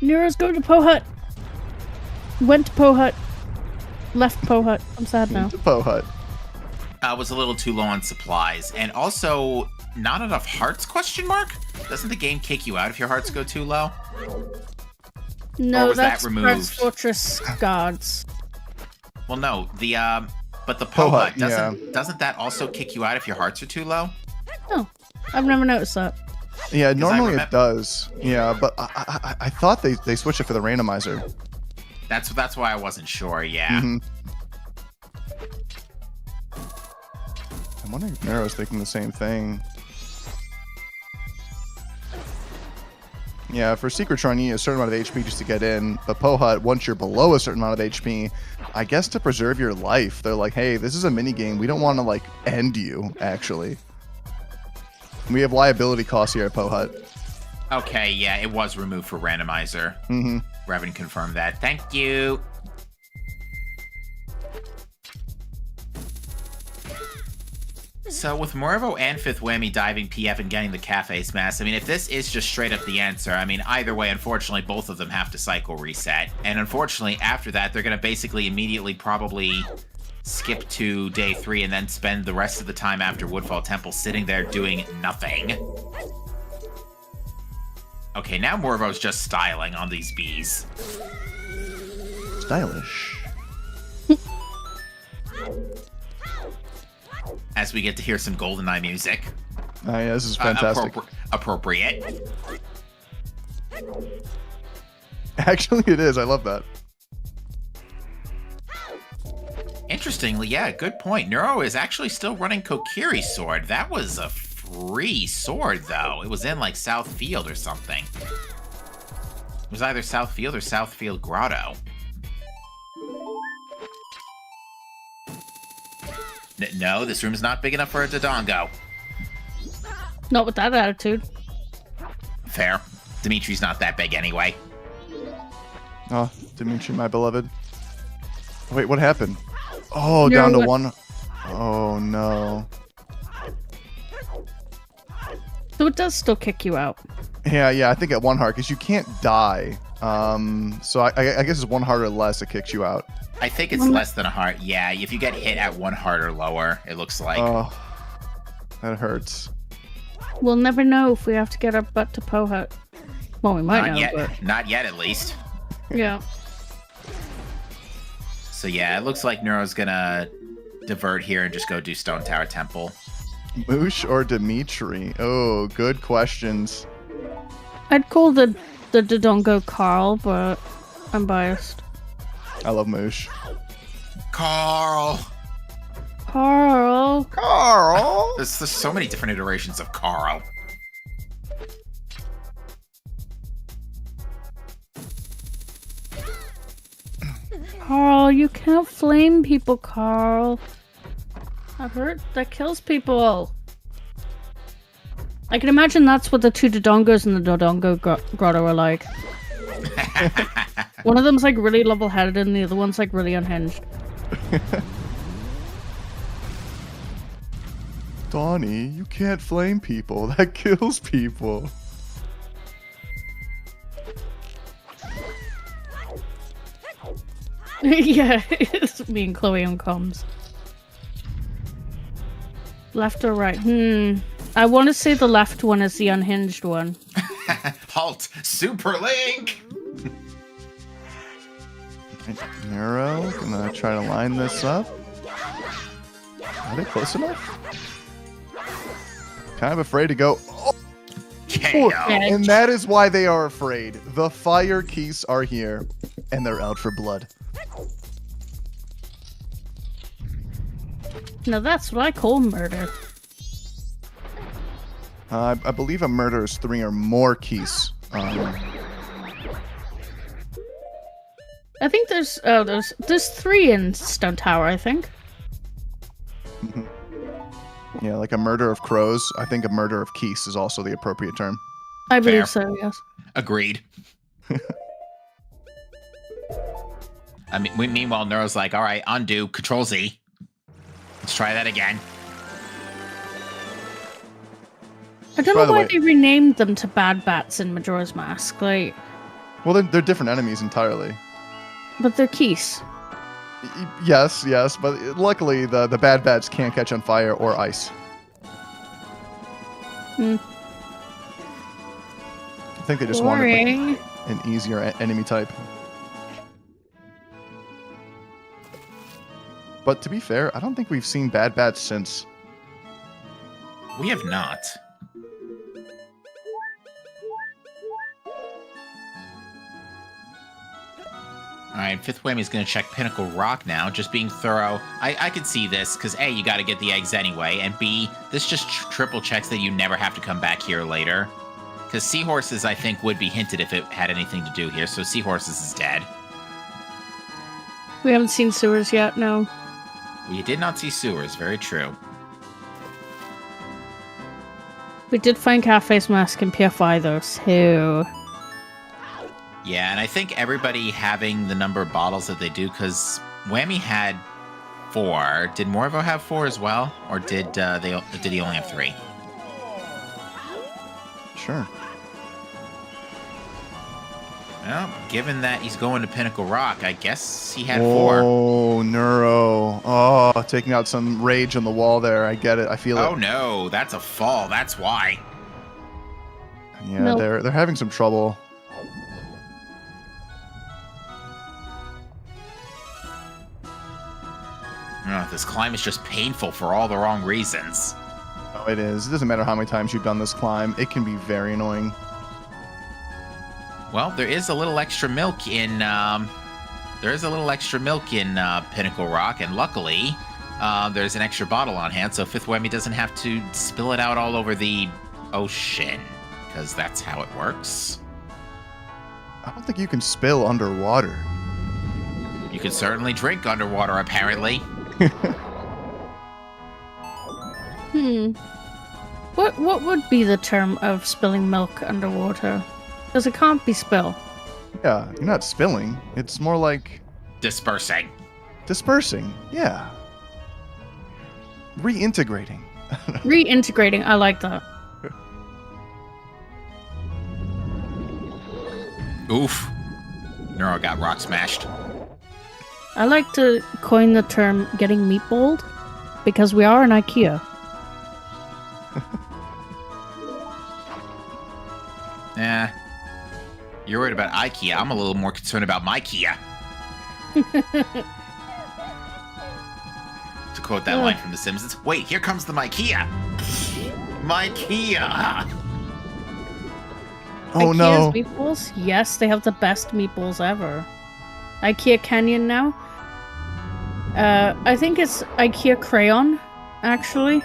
Nero's going to Poe Hut. Went to Poe Hut. Left Poe Hut. I'm sad now. To Poe Hut. Was a little too low on supplies, and also not enough hearts? Question mark? Doesn't the game kick you out if your hearts go too low? No, was that that's removed? Earth's Fortress Guards. Well, no. But the Poe Poe Hut Hut, doesn't that also kick you out if your hearts are too low? Oh, I've never noticed that. Yeah, normally remember- it does. Yeah, but I thought they switched it for the randomizer. That's why I wasn't sure. Yeah. Mhm. I'm wondering if Nero's thinking the same thing. Yeah, for Secret Shrine, you need a certain amount of HP just to get in. But Poe Hut, once you're below a certain amount of HP, I guess to preserve your life, they're like, hey, this is a mini game. We don't want to, like, end you, actually. We have liability costs here at Poe Hut. Okay. Yeah, it was removed for randomizer. Mm-hmm. Revan confirmed that. Thank you. So with Morvo and Fifth Whammy diving PF and getting the Cafe Smash, I mean, if this is just straight up the answer, I mean, either way, unfortunately, both of them have to cycle reset. And unfortunately, after that, they're going to basically immediately probably skip to day 3 and then spend the rest of the time after Woodfall Temple sitting there doing nothing. Okay, now Morvo's just styling on these bees. Stylish. As we get to hear some GoldenEye music. Oh, yeah, this is fantastic. Appropriate. Actually, it is. I love that. Interestingly, yeah, good point. Neuro is actually still running Kokiri's sword. That was a free sword, though. It was in, like, South Field or something. It was either South Field or South Field Grotto. No, this room's not big enough for a Dodongo. Not with that attitude. Fair. Dimitri's not that big anyway. Oh, Dimitri, my beloved. Wait, what happened? Oh, No, down to what- 1. Oh, no. So it does still kick you out. Yeah, I think at 1 heart, because you can't die. So I guess it's 1 heart or less that kicks you out. I think it's less than a heart. Yeah, if you get hit at 1 heart or lower, it looks like. Oh, that hurts. We'll never know if we have to get our butt to Poe Hut. Well, we might Not know, yet. but Not yet, at least. yeah. So yeah, it looks like Neuro's gonna divert here and just go do Stone Tower Temple. Moosh or Dimitri? Oh, good questions. I'd call the Dodongo Carl, but I'm biased. I love Moosh. Carl! Carl. Carl! There's so many different iterations of Carl. Carl, you can't flame people, Carl. That kills people. I can imagine that's what the two Dodongos in the Dodongo grotto are like. One of them's like really level-headed and the other one's like really unhinged. Donnie, you can't flame people. That kills people. Yeah, it's me and Chloe on comms. Left or right? I want to say the left one is the unhinged one. Halt! Super Link! Neuro, gonna try to line this up. Are they close enough? Kind of afraid to go. Oh, KO. and that is why they are afraid. The fire keys are here, and they're out for blood. Now that's what I call murder. I believe a murder is 3 or more keys. I think there's 3 in Stone Tower, I think. Yeah, like a murder of crows. I think a murder of keys is also the appropriate term. I believe Fair. so, yes. Agreed. I mean, meanwhile, Neuro's like, all right, undo, Control Z. Let's try that again. I don't By know the why way- they renamed them to Bad Bats in Majora's Mask, like, Well, they're different enemies entirely. but they're keys. Yes, but luckily the bad bats can't catch on fire or ice. I think they just wanted Boring. like, an easier enemy type. But to be fair, I don't think we've seen bad bats since. We have not. Alright, Fifth Whammy's gonna check Pinnacle Rock now, just being thorough. I could see this, because A, you gotta get the eggs anyway, and B, this just triple checks that you never have to come back here later. Because Seahorses, I think, would be hinted if it had anything to do here, so Seahorses is dead. We haven't seen sewers yet, no. We did not see sewers, very true. We did find Cafe's Mask in PFI though, so... Yeah, and I think everybody having the number of bottles that they do, because Whammy had 4. Did Morvo have 4 as well? Or did he only have 3? Sure. Well, given that he's going to Pinnacle Rock, I guess he had 4. Oh, Neuro. Oh, taking out some rage on the wall there. I get it. I feel Oh it. no, that's a fall. That's why. Yeah, Nope. they're having some trouble. Oh, this climb is just painful for all the wrong reasons. Oh, it is. It doesn't matter how many times you've done this climb. It can be very annoying. Well, there is a little extra milk in Pinnacle Rock, and luckily, there's an extra bottle on hand, so Fifth Whammy doesn't have to spill it out all over the ocean, because that's how it works. I don't think you can spill underwater. You can certainly drink underwater, apparently. What would be the term of spilling milk underwater? Because it can't be spill. Yeah, you're not spilling. It's more like Dispersing. dispersing. Yeah. Reintegrating. Reintegrating, I like that. Oof. Neuro got rock smashed. I like to coin the term getting meatballed, because we are in IKEA. Eh. You're worried about IKEA. I'm a little more concerned about my Kia. To quote that line from The Simpsons, wait, here comes the MyKia. MyKia. Oh IKEA's no. meatballs? Yes, they have the best meatballs ever. IKEA Canyon now. I think it's IKEA crayon, actually.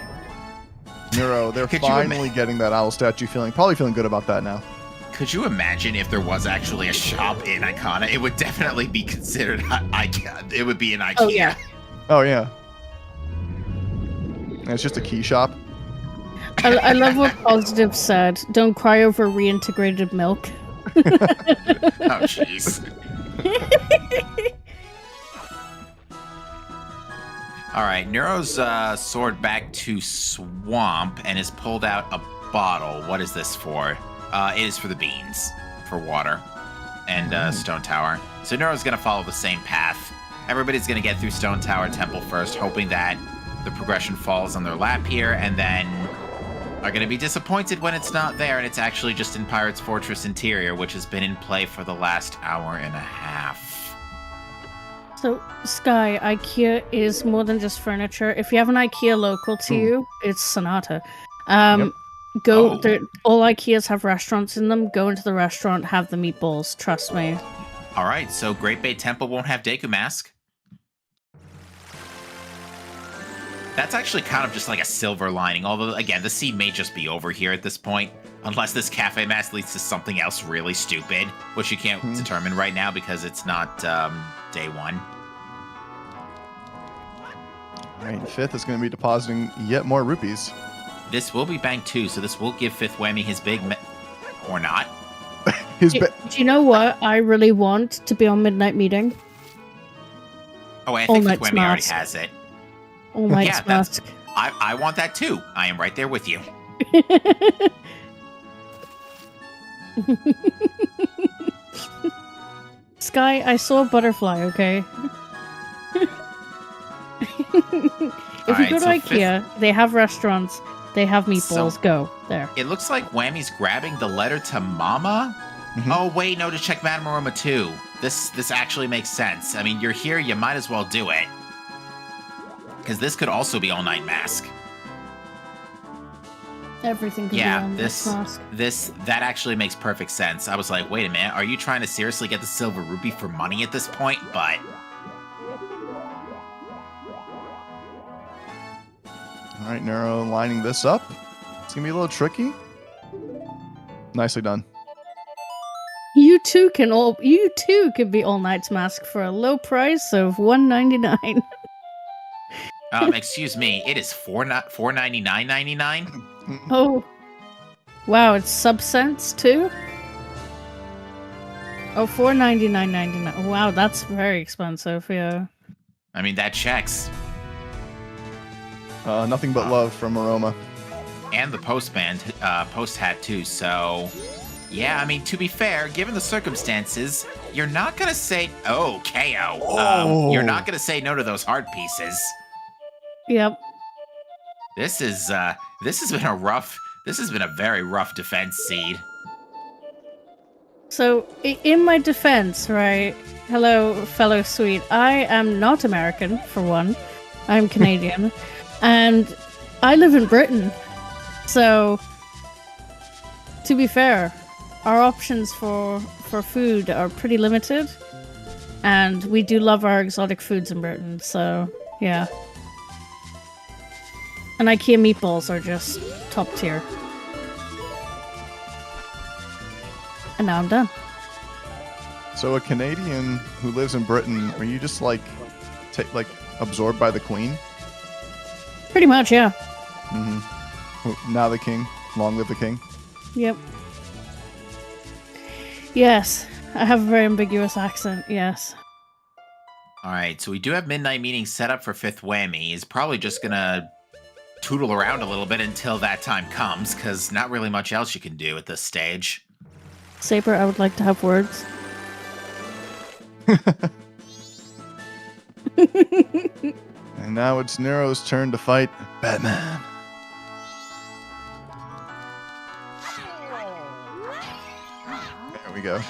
Neuro, they're finally getting that owl statue probably feeling good about that now. Could you imagine if there was actually a shop in Icona? It would definitely be considered IKEA. It would be an IKEA. Oh, yeah. Oh, yeah. And it's just a key shop. I love what Positive said. Don't cry over reintegrated milk. Oh, jeez. All right, Neuro's soared back to Swamp and has pulled out a bottle. What is this for? It is for the beans, for water, and Stone Tower. So Neuro's going to follow the same path. Everybody's going to get through Stone Tower Temple first, hoping that the progression falls on their lap here, and then are going to be disappointed when it's not there, and it's actually just in Pirate's Fortress Interior, which has been in play for the last hour and a half. So, Sky, IKEA is more than just furniture. If you have an IKEA local to you, it's Sonata. Go. All IKEAs have restaurants in them. Go into the restaurant, have the meatballs. Trust me. All right, so Great Bay Temple won't have Deku Mask. That's actually kind of just like a silver lining, although, again, the sea may just be over here at this point, unless this cafe mask leads to something else really stupid, which you can't determine right now because it's not day one. All right, Fifth is going to be depositing yet more rupees. This will be Bank 2, so this will give Fifth Whammy his big... or not. Do you know what I really want to be on Midnight Meeting? Oh, I think Fifth Whammy already has it. All Might's Mask. I want that too. I am right there with you. Sky, I saw a butterfly, okay? If you go to IKEA, they have restaurants, they have meatballs, go. There. It looks like Whammy's grabbing the letter to Mama. Oh, wait, no, to check Madame Aroma too. This actually makes sense. I mean, you're here, you might as well do it. Because this could also be All Night Mask. Everything could be on this mask. That actually makes perfect sense. I was like, wait a minute, are you trying to seriously get the Silver Rupee for money at this point? But... All right, Neuro lining this up. It's going to be a little tricky. Nicely done. You too can be All Night's Mask for a low price of $1.99. Excuse me, it is $4.99.99. Oh, wow! It's subcents too. Oh, $4.99.99. Wow, that's very expensive. Yeah. I mean, that checks. Nothing but love from Aroma. And the post hat too. So, yeah. I mean, to be fair, given the circumstances, you're not gonna say, "Oh, KO." You're not gonna say no to those heart pieces. Yep. This has been a very rough defense, Seed. So, in my defense, right? Hello, fellow sweet. I am not American, for one. I'm Canadian. And I live in Britain. So, to be fair, our options for food are pretty limited. And we do love our exotic foods in Britain, so, yeah. And IKEA meatballs are just top tier. And now I'm done. So a Canadian who lives in Britain, are you just absorbed by the Queen? Pretty much, yeah. Now the King. Long live the King. Yep. Yes. I have a very ambiguous accent, yes. Alright, so we do have Midnight Meeting set up for Fifth Whammy. He's probably just gonna tootle around a little bit until that time comes, because not really much else you can do at this stage. Saber, I would like to have words. And now it's Nero's turn to fight Batman. There we go.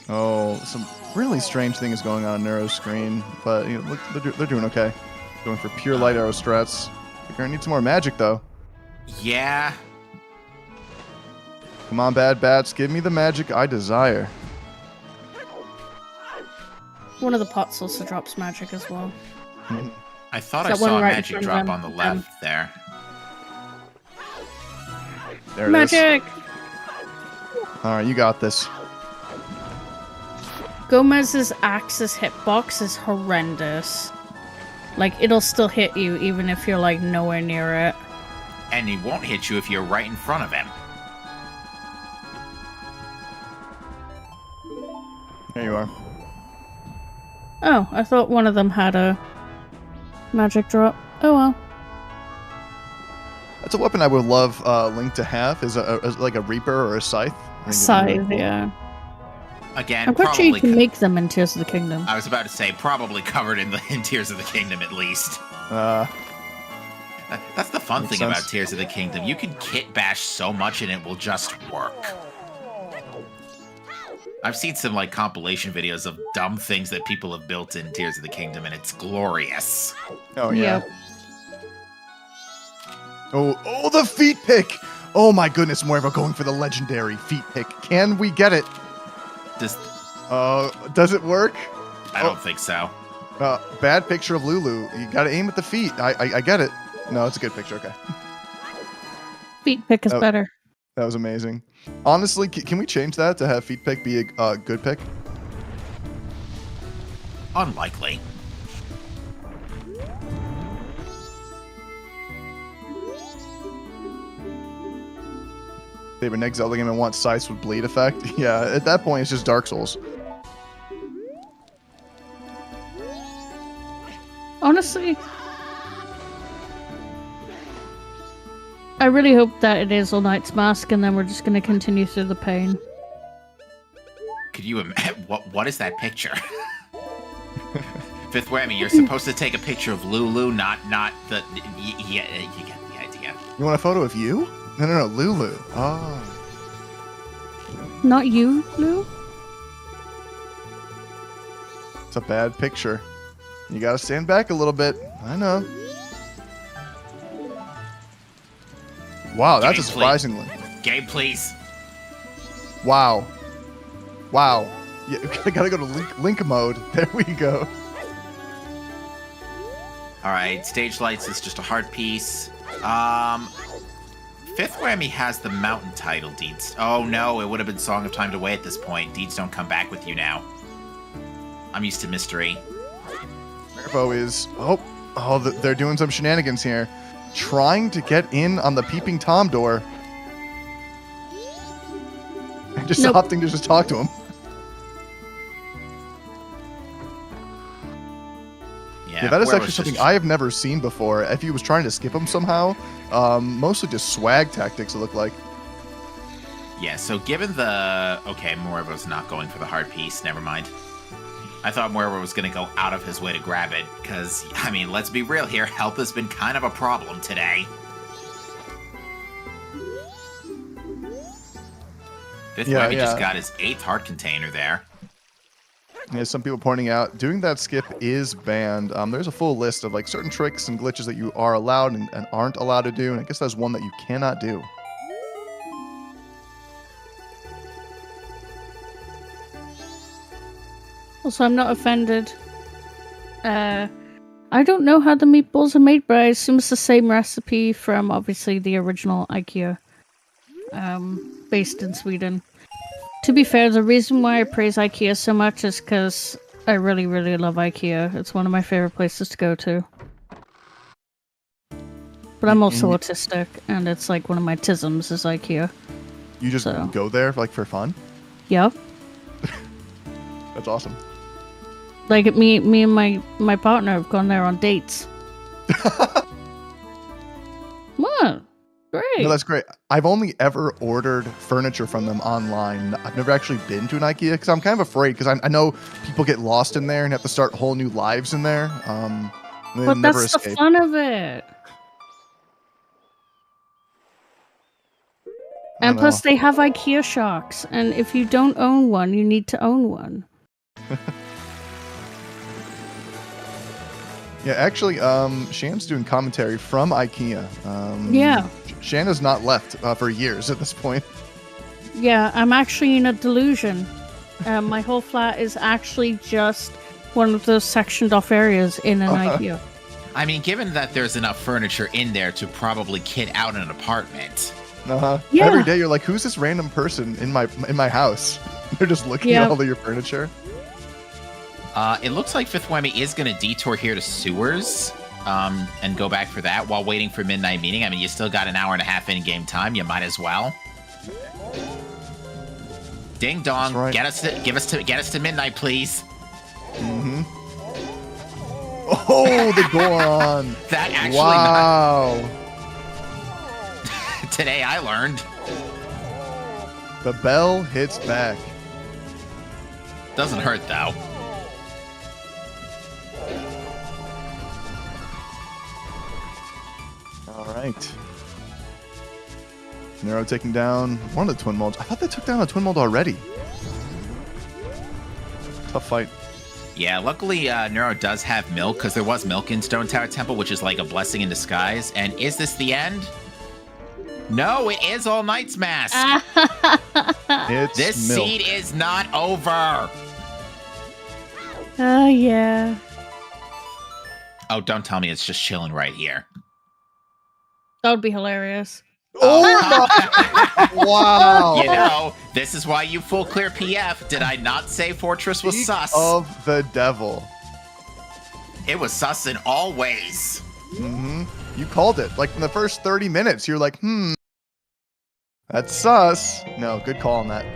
Oh, some really strange thing is going on Nero's screen, but look, they're doing okay. Going for pure light arrow strats. They're gonna need some more magic, though. Yeah. Come on, bad bats, give me the magic I desire. One of the pots also drops magic as well. I thought I That one saw a right in magic front of drop them. on the left there. There it is. Magic! All right, you got this. Gomez's axe's hitbox is horrendous. Like, it'll still hit you even if you're, like, nowhere near it. And he won't hit you if you're right in front of him. There you are. Oh, I thought one of them had a magic drop. Oh well. That's a weapon I would love Link to have, is like a Reaper or a Scythe. I think it'd be really Scythe, cool. yeah. Again, I'm pretty sure you probably. can make them in Tears of the Kingdom. I was about to say, probably covered in Tears of the Kingdom at least. That's the fun Makes thing about sense. Tears of the Kingdom. You can kit bash so much and it will just work. I've seen some like compilation videos of dumb things that people have built in Tears of the Kingdom, and it's glorious. Oh yeah. Yep. Oh, the feet pick! Oh my goodness, Muervo going for the legendary feet pick. Can we get it? Does it work? I don't think so. Bad picture of Lulu. You gotta aim at the feet. I get it. No, it's a good picture. Okay. Feet pick is Oh. better. That was amazing. Honestly, can we change that to have feet pick be a good pick? Unlikely. They have a next Zelda game and want Scythes with bleed effect. Yeah, at that point it's just Dark Souls. Honestly, I really hope that it is All Knight's Mask, and then we're just going to continue through the pain. Could you imagine what is that picture? Fifth Whammy, you're supposed to take a picture of Lulu, not the. Yeah, you get the idea. You want a photo of you? No, Lulu. Oh. Not you, Lou? It's a bad picture. You gotta stand back a little bit. I know. Wow, that's a Gameplay. surprisingly. Game, please. Wow. Yeah, I gotta go to link mode. There we go. All right, stage lights is just a heart piece. Fifth Whammy has the mountain title, Deeds. Oh no, it would have been Song of Time to Wait at this point. Deeds don't come back with you now. I'm used to mystery. Mirbo is they're doing some shenanigans here, trying to get in on the peeping Tom door, and just Nope. opting to just talk to him. Yeah, that is actually something I have never seen before. If he was trying to skip him somehow, mostly just swag tactics, it looked like. Yeah, so given the... Okay, Muervo's not going for the heart piece. Never mind. I thought Muervo was going to go out of his way to grab it, because, I mean, let's be real here. Health has been kind of a problem today. Fifth Whammy just got his 8th heart container there. Yeah, some people pointing out doing that skip is banned. There's a full list of like certain tricks and glitches that you are allowed and aren't allowed to do, and I guess there's one that you cannot do. Also, I'm not offended. I don't know how the meatballs are made, but I assume it's the same recipe from obviously the original IKEA, based in Sweden. To be fair, the reason why I praise IKEA so much is because I really, really love IKEA. It's one of my favorite places to go to. But I'm also autistic, and it's like one of my tisms is IKEA. You just go there like for fun? Yep. That's awesome. Like me and my partner have gone there on dates. What? Great. No, that's great. I've only ever ordered furniture from them online. I've never actually been to an IKEA because I'm kind of afraid because I know people get lost in there and have to start whole new lives in there. But that's the fun of it. And plus, they have IKEA shocks, and if you don't own one, you need to own one. Yeah, actually, Shan's doing commentary from IKEA. Yeah. Shan has not left for years at this point. Yeah, I'm actually in a delusion. My whole flat is actually just one of those sectioned off areas in an IKEA. I mean, given that there's enough furniture in there to probably kit out an apartment. Yeah. Every day you're like, who's this random person in my house? They're just looking at all of your furniture. It looks like Fifth Whammy is going to detour here to sewers and go back for that while waiting for midnight meeting. I mean, you still got an hour and a half in-game time. You might as well. Ding dong! Right. Get us to midnight, please. Mm-hmm. Oh, the Goron! That actually. Wow. Today I learned. The bell hits back. Doesn't hurt though. All right. Nero taking down one of the twin molds. I thought they took down a twin mold already. Tough fight. Yeah, luckily Nero does have milk, because there was milk in Stone Tower Temple, which is like a blessing in disguise. And is this the end? No, it is All Knight's Mask. It's this milk. seed is not over. Oh, yeah. Oh, don't tell me it's just chilling right here. That would be hilarious. Oh my! Wow. You know, this is why you full clear PF. Did I not say Fortress was Speak sus? of the devil. It was sus in all ways. Mm-hmm. You called it. Like in the first 30 minutes, you're like, that's sus. No, good call on that.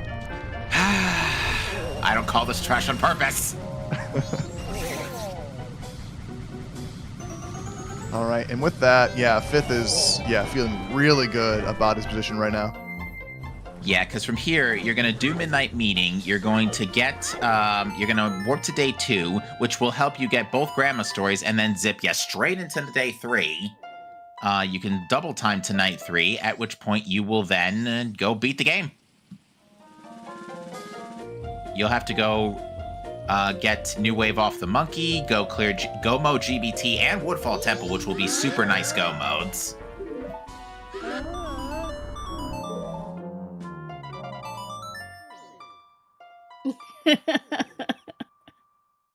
I don't call this trash on purpose. All right, and with that, Fifth is feeling really good about his position right now. Yeah, because from here, you're going to do Midnight Meeting. You're going to get, you're going to warp to day 2, which will help you get both Grandma stories and then zip you straight into day 3. You can double time to night 3, at which point you will then go beat the game. You'll have to go get New Wave off the Monkey, go clear Go Mode GBT and Woodfall Temple, which will be super nice Go modes.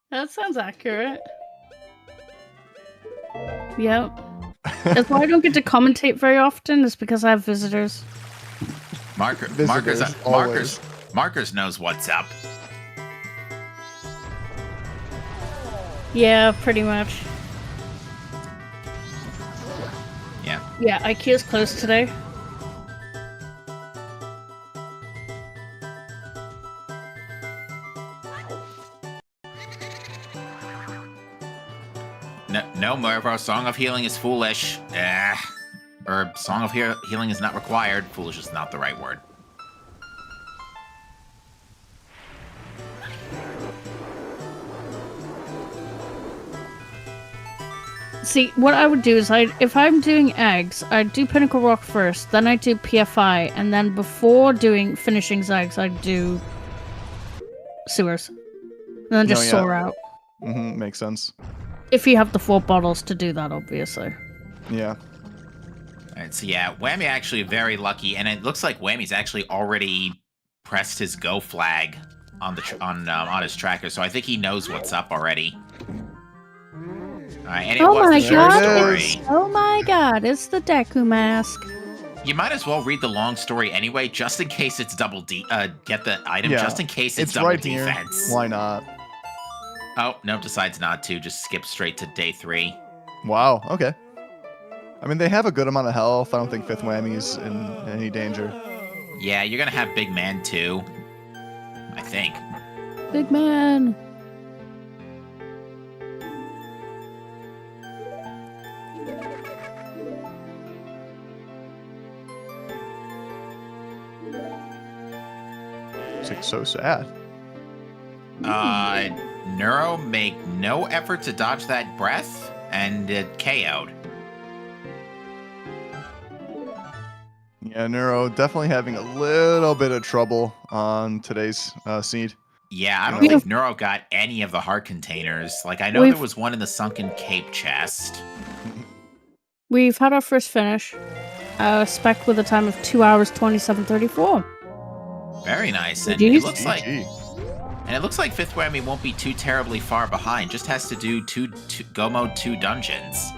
That sounds accurate. Yep. That's why I don't get to commentate very often, is because I have visitors. Markers knows what's up. Yeah, pretty much. Yeah. Yeah, IKEA's closed today. No more of our Song of Healing is foolish. Or Song of Healing is not required. Foolish is not the right word. See, what I would do is, if I'm doing eggs, I'd do Pinnacle Rock first, then I'd do PFI, and then before finishing Zags, I'd do sewers. And then just soar out. Mm-hmm, makes sense. If you have the 4 bottles to do that, obviously. Yeah. Alright, so yeah, Whammy actually very lucky, and it looks like Whammy's actually already pressed his go flag on his tracker, so I think he knows what's up already. Alright, and it was the short story. Oh my god, it's the Deku mask. You might as well read the long story anyway, just in case it's double get the item, just in case it's double right defense. Here. Why not? Oh, no, decides not to. Just skip straight to day 3. Wow, okay. I mean, they have a good amount of health. I don't think Fifth Whammy's in any danger. Yeah, you're gonna have Big Man too. I think. Big Man. It's like so sad. Neuro make no effort to dodge that breath and KO'd. Yeah, Neuro definitely having a little bit of trouble on today's seed. Yeah, I don't think Neuro got any of the heart containers. Like, I know there was one in the Sunken Cape chest. We've had our first finish. Spec with a time of 2 hours 27:34. Very nice. And it looks like And it looks like Fifth Whammy won't be too terribly far behind. Just has to do Go Mode 2 dungeons.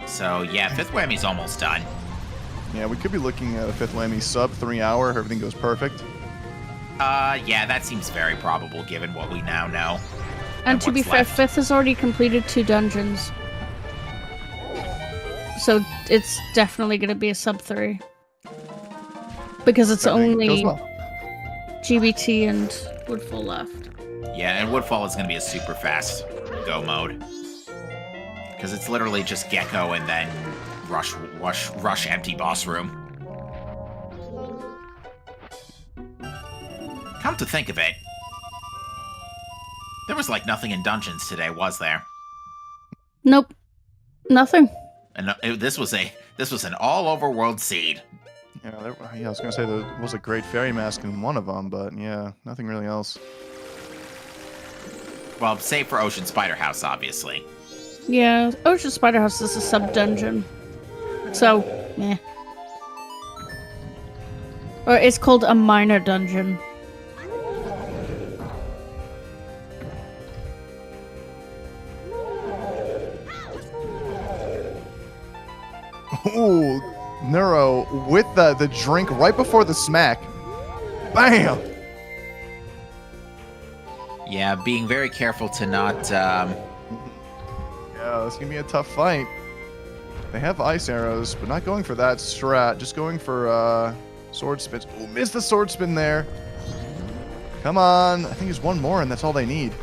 So yeah, Fifth Whammy's almost done. Yeah, we could be looking at a Fifth Whammy sub 3 hour if everything goes perfect. Yeah, that seems very probable given what we now know. And to be fair, left. Fifth has already completed 2 dungeons. So it's definitely going to be a sub 3. Because it's only Goes well. GBT and Woodfall left. Yeah, and Woodfall is going to be a super fast Go Mode. Because it's literally just Gecko and then rush empty boss room. Come to think of it, there was like nothing in dungeons today, was there? Nope. Nothing. And this was an all-over world seed. Yeah, I was gonna say there was a great fairy mask in one of them, but yeah, nothing really else. Well, save for Ocean Spider House, obviously. Yeah, Ocean Spider House is a sub-dungeon. So, meh. Or it's called a minor dungeon. Ooh, Neuro with the drink right before the smack. Bam! Yeah, being very careful to not... Yeah, this is gonna be a tough fight. They have ice arrows, but not going for that strat. Just going for sword spins. Ooh, missed the sword spin there. Come on. I think there's one more, and that's all they need.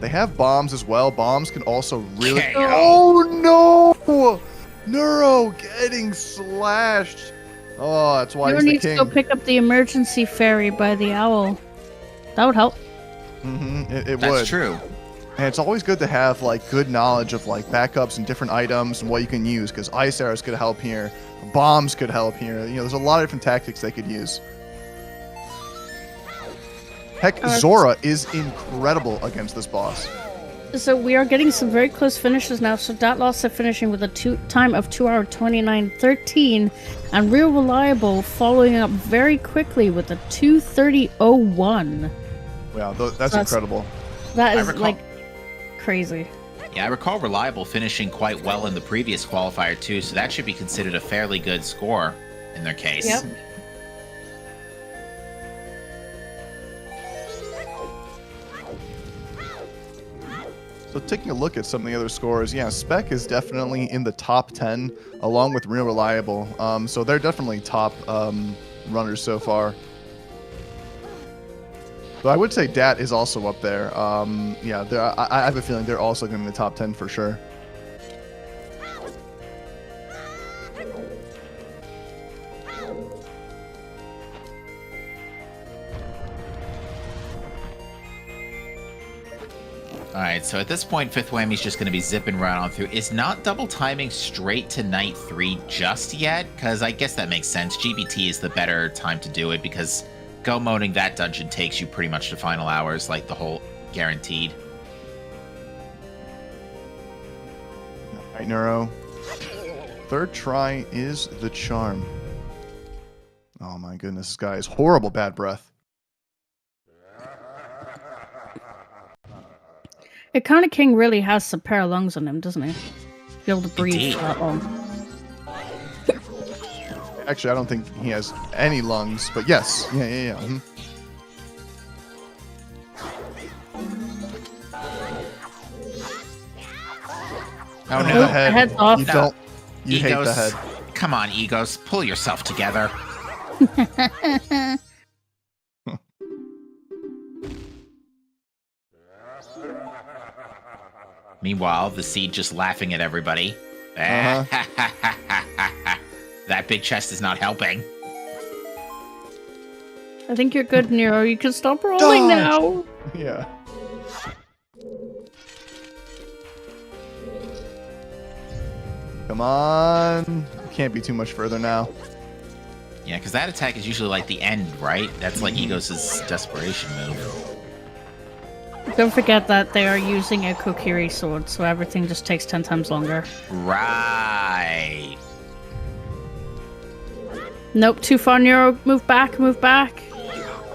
They have bombs as well. Bombs can also really... KO. Oh, no! Neuro getting slashed. Oh, that's why You he's the need to king. go pick up the emergency ferry by the owl. That would help. It That's would. true. And it's always good to have like good knowledge of like backups and different items and what you can use, because ice arrows could help here, bombs could help here. You know, there's a lot of different tactics they could use. Heck, Zora is incredible against this boss. So we are getting some very close finishes now. So Datloss finishing with a time of 2 hour 29:13, and Real Reliable following up very quickly with a 2:30:01. Wow, that's incredible. That is like crazy. Yeah, I recall Reliable finishing quite well in the previous qualifier too, so that should be considered a fairly good score in their case. Yep. So taking a look at some of the other scores, yeah, Spec is definitely in the top 10 along with Real Reliable. So they're definitely top runners so far. But I would say Dat is also up there. Yeah, I have a feeling they're also going to be in the top 10 for sure. Alright, so at this point, Fifth Whammy's just going to be zipping right on through. Is not double timing straight to night 3 just yet? Because I guess that makes sense. GBT is the better time to do it, because go moding that dungeon takes you pretty much to final hours, like the whole guaranteed. Alright, Neuro. Third try is the charm. Oh my goodness, this guy has horrible bad breath. Ikana King really has a pair of lungs on him, doesn't he? Be able to breathe Indeed. for that long. Actually, I don't think he has any lungs, but yes. Yeah. Oh The no. head. Head's off. You don't. You hate Egos, the head. come on, Egos, pull yourself together. Meanwhile, the seed just laughing at everybody. Uh-huh. That big chest is not helping. I think you're good, Nero. You can stop rolling Dodge! now. Yeah. Come on. Can't be too much further now. Yeah, because that attack is usually like the end, right? That's like Egos' desperation move. Don't forget that they are using a Kokiri sword, so everything just takes 10 times longer. Right. Nope, too far, Nero. Move back, move back.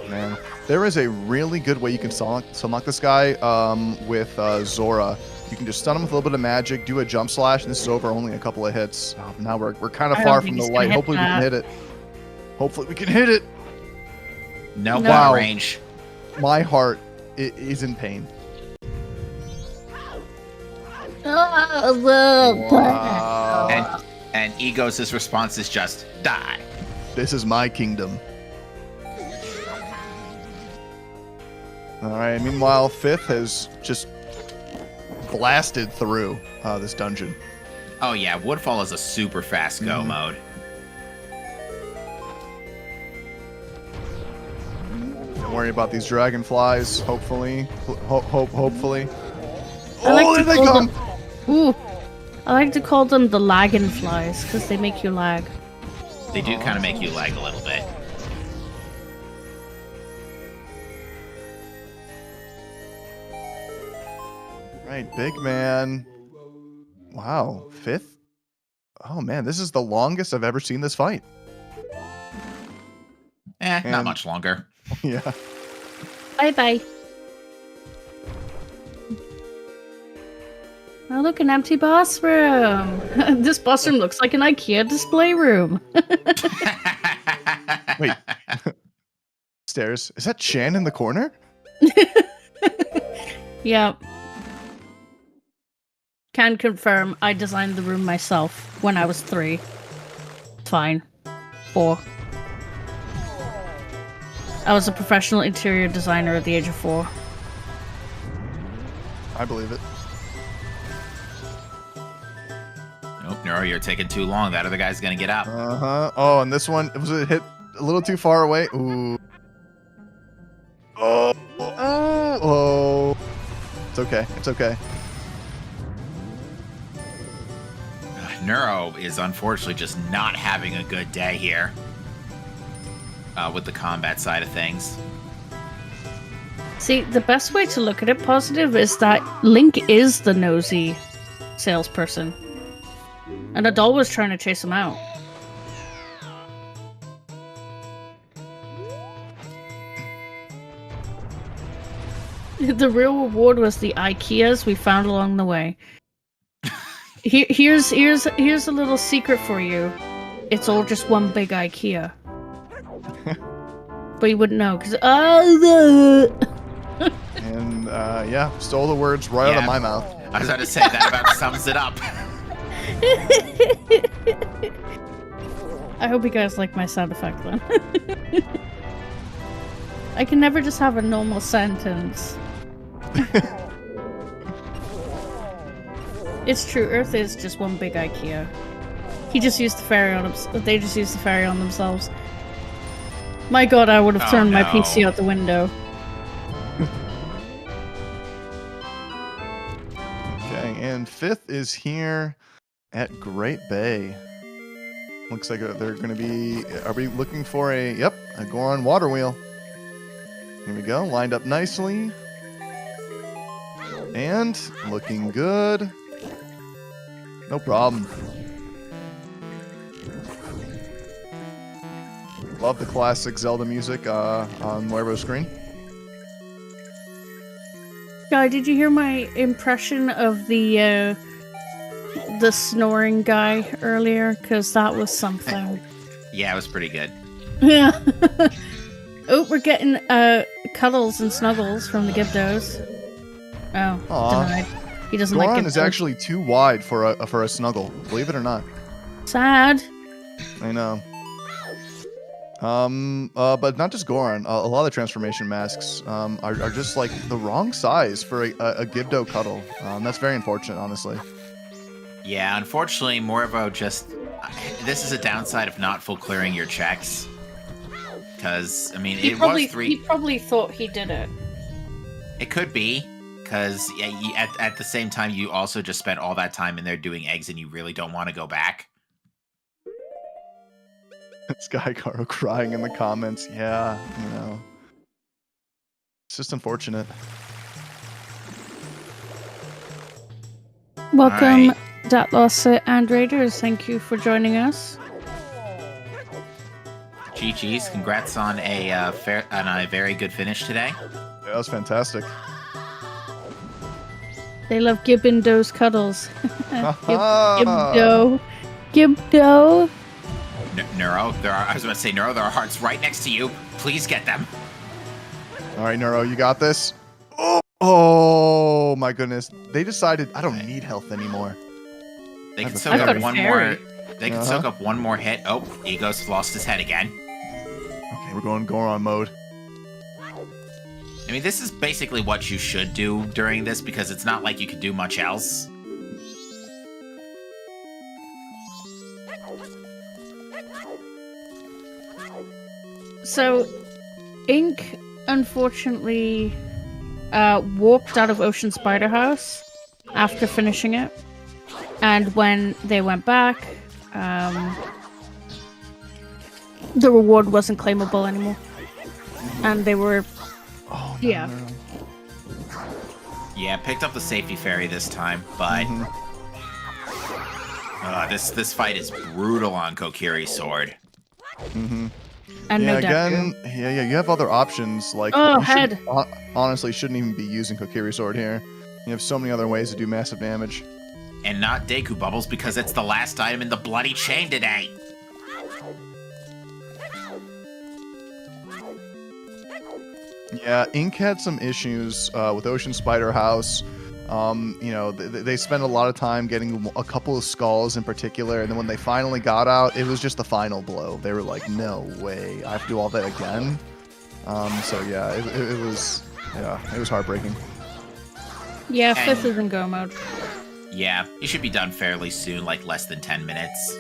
Man. There is a really good way you can sunlock this guy with Zora. You can just stun him with a little bit of magic, do a jump slash, and this is over only a couple of hits. Oh, now we're kind of far from the light. Hopefully we can hit it. Hopefully we can hit it. No, wow. Range. My heart is in pain. Wow. And Egos' response is just die. This is my kingdom. All right. Meanwhile, Fifth has just blasted through this dungeon. Oh yeah, Woodfall is a super fast go mode. Don't worry about these dragonflies. Hopefully, hopefully. Where did they come? Ooh, I like to call them the lagging flies because they make you lag. They do kind of make you lag a little bit. Right, big man. Wow, Fifth? Oh man, this is the longest I've ever seen this fight. Not much longer. Yeah. Bye-bye. Oh, look, an empty boss room. This boss room looks like an IKEA display room. Wait. Stairs. Is that Shan in the corner? Yeah. Can confirm I designed the room myself when I was 3. Fine. 4. I was a professional interior designer at the age of 4. I believe it. Nope, Neuro, you're taking too long. That other guy's gonna get up. Uh-huh. Oh, and this one, was it hit a little too far away? Ooh. Oh. It's okay. It's okay. Neuro is unfortunately just not having a good day here with the combat side of things. See, the best way to look at it positive is that Link is the nosy salesperson. And Adol was trying to chase him out. The real reward was the IKEAs we found along the way. Here's a little secret for you. It's all just one big IKEA. But you wouldn't know, because... And, yeah, stole the words right out of my mouth. I was about to say, that about sums it up. I hope you guys like my sound effect, then. I can never just have a normal sentence. It's true, Earth is just one big IKEA. He just used the fairy on they just used the fairy on themselves. My god, I would have thrown my PC out the window. Okay, and Fifth is here at Great Bay. Looks like they're going to be... Are we looking for a Goron water wheel? Here we go, lined up nicely. And looking good. No problem. Love the classic Zelda music on whatever screen. Guy, did you hear my impression of the snoring guy earlier? Because that was something. Yeah, it was pretty good. Yeah. Oh, we're getting cuddles and snuggles from the Gibdos. Oh, denied. He doesn't like Gibdos. Goron is actually too wide for a snuggle, believe it or not. Sad. I know. But not just Goron. A lot of the transformation masks are just like the wrong size for a Gibdo cuddle. That's very unfortunate, honestly. Yeah, unfortunately, Morvo just... This is a downside of not full clearing your checks. Because, I mean, it was 3... He probably thought he did it. It could be. Because at the same time, you also just spent all that time in there doing eggs and you really don't want to go back. Skycaro crying in the comments. Yeah, you know. It's just unfortunate. Welcome, Datloss and Raiders. Thank you for joining us. GG's. Congrats on a very good finish today. Yeah, that was fantastic. They love Gibbendo's cuddles. Gibdo. Neuro, I was about to say, Neuro, there are hearts right next to you. Please get them. All right, Neuro, you got this. Oh my goodness. They decided I don't need health anymore. They can soak up one more. They can soak up one more hit. Oh, Ego's lost his head again. Okay, we're going Goron mode. I mean, this is basically what you should do during this because it's not like you could do much else. So, Ink, unfortunately, walked out of Ocean Spider House after finishing it. And when they went back, the reward wasn't claimable anymore. And they were... Oh, yeah. No. Yeah, picked up the safety fairy this time, but... this fight is brutal on Kokiri's sword. Mm-hmm. And yeah, no again, Deku. yeah, you have other options. Like, Oh, you head! honestly shouldn't even be using Kokiri's sword here. You have so many other ways to do massive damage. And not Deku Bubbles because it's the last item in the bloody chain today. Yeah, Ink had some issues with Ocean Spider House. You know, they spent a lot of time getting a couple of skulls in particular, and then when they finally got out, it was just the final blow. They were like, no way, I have to do all that again. So yeah, it was heartbreaking. Yeah, And- fifth is in go mode. Yeah, you should be done fairly soon, like less than 10 minutes.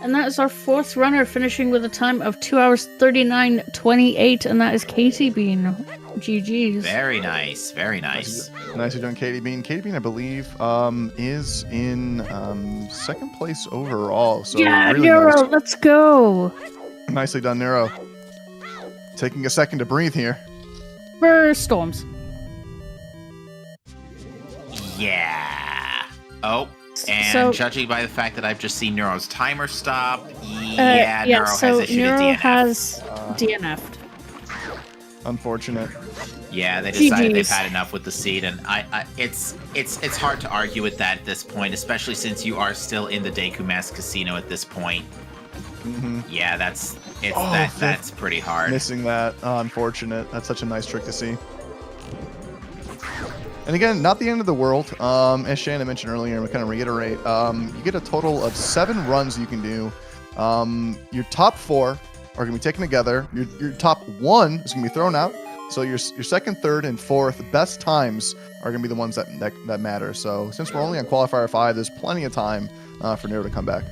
And that is our fourth runner, finishing with a time of 2 hours 39:28, and that is Katie Bean. GG's. Very nice, very nice. Nicely done, Katie Bean. Katie Bean, I believe, is in second place overall. So Yeah, really Neuro, let's go. nicely done, Neuro. Taking a second to breathe here. For storms. Yeah. Oh, and So- judging by the fact that I've just seen Neuro's timer stop, Neuro so has issued a Neuro DNF. has DNF'd. Unfortunate. Yeah, they decided they've GG's. had enough with the seed, and it's hard to argue with that at this point, especially since you are still in the Deku Mask Casino at this point. Mm-hmm. Yeah, that's pretty hard. Missing that. Unfortunate. That's such a nice trick to see. And again, not the end of the world. As Shannon mentioned earlier, and we kind of reiterate, you get a total of 7 runs you can do. Your top 4 are going to be taken together. Your top 1 is going to be thrown out. So your second, third, and fourth best times are going to be the ones that matter. So since we're only on Qualifier 5, there's plenty of time for Nero to come back.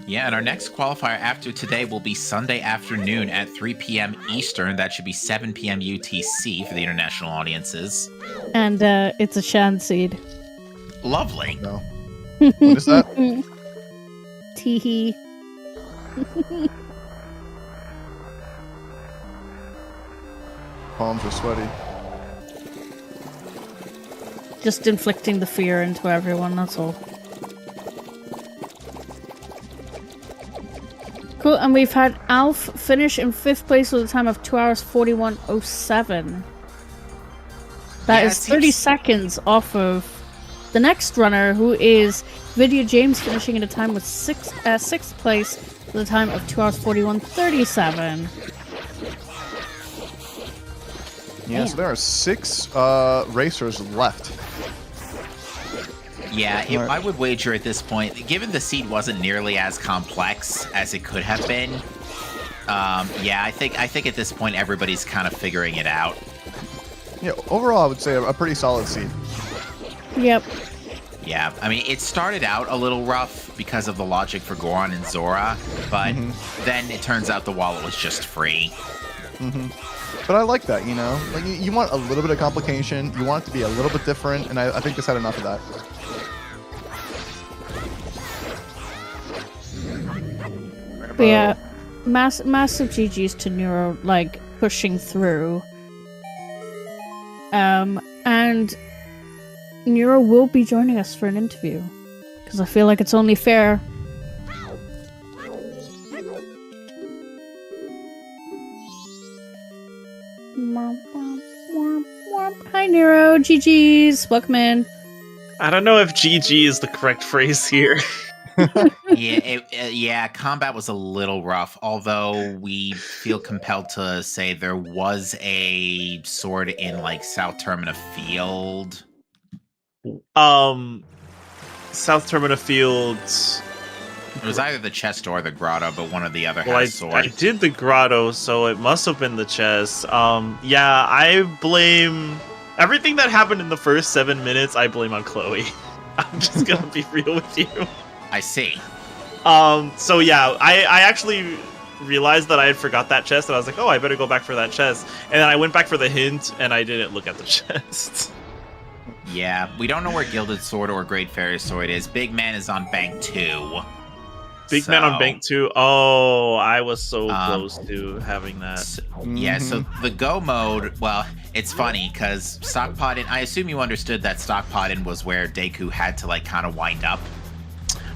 Yeah, and our next qualifier after today will be Sunday afternoon at 3 p.m. Eastern. That should be 7 p.m. UTC for the international audiences. And it's a Shan seed. Lovely. No. What is that? Teehee. Palms are sweaty. Just inflicting the fear into everyone, that's all. Cool, and we've had Alf finish in 5th place with a time of 2 hours 41:07. That Yeah, is it 30 seems- seconds off of the next runner, who is Vidya James, finishing in a time with 6th place with a time of 2 hours 41:37. Yeah, so there are 6 racers left. Yeah, Alright. I would wager at this point, given the seed wasn't nearly as complex as it could have been. Yeah, I think at this point everybody's kind of figuring it out. Yeah, overall, I would say a pretty solid seed. Yep. Yeah, I mean, it started out a little rough because of the logic for Goron and Zora, but then it turns out the wallet was just free. But I like that, you know? Like, you want a little bit of complication, you want it to be a little bit different, and I think this had enough of that. But yeah, massive GG's to Neuro, like, pushing through. And Neuro will be joining us for an interview, because I feel like it's only fair. Hi, Nero. GG's. Welcome in. I don't know if GG is the correct phrase here. Yeah, combat was a little rough, although we feel compelled to say there was a sword in, like, South Termina Field. South Termina Fields. It was either the chest or the grotto, but one or the other Well, had a sword. I did the grotto, so it must have been the chest. Yeah, I blame everything that happened in the first 7 minutes. I blame on Chloe. I'm just gonna be real with you. I see. So yeah, I actually realized that I had forgot that chest, and I was like, oh, I better go back for that chest. And then I went back for the hint, and I didn't look at the chest. Yeah, we don't know where Gilded Sword or Great Fairy Sword is. Big Man is on Bank 2. Big Man on Bank 2. Oh, I was so close to having that. Yeah, so the go mode, well, it's funny, because Stockpotting, I assume you understood that Stockpotting was where Deku had to, like, kind of wind up.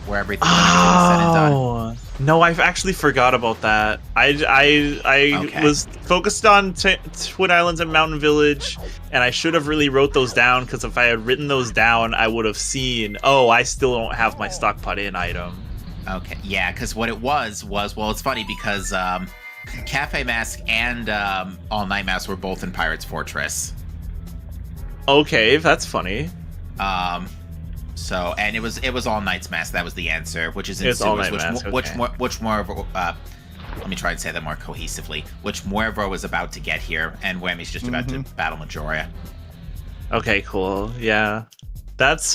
Where everything was said and done. No, I've actually forgot about that. I was focused on Twin Islands and Mountain Village, and I should have really wrote those down, because if I had written those down, I would have seen, oh, I still don't have my Stockpot-in item. Okay, yeah, because what it was, well, it's funny because Cafe Mask and All Night Mask were both in Pirate's Fortress. Okay, that's funny. So, and it was All Night's Mask. That was the answer, which is in It's All Sewers, Night Mask, which more of let me try and say that more cohesively. Which Muervo is about to get here, and Whammy's just about to battle Majoria. Okay, cool. Yeah, that's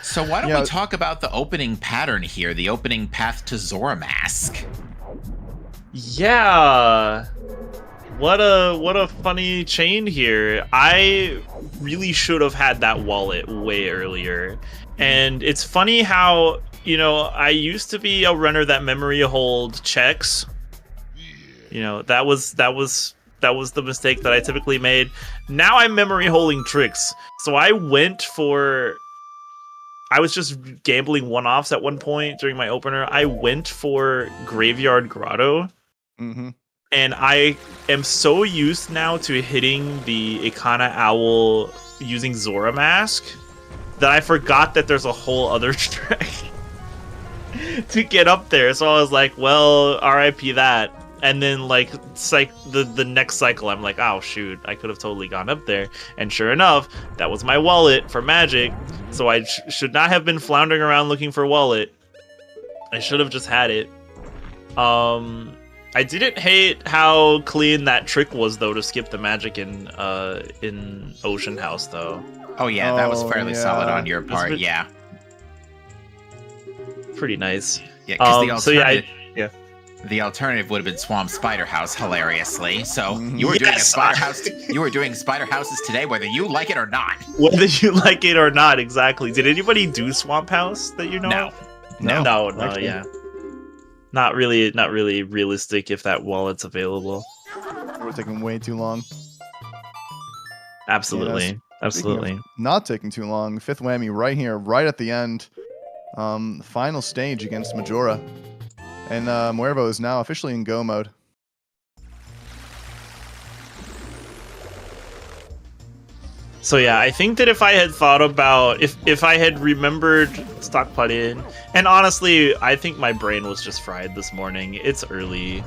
So why don't we talk about the opening pattern here, the opening path to Zora Mask? Yeah. What a funny chain here. I really should have had that wallet way earlier. And it's funny how, you know, I used to be a runner that memory hold checks. You know, that was the mistake that I typically made. Now I'm memory holding tricks. So I was just gambling one-offs at one point during my opener. I went for Graveyard Grotto. And I am so used now to hitting the Ikana Owl using Zora Mask that I forgot that there's a whole other track to get up there. So I was like, well, RIP that. And then, like, the next cycle, I'm like, oh, shoot, I could have totally gone up there. And sure enough, that was my wallet for Magic. So I should not have been floundering around looking for wallet. I should have just had it. I didn't hate how clean that trick was, though, to skip the Magic in Ocean House, though. Oh, yeah, that was fairly solid on your part, yeah. Pretty nice. Yeah, because the alternative... Yeah. The alternative would have been Swamp Spider House, hilariously. So you were doing a Spider House. You were doing Spider Houses today, whether you like it or not. Whether you like it or not, exactly. Did anybody do Swamp House that you know? No. Yeah. Not really realistic if that wallet's available. We're taking way too long. Absolutely. Yes. Absolutely. Not taking too long. Fifth whammy right here, right at the end. Final stage against Majora. And Muervo is now officially in go mode. So yeah, I think that if I had thought about, if I had remembered Stockpot in, and honestly, I think my brain was just fried this morning. It's early.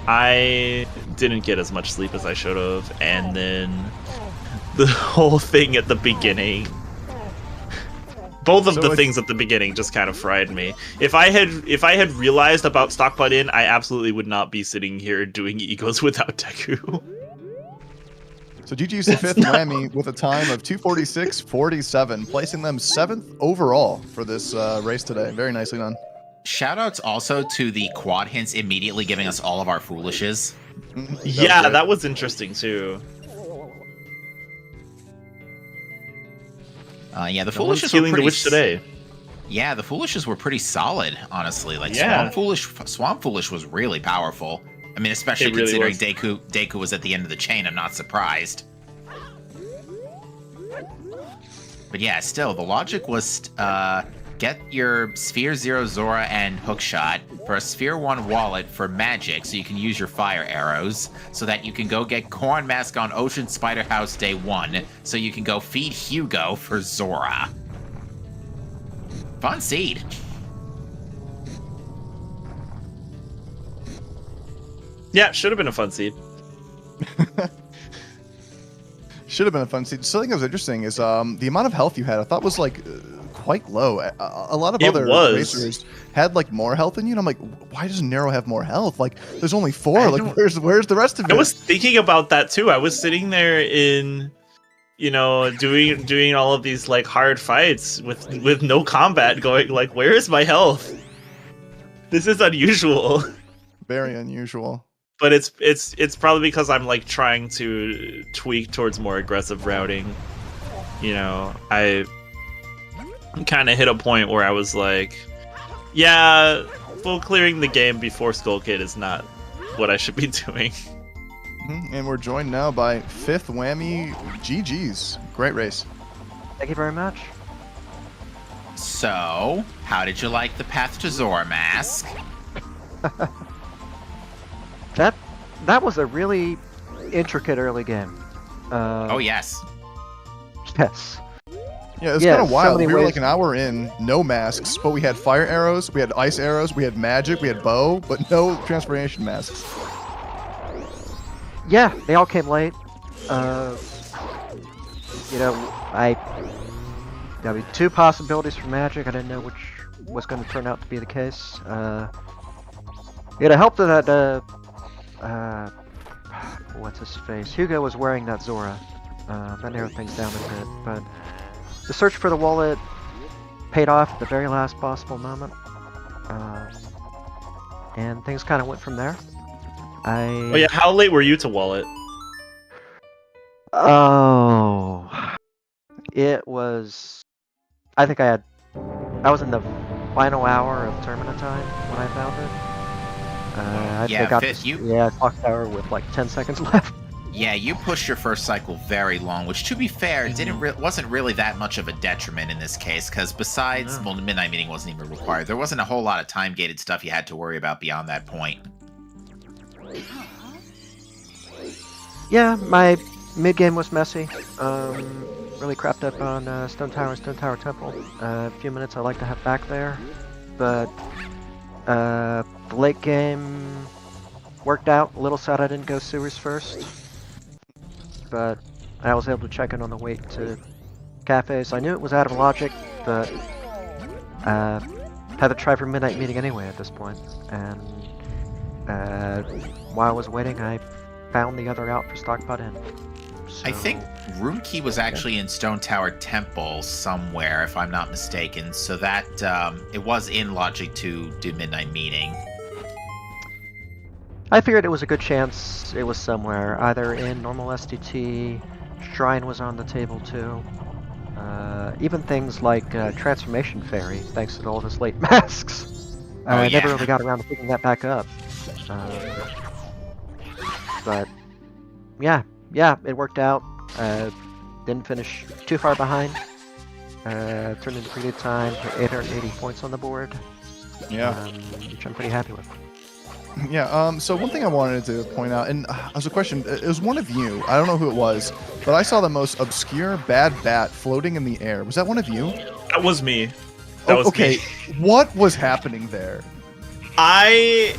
I didn't get as much sleep as I should have, and then the whole thing at the beginning. Both of the things at the beginning just kind of fried me. If I had realized about Stockpot in, I absolutely would not be sitting here doing egos without Deku. So GG's the fifth whammy with a time of 2:46.47, placing them 7th overall for this race today. Very nicely done. Shoutouts also to the quad hints immediately giving us all of our foolishes. That was interesting too. The foolishes were pretty... the witch today. Yeah, the foolishes were pretty solid, honestly. Like, Swamp Foolish was really powerful. I mean, especially considering Deku was at the end of the chain, I'm not surprised. But yeah, still, the logic was get your Sphere Zero Zora and Hookshot, for a Sphere 1 wallet for magic, so you can use your fire arrows, so that you can go get Corn Mask on Ocean Spider House Day 1, so you can go feed Hugo for Zora. Fun seed. Yeah, should have been a fun seed. Should have been a fun seed. Something that was interesting is the amount of health you had. I thought was like quite low. A lot of other racers had like more health than you, and I'm like, why does Nero have more health? Like, there's only 4. Like, where's the rest of it? I was thinking about that too. I was sitting there in, doing all of these like hard fights with no combat, going like, where is my health? This is unusual. Very unusual. But it's probably because I'm like trying to tweak towards more aggressive routing. I kind of hit a point where I was like, yeah, full clearing the game before Skull Kid is not what I should be doing. And we're joined now by Fifth Whammy. GG's. Great race. Thank you very much. So, how did you like the Path to Zora mask? That was a really intricate early game. Oh yes. Yes. Yeah, it's kind of wild. We were like an hour in, no masks, but we had fire arrows, we had ice arrows, we had magic, we had bow, but no transformation masks. Yeah, they all came late. There were 2 possibilities for magic. I didn't know which was going to turn out to be the case. It helped that what's his face? Hugo was wearing that Zora. That narrowed things down a bit, but the search for the wallet paid off at the very last possible moment. And things kind of went from there. Oh yeah, how late were you to wallet? Oh, it was. I think I was in the final hour of tournament time when I found it. Clock tower with like 10 seconds left. Yeah, you pushed your first cycle very long, which, to be fair, wasn't really that much of a detriment in this case, because besides, the Midnight Meeting wasn't even required. There wasn't a whole lot of time-gated stuff you had to worry about beyond that point. Yeah, my mid-game was messy. Really crapped up on Stone Tower Temple. A few minutes I like to have back there, but the late game worked out. A little sad I didn't go sewers first, but I was able to check in on the way to cafes. I knew it was out of logic, but had to try for Midnight Meeting anyway at this point. And while I was waiting, I found the other out for Stockpot Inn. So, I think Room Key was actually in Stone Tower Temple somewhere, if I'm not mistaken. So that it was in logic to do Midnight Meeting. I figured it was a good chance it was somewhere, either in normal STT, Shrine was on the table too. Even things like Transformation Fairy, thanks to all his late masks. I never really got around to picking that back up. But yeah, it worked out. Didn't finish too far behind. Turned into pretty good time, 880 points on the board. Yeah. Which I'm pretty happy with. Yeah, so one thing I wanted to point out, and as a question, it was one of you, I don't know who it was, but I saw the most obscure bad bat floating in the air. Was that one of you? That was me. That was okay, me. What was happening there? I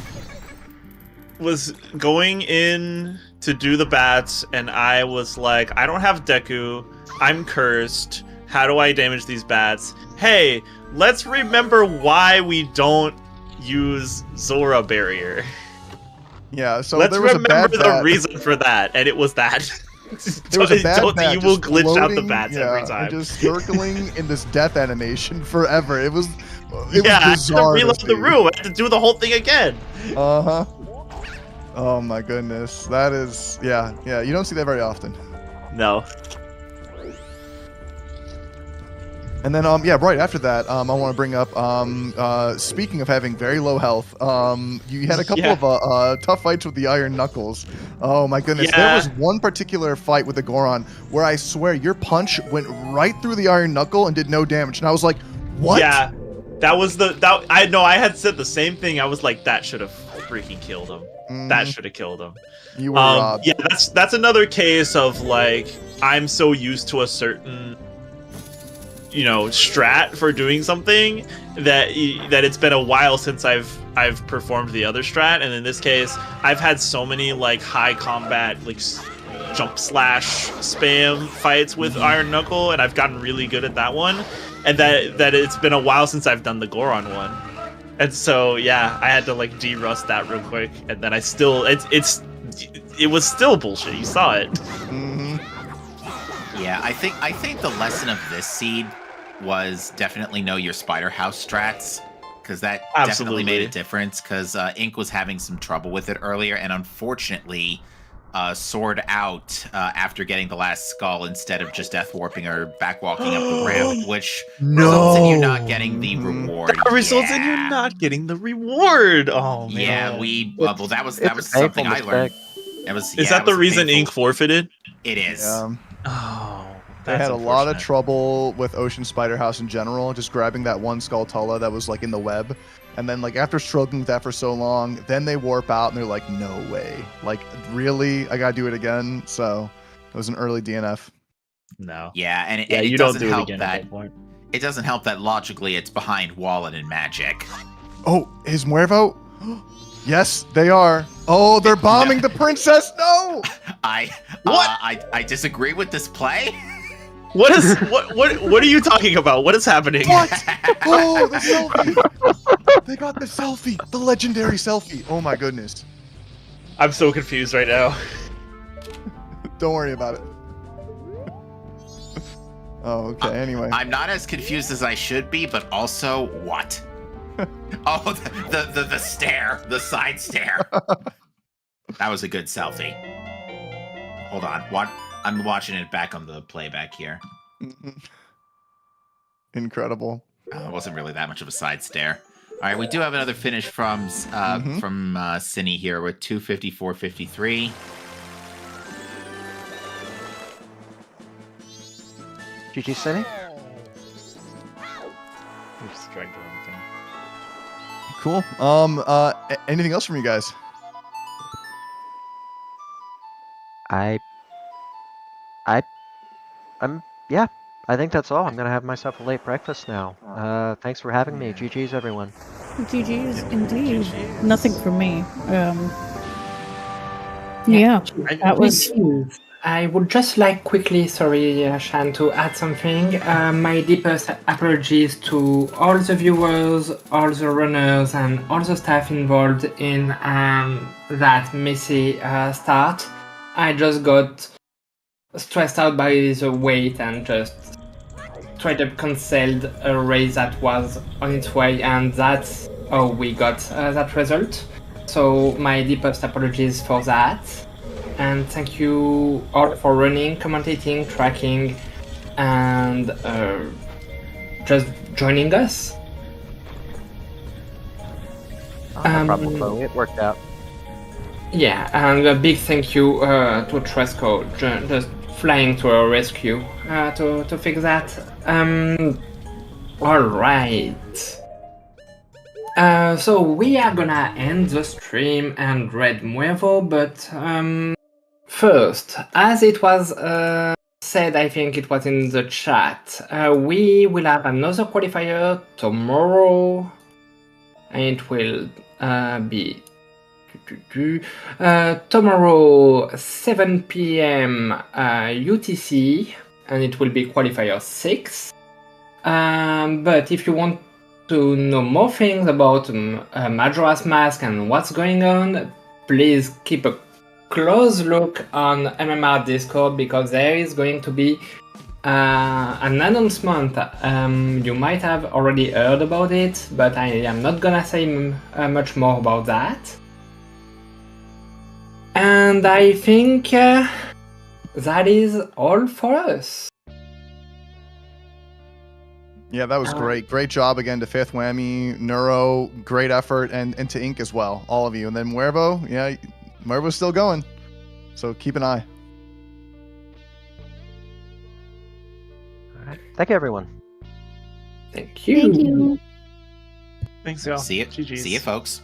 was going in to do the bats, and I was like, I don't have Deku, I'm cursed, how do I damage these bats? Hey, let's remember why we don't use Zora Barrier. Yeah, so let's there was remember a bad the bat. reason for that, and it was that. There was a bad bat you will just glitch out the floating, bats every time. And just circling in this death animation forever. It was I had bizarre to reload the room. I had to do the whole thing again. Uh-huh. Oh my goodness. That is, yeah, you don't see that very often. No. And then, right after that, I want to bring up, speaking of having very low health, you had a couple of tough fights with the Iron Knuckles. Oh my goodness. Yeah. There was one particular fight with the Goron where I swear your punch went right through the Iron Knuckle and did no damage. And I was like, what? Yeah. That was I had said the same thing. I was like, that should have freaking killed him. That should have killed him. You were robbed. Yeah, that's another case of like I'm so used to a certain strat for doing something that it's been a while since I've performed the other strat, and in this case I've had so many like high combat like jump slash spam fights with Iron Knuckle, and I've gotten really good at that one, and that it's been a while since I've done the Goron one, and so yeah, I had to like de-rust that real quick, and then I still it was still bullshit. You saw it. Yeah, I think the lesson of this seed was definitely know your Spider House strats, because that definitely made a difference, because Ink was having some trouble with it earlier, and unfortunately soared out after getting the last skull instead of just death warping or back walking up the ramp, which results in you not getting the reward. That results in you not getting the reward. Oh man. Yeah, well, that was something I learned. Is that the reason Ink forfeited? It is. Oh. They had a lot of trouble with Ocean Spider House in general, just grabbing that one Skulltula that was like in the web. And then like after struggling with that for so long, then they warp out and they're like, no way. Like, really? I gotta do it again? So it was an early DNF. No. Yeah, and you it don't doesn't do it help again that at that point. it doesn't help that logically it's behind Wallet and Magic. Oh, is Muervo? Yes, they are. Oh, they're bombing the princess. No. I disagree with this play. What are you talking about? What is happening? What? Oh, the selfie. They got the selfie. The legendary selfie. Oh my goodness. I'm so confused right now. Don't worry about it. Oh, okay. Anyway. I'm not as confused as I should be, but also what? Oh, the stare, the side stare. That was a good selfie. Hold on. What? I'm watching it back on the playback here. Incredible. It wasn't really that much of a side stare. All right, we do have another finish from Cine here with 254.53. GG Cine? We just dragged the wrong thing. Cool. Anything else from you guys? Yeah, I think that's all. I'm gonna have myself a late breakfast now. Thanks for having me. GG's everyone. GG's indeed. Nothing from me. Yeah, that was. I would just like quickly, sorry, Shan, to add something. My deepest apologies to all the viewers, all the runners, and all the staff involved in that messy start. I just got stressed out by the wait and just straight up cancelled a race that was on its way, and that's how we got that result. So my deepest apologies for that. And thank you all for running, commentating, tracking, and just joining us. No problem, Chloe. It worked out. Yeah, and a big thank you to Tresco, just flying to our rescue to fix that. Alright. So we are gonna end the stream and read Muevo, but first, as it was said, I think it was in the chat, we will have another qualifier tomorrow, and it will be tomorrow 7 p.m. UTC, and it will be qualifier 6. But if you want to know more things about Majora's Mask and what's going on, please keep a close look on MMR Discord, because there is going to be an announcement. You might have already heard about it, but I am not gonna say much more about that. And I think that is all for us. Yeah, that was great. Great job again to Fifth Whammy, Neuro, great effort, and to Ink as well, all of you. And then Muervo, yeah, Muervo's still going. So keep an eye. All right. Thank you, everyone. Thank you. Thank you. Thanks, y'all. See you. GGs. See you, folks.